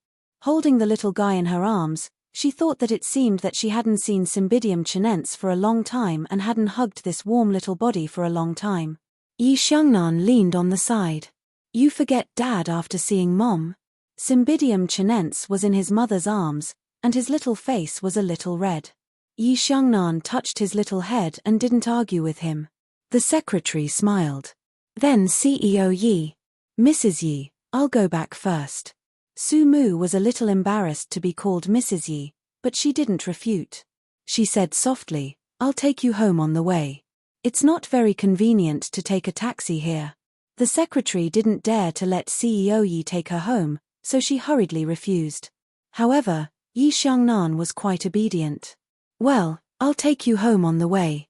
Holding the little guy in her arms, she thought that it seemed that she hadn't seen Cymbidium Chinense for a long time and hadn't hugged this warm little body for a long time. Yi Xiangnan leaned on the side. "You forget Dad after seeing Mom?" Cymbidium Chinense was in his mother's arms, and his little face was a little red. Yi Xiangnan touched his little head and didn't argue with him. The secretary smiled. "Then CEO Yi. Mrs. Yi, I'll go back first." Sumu was a little embarrassed to be called Mrs. Yi, but she didn't refute. She said softly, "I'll take you home on the way. It's not very convenient to take a taxi here." The secretary didn't dare to let CEO Yi take her home, so she hurriedly refused. However, Yi Xiangnan was quite obedient. "Well, I'll take you home on the way."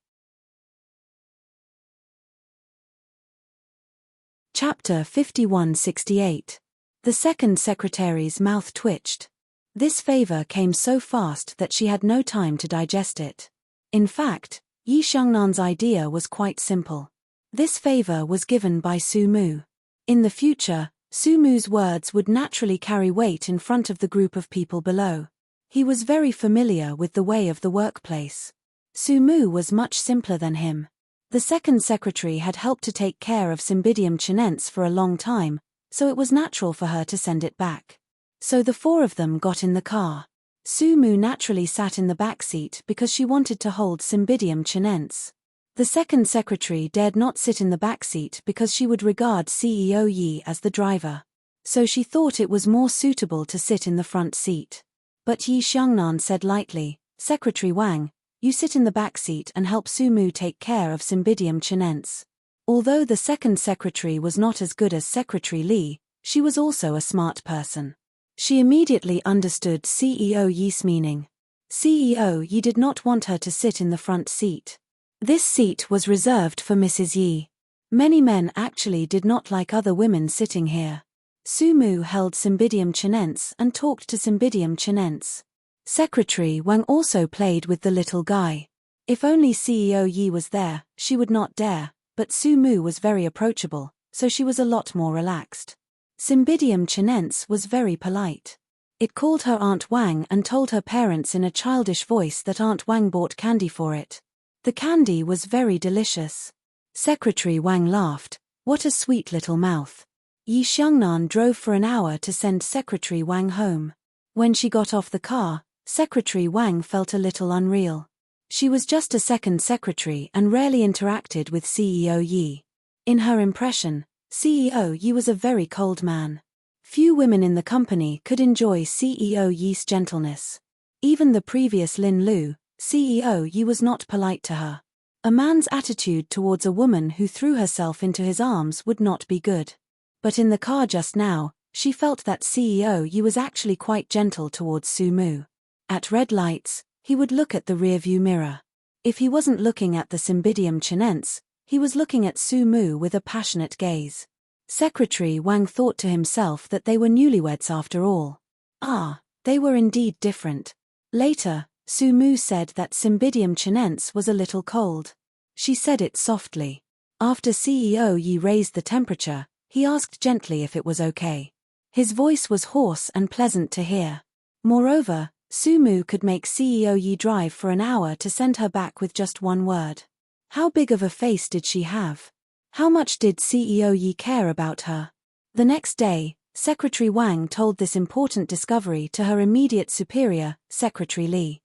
Chapter 5168. The second secretary's mouth twitched. This favor came so fast that she had no time to digest it. In fact, Yi Xiangnan's idea was quite simple. This favor was given by Sumu. In the future, Sumu's words would naturally carry weight in front of the group of people below. He was very familiar with the way of the workplace. Sumu was much simpler than him. The second secretary had helped to take care of Cymbidium Chinense for a long time, so it was natural for her to send it back. So the four of them got in the car. Sumu naturally sat in the back seat because she wanted to hold Cymbidium Chinense. The second secretary dared not sit in the back seat because she would regard CEO Yi as the driver. So she thought it was more suitable to sit in the front seat. But Yi Xiangnan said lightly, "Secretary Wang, you sit in the back seat and help Sumu take care of Cymbidium Chinense." Although the second secretary was not as good as Secretary Li, she was also a smart person. She immediately understood CEO Yi's meaning. CEO Yi did not want her to sit in the front seat. This seat was reserved for Mrs. Yi. Many men actually did not like other women sitting here. Sumu held Cymbidium Chinense and talked to Cymbidium Chinense. Secretary Wang also played with the little guy. If only CEO Yi was there, she would not dare, but Sumu was very approachable, so she was a lot more relaxed. Cymbidium Chinense was very polite. It called her Aunt Wang and told her parents in a childish voice that Aunt Wang bought candy for it. The candy was very delicious. Secretary Wang laughed. "What a sweet little mouth." Yi Xiangnan drove for an hour to send Secretary Wang home. When she got off the car, Secretary Wang felt a little unreal. She was just a second secretary and rarely interacted with CEO Yi. In her impression, CEO Yi was a very cold man. Few women in the company could enjoy CEO Yi's gentleness. Even the previous Lin Lu, CEO Yi was not polite to her. A man's attitude towards a woman who threw herself into his arms would not be good. But in the car just now, she felt that CEO Yi was actually quite gentle towards Sumu. At red lights, he would look at the rearview mirror. If he wasn't looking at the Cymbidium Chinense, he was looking at Sumu with a passionate gaze. Secretary Wang thought to himself that they were newlyweds after all. Ah, they were indeed different. Later, Sumu said that Cymbidium Chinense was a little cold. She said it softly. After CEO Yi raised the temperature, he asked gently if it was okay. His voice was hoarse and pleasant to hear. Moreover, Sumu could make CEO Yi drive for an hour to send her back with just one word. How big of a face did she have? How much did CEO Yi care about her? The next day, Secretary Wang told this important discovery to her immediate superior, Secretary Li.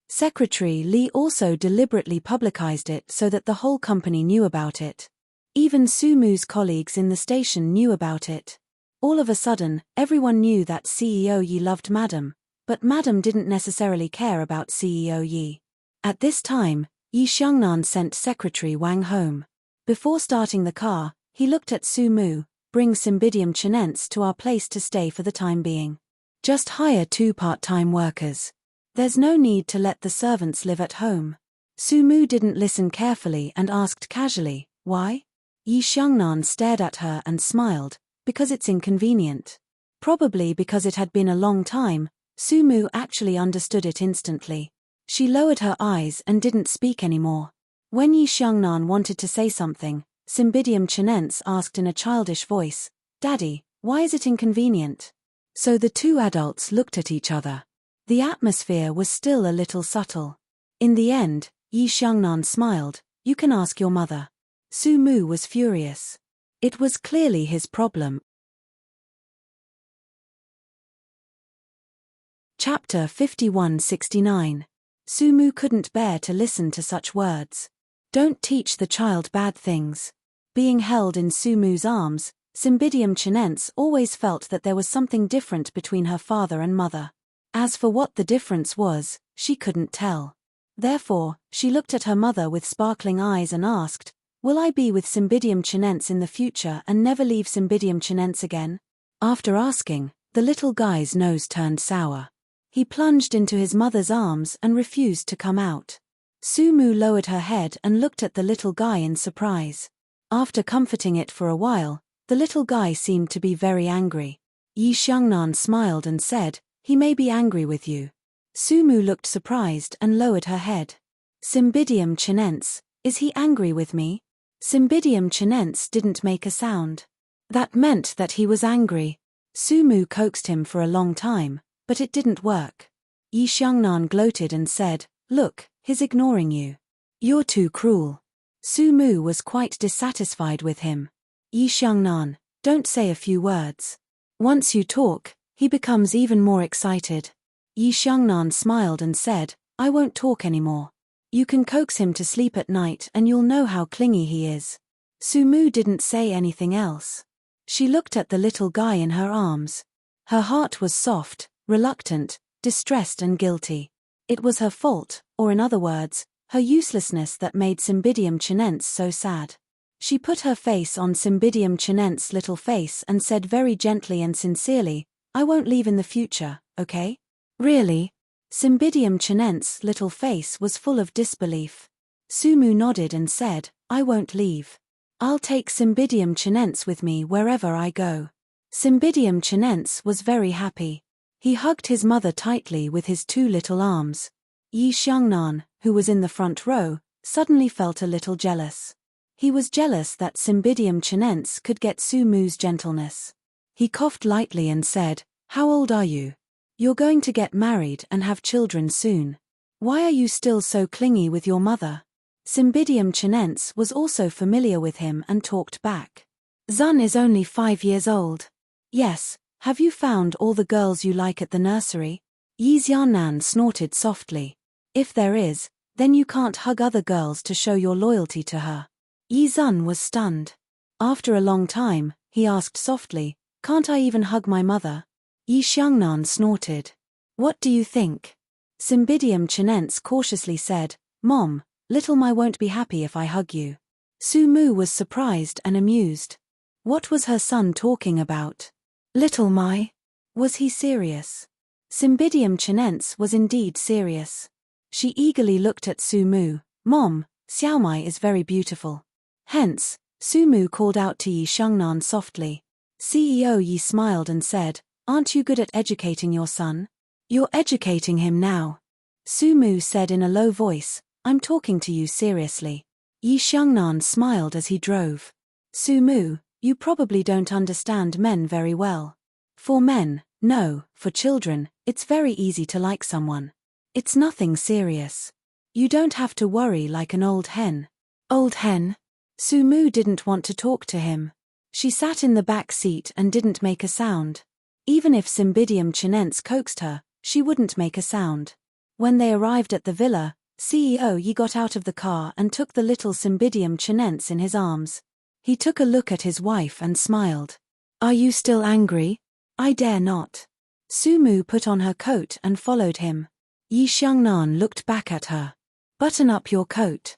Secretary Li also deliberately publicized it so that the whole company knew about it. Even Su Mu's colleagues in the station knew about it. All of a sudden, everyone knew that CEO Yi loved Madam, but Madam didn't necessarily care about CEO Yi. At this time, Yi Xiangnan sent Secretary Wang home. Before starting the car, he looked at Su Mu. Bring Cymbidium chinense to our place to stay for the time being. Just hire 2 part-time workers. There's no need to let the servants live at home. Su Mu didn't listen carefully and asked casually, why? Yi Xiangnan stared at her and smiled, because it's inconvenient. Probably because it had been a long time, Su Mu actually understood it instantly. She lowered her eyes and didn't speak anymore. When Yi Xiangnan wanted to say something, Cymbidium chinense asked in a childish voice, Daddy, why is it inconvenient? So the 2 adults looked at each other. The atmosphere was still a little subtle. In the end, Yi Xiangnan smiled, you can ask your mother. Su Mu was furious. It was clearly his problem. Chapter 5169. Su Mu couldn't bear to listen to such words. Don't teach the child bad things. Being held in Su Mu's arms, Cymbidium chinense always felt that there was something different between her father and mother. As for what the difference was, she couldn't tell. Therefore, she looked at her mother with sparkling eyes and asked, will I be with Cymbidium chinense in the future and never leave Cymbidium chinense again? After asking, the little guy's nose turned sour. He plunged into his mother's arms and refused to come out. Su Mu lowered her head and looked at the little guy in surprise. After comforting it for a while, the little guy seemed to be very angry. Yi Xiangnan smiled and said, he may be angry with you. Su Mu looked surprised and lowered her head. Cymbidium chinense, is he angry with me? Cymbidium chinense didn't make a sound. That meant that he was angry. Su Mu coaxed him for a long time, but it didn't work. Yi Xiangnan gloated and said, look, he's ignoring you. You're too cruel. Su Mu was quite dissatisfied with him. Yi Xiangnan, don't say a few words. Once you talk, he becomes even more excited. Yi Xiangnan smiled and said, I won't talk anymore. You can coax him to sleep at night and you'll know how clingy he is. Su Mu didn't say anything else. She looked at the little guy in her arms. Her heart was soft, reluctant, distressed and guilty. It was her fault, or in other words, her uselessness that made Cymbidium chinense so sad. She put her face on Cymbidium chinense's little face and said very gently and sincerely, I won't leave in the future, okay? Really? Cymbidium chinense's little face was full of disbelief. Su Mu nodded and said, I won't leave. I'll take Cymbidium chinense with me wherever I go. Cymbidium chinense was very happy. He hugged his mother tightly with his 2 little arms. Yi Xiangnan, who was in the front row, suddenly felt a little jealous. He was jealous that Cymbidium chinense could get Su Mu's gentleness. He coughed lightly and said, how old are you? You're going to get married and have children soon. Why are you still so clingy with your mother? Cymbidium chinense was also familiar with him and talked back. Zun is only 5 years old. Yes, have you found all the girls you like at the nursery? Yi Xiaonan snorted softly. If there is, then you can't hug other girls to show your loyalty to her. Yi Zun was stunned. After a long time, he asked softly, can't I even hug my mother? Yi Xiangnan snorted. What do you think? Cymbidium chinense cautiously said, Mom, little Mai won't be happy if I hug you. Su Mu was surprised and amused. What was her son talking about? Little Mai? Was he serious? Cymbidium chinense was indeed serious. She eagerly looked at Su Mu. Mom, Xiao Mai is very beautiful. Hence, Su Mu called out to Yi Xiangnan softly. CEO Yi smiled and said, aren't you good at educating your son? You're educating him now. Su Mu said in a low voice, I'm talking to you seriously. Yi Xiangnan smiled as he drove. Su Mu, you probably don't understand men very well. For men, no, for children, it's very easy to like someone. It's nothing serious. You don't have to worry like an old hen. Old hen? Sumu didn't want to talk to him. She sat in the back seat and didn't make a sound. Even if Cymbidium Chinense coaxed her, she wouldn't make a sound. When they arrived at the villa, CEO Yi got out of the car and took the little Cymbidium Chinense in his arms. He took a look at his wife and smiled. "Are you still angry?" "I dare not." Sumu put on her coat and followed him. Yi Xiangnan looked back at her. "Button up your coat."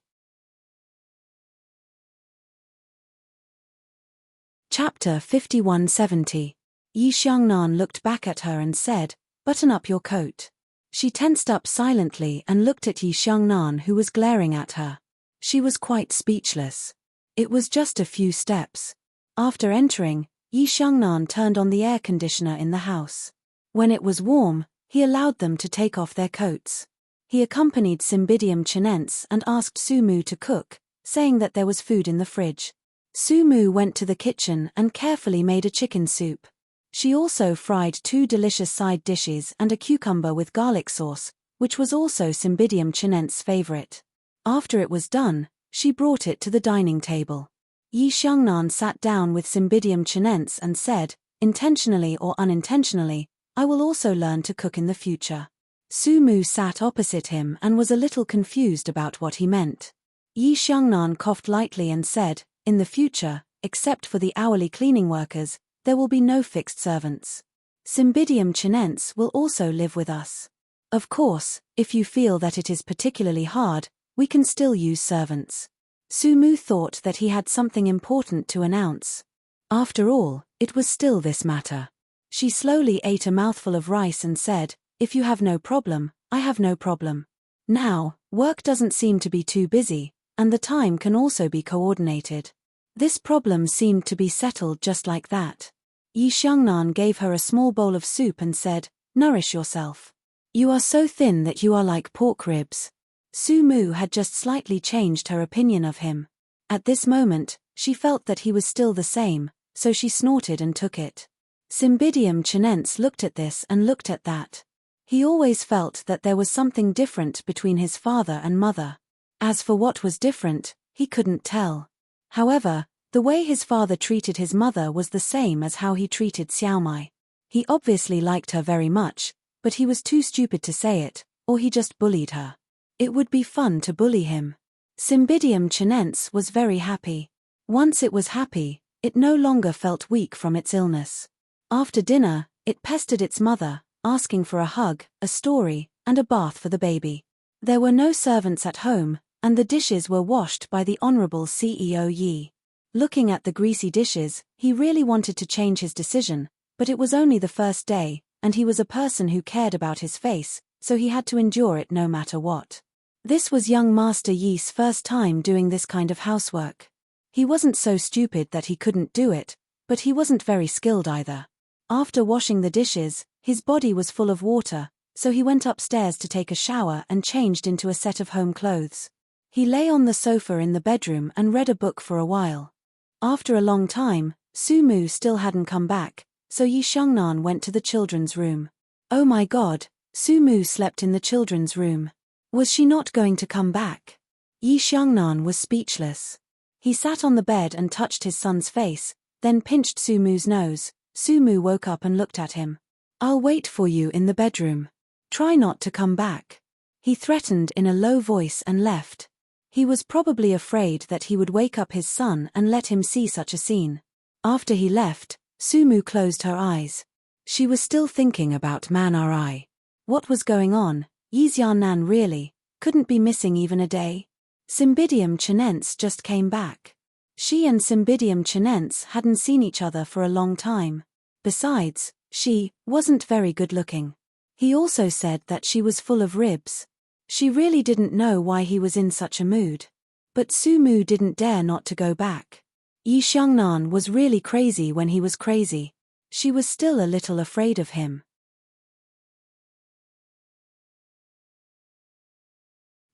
Chapter 5170. Yi Xiangnan looked back at her and said, "Button up your coat." She tensed up silently and looked at Yi Xiangnan, who was glaring at her. She was quite speechless. It was just a few steps. After entering, Yi Xiangnan turned on the air conditioner in the house. When it was warm, he allowed them to take off their coats. He accompanied Cymbidium Chinense and asked Sumu to cook, saying that there was food in the fridge. Sumu went to the kitchen and carefully made a chicken soup. She also fried 2 delicious side dishes and a cucumber with garlic sauce, which was also Cymbidium Chinense's favorite. After it was done, she brought it to the dining table. Yi Xiangnan sat down with Cymbidium Chinense and said, "Intentionally or unintentionally, I will also learn to cook in the future." Sumu sat opposite him and was a little confused about what he meant. Yi Xiangnan coughed lightly and said, "In the future, except for the hourly cleaning workers, there will be no fixed servants. Cymbidium Chinense will also live with us. Of course, if you feel that it is particularly hard, we can still use servants." Sumu thought that he had something important to announce. After all, it was still this matter. She slowly ate a mouthful of rice and said, "If you have no problem, I have no problem. Now, work doesn't seem to be too busy, and the time can also be coordinated." This problem seemed to be settled just like that. Yi Xiangnan gave her a small bowl of soup and said, "Nourish yourself. You are so thin that you are like pork ribs." Sumu had just slightly changed her opinion of him. At this moment, she felt that he was still the same, so she snorted and took it. Cymbidium Chinense looked at this and looked at that. He always felt that there was something different between his father and mother. As for what was different, he couldn't tell. However, the way his father treated his mother was the same as how he treated Xiaomai. He obviously liked her very much, but he was too stupid to say it, or he just bullied her. It would be fun to bully him. Cymbidium Chinense was very happy. Once it was happy, it no longer felt weak from its illness. After dinner, it pestered its mother, asking for a hug, a story, and a bath for the baby. There were no servants at home, and the dishes were washed by the Honorable CEO Yi. Looking at the greasy dishes, he really wanted to change his decision, but it was only the first day, and he was a person who cared about his face, so he had to endure it no matter what. This was young Master Yi's first time doing this kind of housework. He wasn't so stupid that he couldn't do it, but he wasn't very skilled either. After washing the dishes, his body was full of water, so he went upstairs to take a shower and changed into a set of home clothes. He lay on the sofa in the bedroom and read a book for a while. After a long time, Sumu still hadn't come back, so Yi Xiangnan went to the children's room. Oh my God, Sumu slept in the children's room. Was she not going to come back? Yi Xiangnan was speechless. He sat on the bed and touched his son's face, then pinched Sumu's nose. Sumu woke up and looked at him. "I'll wait for you in the bedroom. Try not to come back," he threatened in a low voice and left. He was probably afraid that he would wake up his son and let him see such a scene. After he left, Sumu closed her eyes. She was still thinking about Man Ri. What was going on? Yi Xiangnan really couldn't be missing even a day. Cymbidium Chinense just came back. She and Cymbidium Chinense hadn't seen each other for a long time. Besides, she wasn't very good looking. He also said that she was full of ribs. She really didn't know why he was in such a mood. But Sumu didn't dare not to go back. Yi Xiangnan was really crazy when he was crazy. She was still a little afraid of him.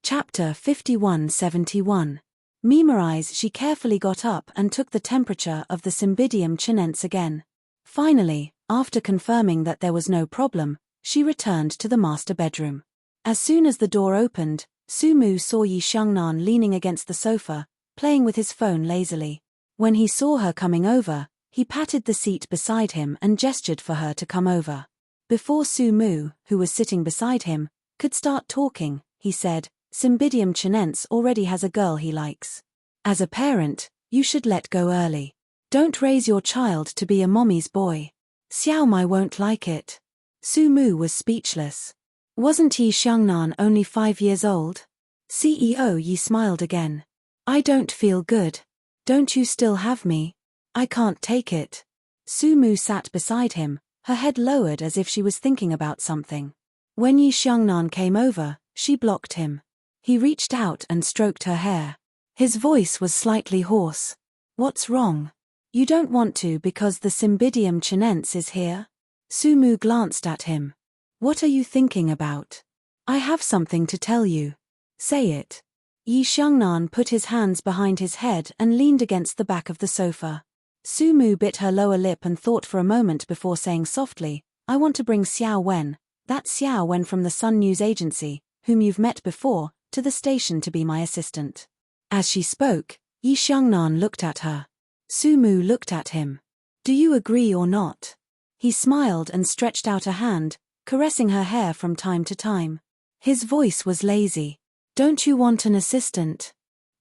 Chapter 5171. Memorize. She carefully got up and took the temperature of the Cymbidium Chinense again. Finally, after confirming that there was no problem, she returned to the master bedroom. As soon as the door opened, Sumu saw Yi Xiangnan leaning against the sofa, playing with his phone lazily. When he saw her coming over, he patted the seat beside him and gestured for her to come over. Before Su Mu, who was sitting beside him, could start talking, he said, Cymbidium chinense already has a girl he likes. As a parent, you should let go early. Don't raise your child to be a mommy's boy. Xiao Mai won't like it. Su Mu was speechless. Wasn't Yi Xiangnan only 5 years old? CEO Yi smiled again. I don't feel good. Don't you still have me? I can't take it. Su Mu sat beside him, her head lowered as if she was thinking about something. When Yi Xiangnan came over, she blocked him. He reached out and stroked her hair. His voice was slightly hoarse. What's wrong? You don't want to because the Cymbidium chinense is here? Su Mu glanced at him. What are you thinking about? I have something to tell you. Say it. Yi Xiangnan put his hands behind his head and leaned against the back of the sofa. Su Mu bit her lower lip and thought for a moment before saying softly, I want to bring Xiao Wen, that Xiao Wen from the Sun News Agency, whom you've met before, to the station to be my assistant. As she spoke, Yi Xiangnan looked at her. Su Mu looked at him. Do you agree or not? He smiled and stretched out a hand, caressing her hair from time to time. His voice was lazy. Don't you want an assistant?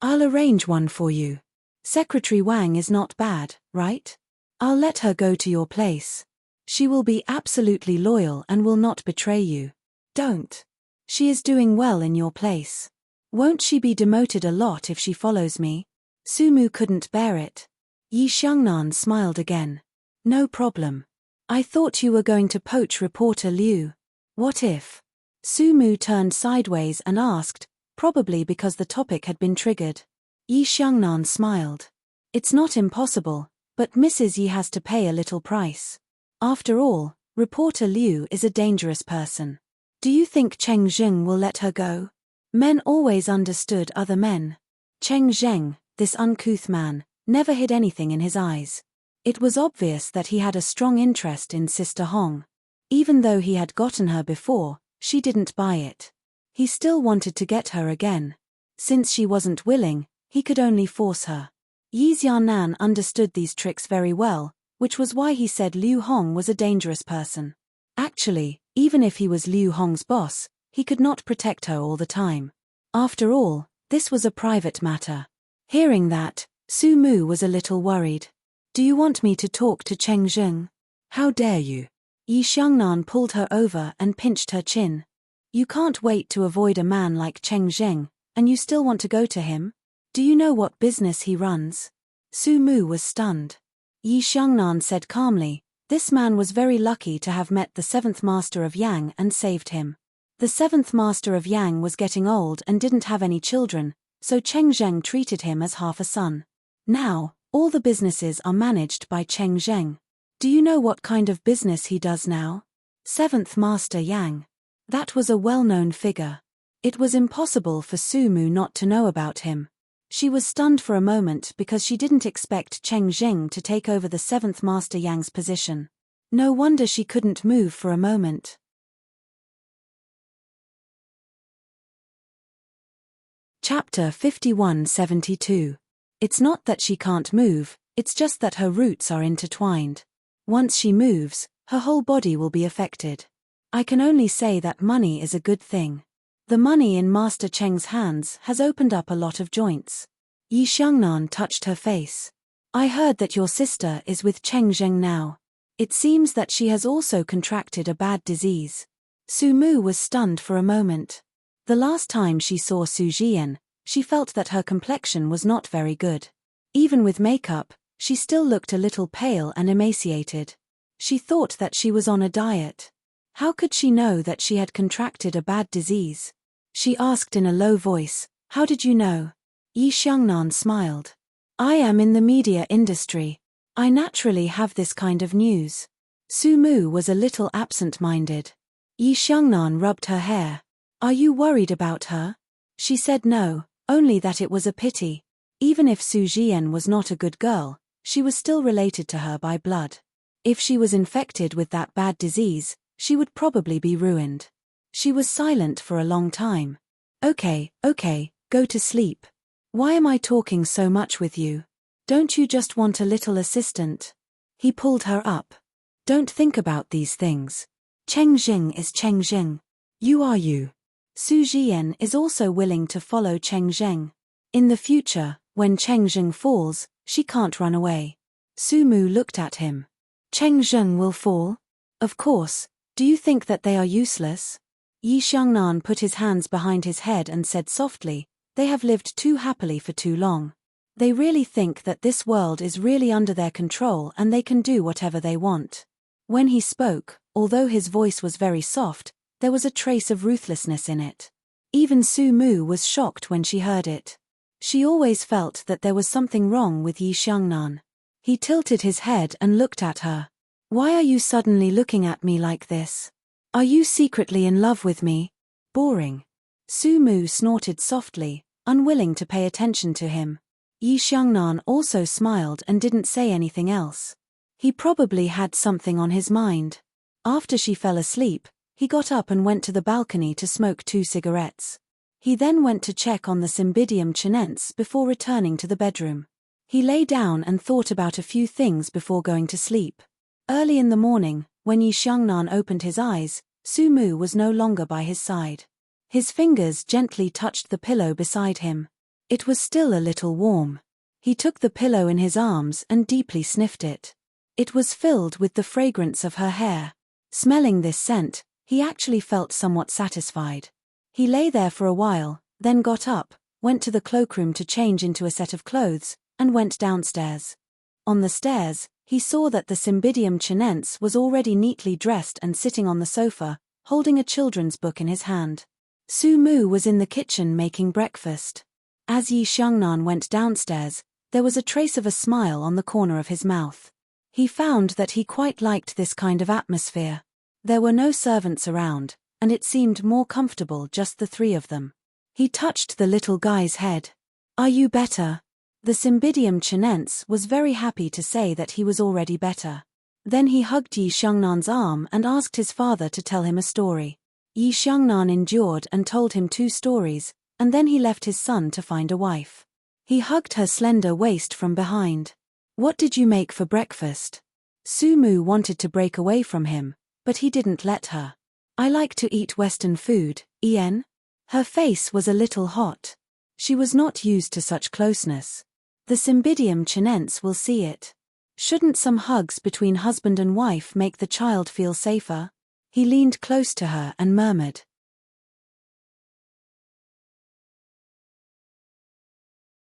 I'll arrange one for you. Secretary Wang is not bad, right? I'll let her go to your place. She will be absolutely loyal and will not betray you. Don't. She is doing well in your place. Won't she be demoted a lot if she follows me? Su Mu couldn't bear it. Yi Xiangnan smiled again. No problem. I thought you were going to poach reporter Liu. What if? Su Mu turned sideways and asked, probably because the topic had been triggered. Yi Xiangnan smiled. It's not impossible, but Mrs. Yi has to pay a little price. After all, reporter Liu is a dangerous person. Do you think Cheng Zheng will let her go? Men always understood other men. Cheng Zheng, this uncouth man, never hid anything in his eyes. It was obvious that he had a strong interest in Sister Hong. Even though he had gotten her before, she didn't buy it. He still wanted to get her again. Since she wasn't willing, he could only force her. Yi Xiaonan understood these tricks very well, which was why he said Liu Hong was a dangerous person. Actually, even if he was Liu Hong's boss, he could not protect her all the time. After all, this was a private matter. Hearing that, Su Mu was a little worried. Do you want me to talk to Cheng Zheng? How dare you? Yi Xiangnan pulled her over and pinched her chin. You can't wait to avoid a man like Cheng Zheng, and you still want to go to him? Do you know what business he runs? Su Mu was stunned. Yi Xiangnan said calmly, this man was very lucky to have met the 7th Master of Yang and saved him. The 7th Master of Yang was getting old and didn't have any children, so Cheng Zheng treated him as half a son. Now, all the businesses are managed by Cheng Zheng. Do you know what kind of business he does now? 7th Master Yang. That was a well-known figure. It was impossible for Su Mu not to know about him. She was stunned for a moment because she didn't expect Cheng Zheng to take over the 7th Master Yang's position. No wonder she couldn't move for a moment. Chapter 51-72. It's not that she can't move, it's just that her roots are intertwined. Once she moves, her whole body will be affected. I can only say that money is a good thing. The money in Master Cheng's hands has opened up a lot of joints. Yi Xiangnan touched her face. I heard that your sister is with Cheng Zheng now. It seems that she has also contracted a bad disease. Su Mu was stunned for a moment. The last time she saw Su Jian, she felt that her complexion was not very good. Even with makeup, she still looked a little pale and emaciated. She thought that she was on a diet. How could she know that she had contracted a bad disease? She asked in a low voice, how did you know? Yi Xiangnan smiled. I am in the media industry. I naturally have this kind of news. Su Mu was a little absent-minded. Yi Xiangnan rubbed her hair. Are you worried about her? She said no, only that it was a pity. Even if Su Jian was not a good girl, she was still related to her by blood. If she was infected with that bad disease, she would probably be ruined. She was silent for a long time. Okay, go to sleep. Why am I talking so much with you? Don't you just want a little assistant? He pulled her up. Don't think about these things. Cheng Jing is Cheng Jing. You are you. Su Jian is also willing to follow Cheng Zheng. In the future, when Cheng Zheng falls, she can't run away. Su Mu looked at him. Cheng Zheng will fall? Of course. Do you think that they are useless? Yi Xiangnan put his hands behind his head and said softly, they have lived too happily for too long. They really think that this world is really under their control and they can do whatever they want. When he spoke, although his voice was very soft, there was a trace of ruthlessness in it. Even Su Mu was shocked when she heard it. She always felt that there was something wrong with Yi Xiangnan. He tilted his head and looked at her. Why are you suddenly looking at me like this? Are you secretly in love with me? Boring. Su Mu snorted softly, unwilling to pay attention to him. Yi Xiangnan also smiled and didn't say anything else. He probably had something on his mind. After she fell asleep, he got up and went to the balcony to smoke 2 cigarettes. He then went to check on the Cymbidium chinense before returning to the bedroom. He lay down and thought about a few things before going to sleep. Early in the morning, when Yi Xiangnan opened his eyes, Su Mu was no longer by his side. His fingers gently touched the pillow beside him. It was still a little warm. He took the pillow in his arms and deeply sniffed it. It was filled with the fragrance of her hair. Smelling this scent, he actually felt somewhat satisfied. He lay there for a while, then got up, went to the cloakroom to change into a set of clothes, and went downstairs. On the stairs, he saw that the Cymbidium chinense was already neatly dressed and sitting on the sofa, holding a children's book in his hand. Su Mu was in the kitchen making breakfast. As Yi Xiangnan went downstairs, there was a trace of a smile on the corner of his mouth. He found that he quite liked this kind of atmosphere. There were no servants around, and it seemed more comfortable just the 3 of them. He touched the little guy's head. Are you better? The Cymbidium chinense was very happy to say that he was already better. Then he hugged Yi Xiangnan's arm and asked his father to tell him a story. Yi Xiangnan endured and told him 2 stories, and then he left his son to find a wife. He hugged her slender waist from behind. What did you make for breakfast? Su Mu wanted to break away from him, but he didn't let her. I like to eat Western food, Ian. Her face was a little hot. She was not used to such closeness. The Cymbidium chinense will see it. Shouldn't some hugs between husband and wife make the child feel safer? He leaned close to her and murmured.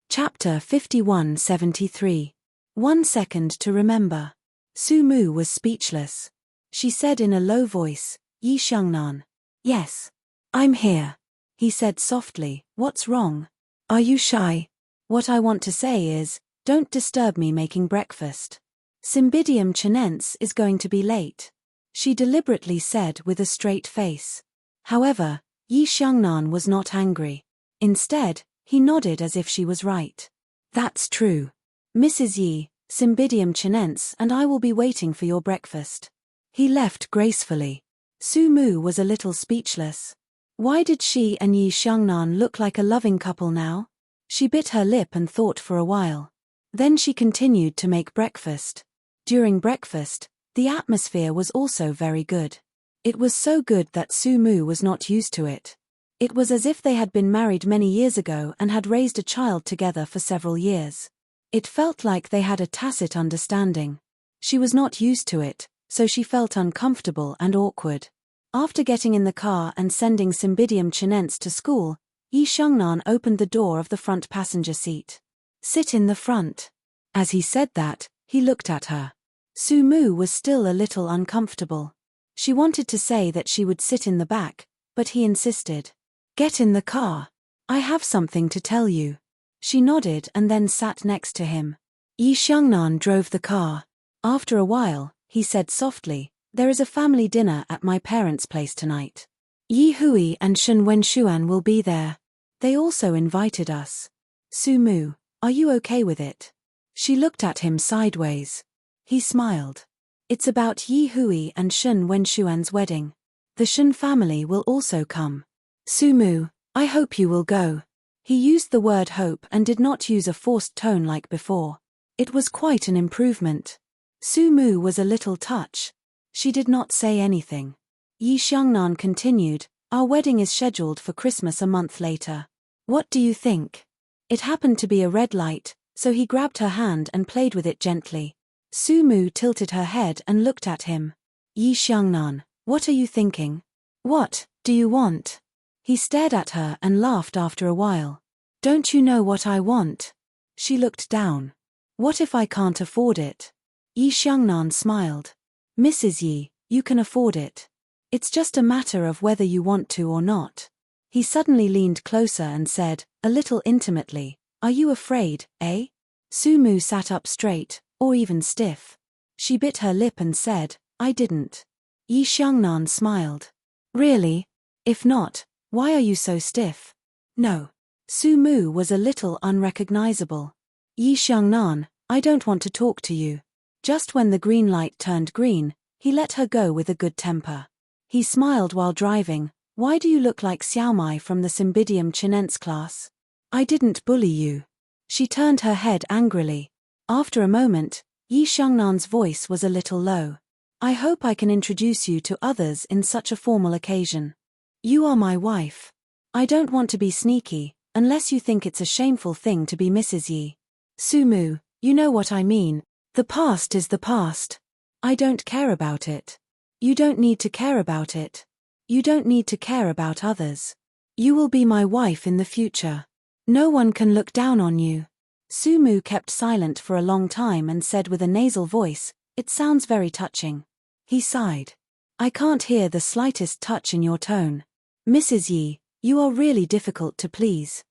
Chapter 51-73. 1 second to remember. Su Mu was speechless. She said in a low voice, Yi Xiangnan. Yes. I'm here. He said softly, what's wrong? Are you shy? What I want to say is, don't disturb me making breakfast. Cymbidium chinense is going to be late. She deliberately said with a straight face. However, Yi Xiangnan was not angry. Instead, he nodded as if she was right. That's true. Mrs. Yi, Cymbidium chinense and I will be waiting for your breakfast. He left gracefully. Su Mu was a little speechless. Why did she and Yi Xiangnan look like a loving couple now? She bit her lip and thought for a while. Then she continued to make breakfast. During breakfast, the atmosphere was also very good. It was so good that Su Mu was not used to it. It was as if they had been married many years ago and had raised a child together for several years. It felt like they had a tacit understanding. She was not used to it, so she felt uncomfortable and awkward. After getting in the car and sending Cymbidium chinense to school, Yi Xiangnan opened the door of the front passenger seat. Sit in the front. As he said that, he looked at her. Su Mu was still a little uncomfortable. She wanted to say that she would sit in the back, but he insisted. Get in the car. I have something to tell you. She nodded and then sat next to him. Yi Xiangnan drove the car. After a while, he said softly, there is a family dinner at my parents' place tonight. Yi Hui and Shen Wenshuan will be there. They also invited us. Su Mu, are you okay with it? She looked at him sideways. He smiled. It's about Yi Hui and Shen Wenshuan's wedding. The Shen family will also come. Su Mu, I hope you will go. He used the word hope and did not use a forced tone like before. It was quite an improvement. Su Mu was a little touched. She did not say anything. Yi Xiangnan continued, "Our wedding is scheduled for Christmas a month later. What do you think?" It happened to be a red light, so he grabbed her hand and played with it gently. Su Mu tilted her head and looked at him. "Yi Xiangnan, what are you thinking? What do you want?" He stared at her and laughed after a while. "Don't you know what I want?" She looked down. "What if I can't afford it?" Yi Xiangnan smiled. "Mrs. Yi, you can afford it. It's just a matter of whether you want to or not." He suddenly leaned closer and said, a little intimately, "Are you afraid, eh?" Su Mu sat up straight, or even stiff. She bit her lip and said, "I didn't." Yi Xiangnan smiled. "Really? If not, why are you so stiff?" "No." Su Mu was a little unrecognizable. "Yi Xiangnan, I don't want to talk to you." Just when the green light turned green, he let her go with a good temper. He smiled while driving. "Why do you look like Xiaomai from the Cymbidium Chinense class? I didn't bully you." She turned her head angrily. After a moment, Yi Xiangnan's voice was a little low. "I hope I can introduce you to others in such a formal occasion. You are my wife. I don't want to be sneaky, unless you think it's a shameful thing to be Mrs. Yi. Su Mu, you know what I mean. The past is the past. I don't care about it. You don't need to care about it. You don't need to care about others. You will be my wife in the future. No one can look down on you." Su Mu kept silent for a long time and said with a nasal voice, "It sounds very touching." He sighed. "I can't hear the slightest touch in your tone. Mrs. Yi, you are really difficult to please."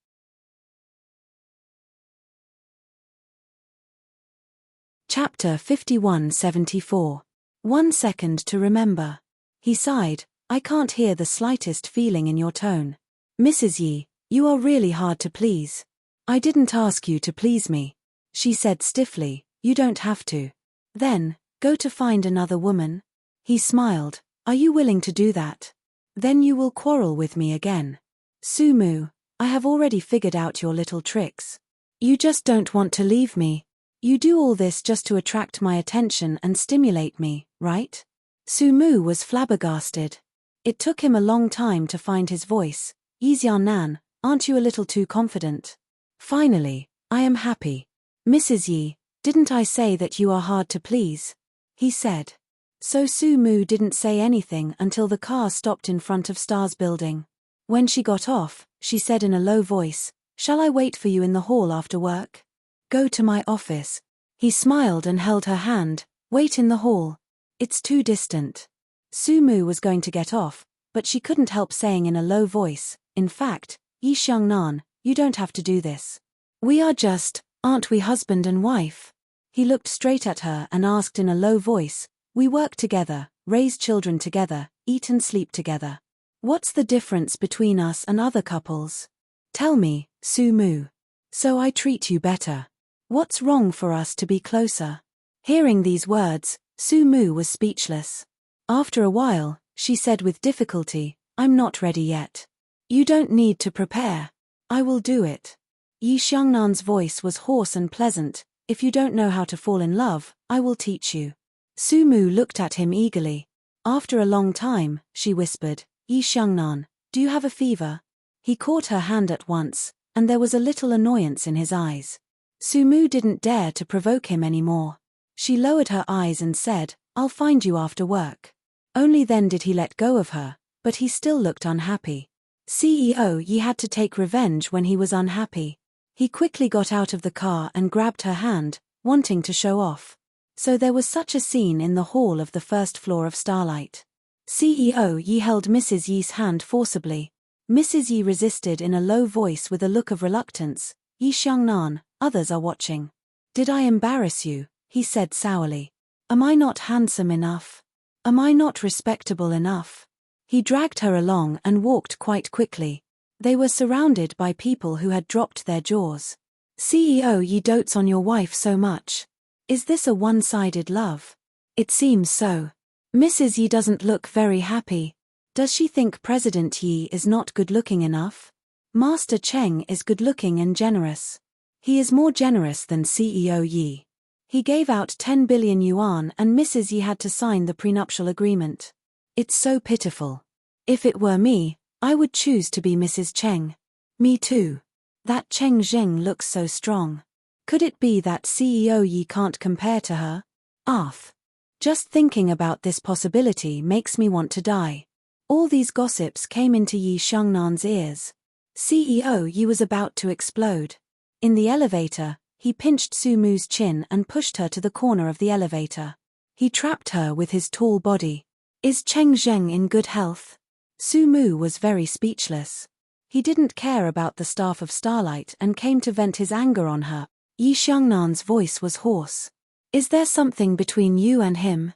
Chapter 5174. 1 second to remember. He sighed, "I can't hear the slightest feeling in your tone. Mrs. Yi, you are really hard to please." "I didn't ask you to please me," she said stiffly. "You don't have to." "Then, go to find another woman." He smiled. "Are you willing to do that? Then you will quarrel with me again." "Su Mu, I have already figured out your little tricks. You just don't want to leave me. You do all this just to attract my attention and stimulate me, right?" Su Mu was flabbergasted. It took him a long time to find his voice. "Yi Xiangnan, aren't you a little too confident?" "Finally, I am happy. Mrs. Yi, didn't I say that you are hard to please?" he said. So Su Mu didn't say anything until the car stopped in front of Star's building. When she got off, she said in a low voice, "Shall I wait for you in the hall after work?" "Go to my office." He smiled and held her hand. "Wait in the hall. It's too distant." Su Mu was going to get off, but she couldn't help saying in a low voice, "In fact, Yi Xiangnan, you don't have to do this. We are just, aren't we husband and wife?" He looked straight at her and asked in a low voice, "We work together, raise children together, eat and sleep together. What's the difference between us and other couples? Tell me, Su Mu. So I treat you better. What's wrong for us to be closer?" Hearing these words, Su Mu was speechless. After a while, she said with difficulty, "I'm not ready yet." "You don't need to prepare. I will do it." Yi Xiangnan's voice was hoarse and pleasant. "If you don't know how to fall in love, I will teach you." Su Mu looked at him eagerly. After a long time, she whispered, "Yi Xiangnan, do you have a fever?" He caught her hand at once, and there was a little annoyance in his eyes. Su Mu didn't dare to provoke him anymore. She lowered her eyes and said, "I'll find you after work." Only then did he let go of her, but he still looked unhappy. CEO Yi had to take revenge when he was unhappy. He quickly got out of the car and grabbed her hand, wanting to show off. So there was such a scene in the hall of the first floor of Starlight. CEO Yi held Mrs. Yi's hand forcibly. Mrs. Yi resisted in a low voice with a look of reluctance. "Yi Xiangnan, others are watching." "Did I embarrass you?" he said sourly. "Am I not handsome enough? Am I not respectable enough?" He dragged her along and walked quite quickly. They were surrounded by people who had dropped their jaws. "CEO Yi dotes on your wife so much. Is this a one-sided love?" "It seems so. Mrs. Yi doesn't look very happy. Does she think President Yi is not good-looking enough?" Master Cheng is good-looking and generous. He is more generous than CEO Yi. He gave out 10 billion yuan and Mrs. Yi had to sign the prenuptial agreement. It's so pitiful. If it were me, I would choose to be Mrs. Cheng. Me too. That Cheng Zheng looks so strong. Could it be that CEO Yi can't compare to her? Arth. Just thinking about this possibility makes me want to die. All these gossips came into Yi Xiangnan's ears. CEO Yi was about to explode. In the elevator, he pinched Su Mu's chin and pushed her to the corner of the elevator. He trapped her with his tall body. Is Cheng Zheng in good health? Su Mu was very speechless. He didn't care about the staff of Starlight and came to vent his anger on her. Yi Xiangnan's voice was hoarse. Is there something between you and him?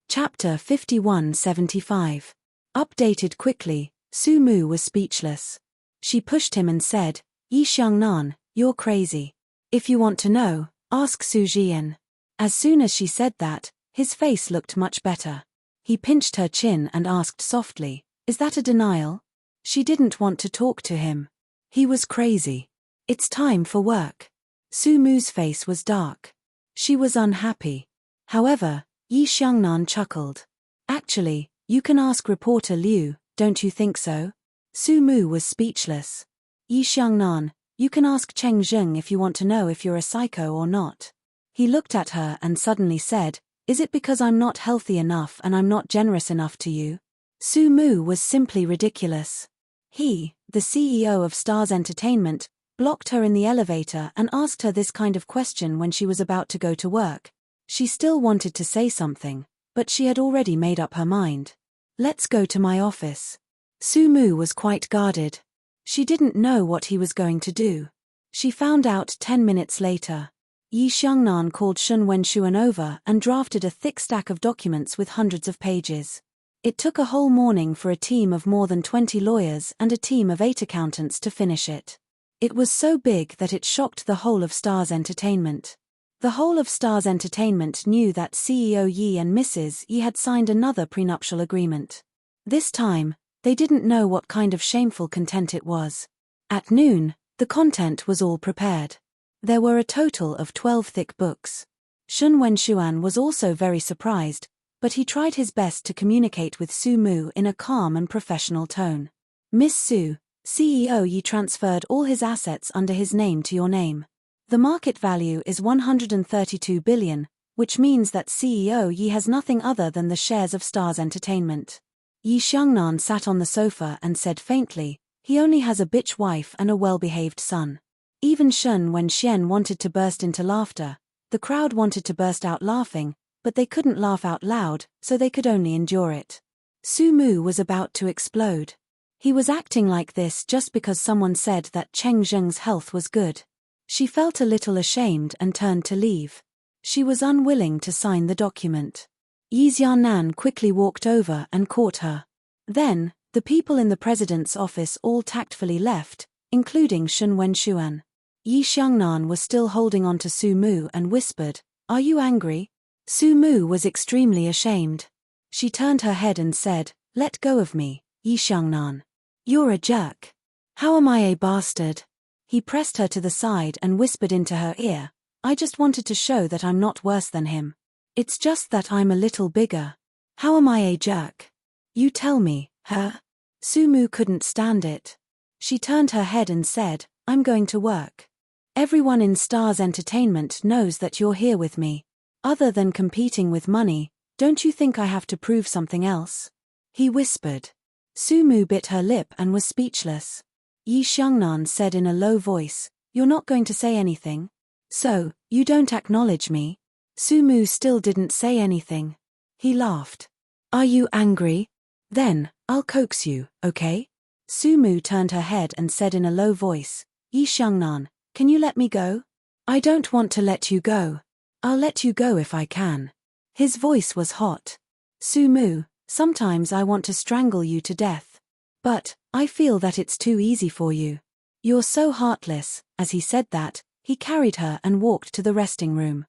Chapter 5175. Updated quickly, Su Mu was speechless. She pushed him and said, Yi Xiangnan, you're crazy. If you want to know, ask Su Jian. As soon as she said that, his face looked much better. He pinched her chin and asked softly, is that a denial? She didn't want to talk to him. He was crazy. It's time for work. Su Mu's face was dark. She was unhappy. However, Yi Xiangnan chuckled. Actually, you can ask reporter Liu, don't you think so? Su Mu was speechless. Yi Xiangnan, you can ask Cheng Zheng if you want to know if you're a psycho or not. He looked at her and suddenly said, is it because I'm not healthy enough and I'm not generous enough to you? Su Mu was simply ridiculous. He, the CEO of Stars Entertainment, blocked her in the elevator and asked her this kind of question when she was about to go to work. She still wanted to say something, but she had already made up her mind. Let's go to my office. Su Mu was quite guarded. She didn't know what he was going to do. She found out 10 minutes later. Yi Xiangnan called Shun Wenshuan over and drafted a thick stack of documents with hundreds of pages. It took a whole morning for a team of more than 20 lawyers and a team of 8 accountants to finish it. It was so big that it shocked the whole of Stars Entertainment. The whole of Stars Entertainment knew that CEO Yi and Mrs. Yi had signed another prenuptial agreement. This time, they didn't know what kind of shameful content it was. At noon, the content was all prepared. There were a total of 12 thick books. Shun Wenshuan was also very surprised, but he tried his best to communicate with Su Mu in a calm and professional tone. Miss Su, CEO Yi transferred all his assets under his name to your name. The market value is 132 billion, which means that CEO Yi has nothing other than the shares of Stars Entertainment. Yi Xiangnan sat on the sofa and said faintly, he only has a bitch wife and a well-behaved son. Even Shun Wenxian wanted to burst into laughter. The crowd wanted to burst out laughing, but they couldn't laugh out loud, so they could only endure it. Su Mu was about to explode. He was acting like this just because someone said that Cheng Zheng's health was good. She felt a little ashamed and turned to leave. She was unwilling to sign the document. Yi Xiaonan quickly walked over and caught her. Then, the people in the president's office all tactfully left, including Shun Wenshuan. Yi Xiangnan was still holding on to Su Mu and whispered, are you angry? Su Mu was extremely ashamed. She turned her head and said, let go of me, Yi Xiangnan. You're a jerk. How am I a bastard? He pressed her to the side and whispered into her ear, I just wanted to show that I'm not worse than him. It's just that I'm a little bigger. How am I a jerk? You tell me, huh? Su Mu couldn't stand it. She turned her head and said, I'm going to work. Everyone in Stars Entertainment knows that you're here with me. Other than competing with money, don't you think I have to prove something else? He whispered. Su Mu bit her lip and was speechless. Yi Xiangnan said in a low voice, you're not going to say anything? So, you don't acknowledge me? Su Mu still didn't say anything. He laughed. Are you angry? Then, I'll coax you, okay? Su Mu turned her head and said in a low voice, Yi Xiangnan, can you let me go? I don't want to let you go. I'll let you go if I can. His voice was hot. Su Mu, sometimes I want to strangle you to death. But, I feel that it's too easy for you. You're so heartless. As he said that, he carried her and walked to the resting room.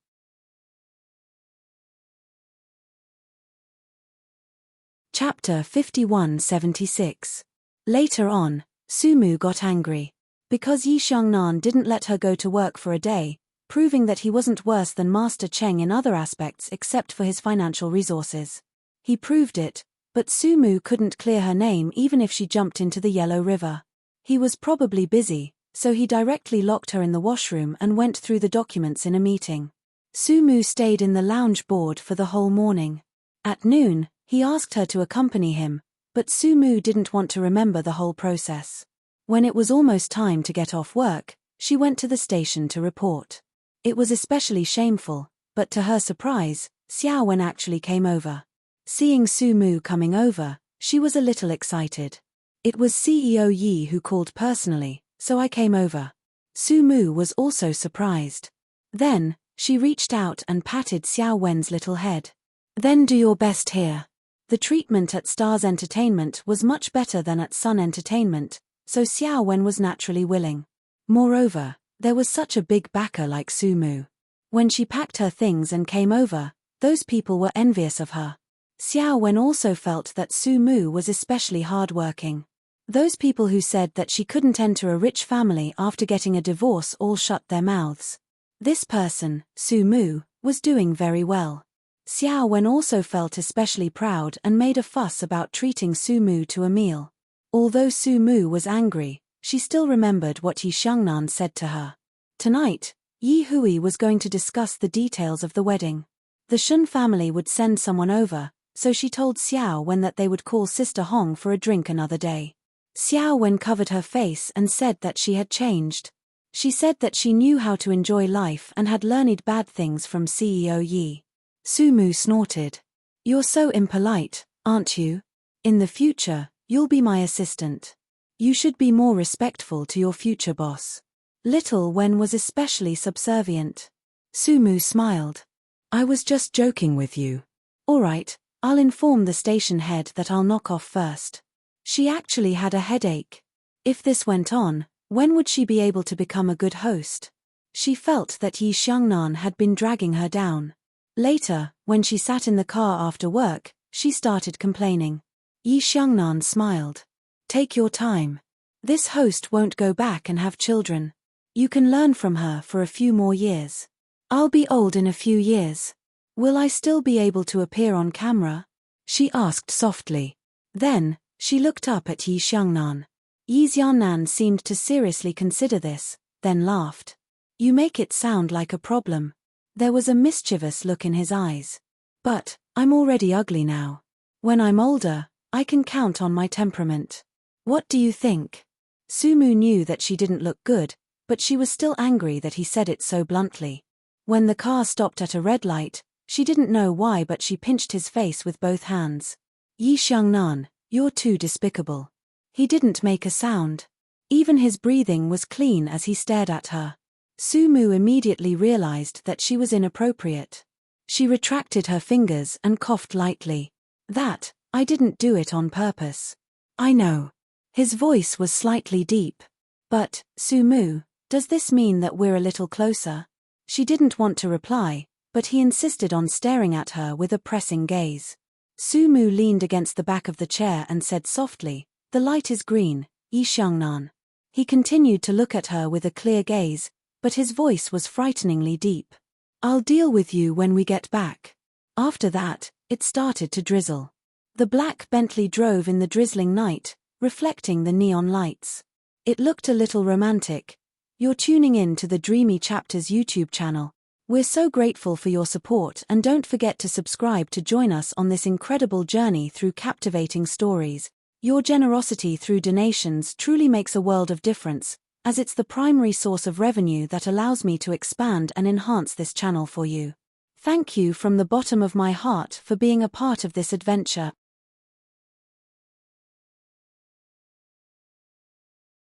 Chapter 5176. Later on, Sumu got angry. Because Yi Xiangnan didn't let her go to work for a day, proving that he wasn't worse than Master Cheng in other aspects except for his financial resources. He proved it, but Sumu couldn't clear her name even if she jumped into the Yellow River. He was probably busy, so he directly locked her in the washroom and went through the documents in a meeting. Sumu stayed in the lounge board for the whole morning. At noon, he asked her to accompany him, but Sumu didn't want to remember the whole process. When it was almost time to get off work, she went to the station to report. It was especially shameful, but to her surprise, Xiao Wen actually came over. Seeing Sumu coming over, she was a little excited. It was CEO Yi who called personally, so I came over. Sumu was also surprised. Then, she reached out and patted Xiao Wen's little head. Then do your best here. The treatment at Stars Entertainment was much better than at Sun Entertainment, so Xiao Wen was naturally willing. Moreover, there was such a big backer like Sumu. When she packed her things and came over, those people were envious of her. Xiao Wen also felt that Sumu was especially hardworking. Those people who said that she couldn't enter a rich family after getting a divorce all shut their mouths. This person, Sumu, was doing very well. Xiao Wen also felt especially proud and made a fuss about treating Sumu to a meal. Although Sumu was angry, she still remembered what Yi Xiangnan said to her. Tonight, Yi Hui was going to discuss the details of the wedding. The Shun family would send someone over, so she told Xiao Wen that they would call Sister Hong for a drink another day. Xiao Wen covered her face and said that she had changed. She said that she knew how to enjoy life and had learned bad things from CEO Yi. Sumu snorted. You're so impolite, aren't you? In the future, you'll be my assistant. You should be more respectful to your future boss. Little Wen was especially subservient. Sumu smiled. I was just joking with you. All right, I'll inform the station head that I'll knock off first. She actually had a headache. If this went on, when would she be able to become a good host? She felt that Yi Xiangnan had been dragging her down. Later, when she sat in the car after work, she started complaining. Yi Xiangnan smiled. Take your time. This host won't go back and have children. You can learn from her for a few more years. I'll be old in a few years. Will I still be able to appear on camera? She asked softly. Then, she looked up at Yi Xiangnan. Yi Xiangnan seemed to seriously consider this, then laughed. You make it sound like a problem. There was a mischievous look in his eyes. But, I'm already ugly now. When I'm older, I can count on my temperament. What do you think? Sumu knew that she didn't look good, but she was still angry that he said it so bluntly. When the car stopped at a red light, she didn't know why but she pinched his face with both hands. Yi Xiangnan, you're too despicable. He didn't make a sound. Even his breathing was clean as he stared at her. Sumu immediately realized that she was inappropriate. She retracted her fingers and coughed lightly. I didn't do it on purpose. I know. His voice was slightly deep. But, Sumu, does this mean that we're a little closer? She didn't want to reply, but he insisted on staring at her with a pressing gaze. Sumu leaned against the back of the chair and said softly, the light is green, Yi Xiangnan. He continued to look at her with a clear gaze, but his voice was frighteningly deep. I'll deal with you when we get back. After that, it started to drizzle. The black Bentley drove in the drizzling night, reflecting the neon lights. It looked a little romantic. You're tuning in to the Dreamy Chapters YouTube channel. We're so grateful for your support and don't forget to subscribe to join us on this incredible journey through captivating stories. Your generosity through donations truly makes a world of difference, as it's the primary source of revenue that allows me to expand and enhance this channel for you. Thank you from the bottom of my heart for being a part of this adventure.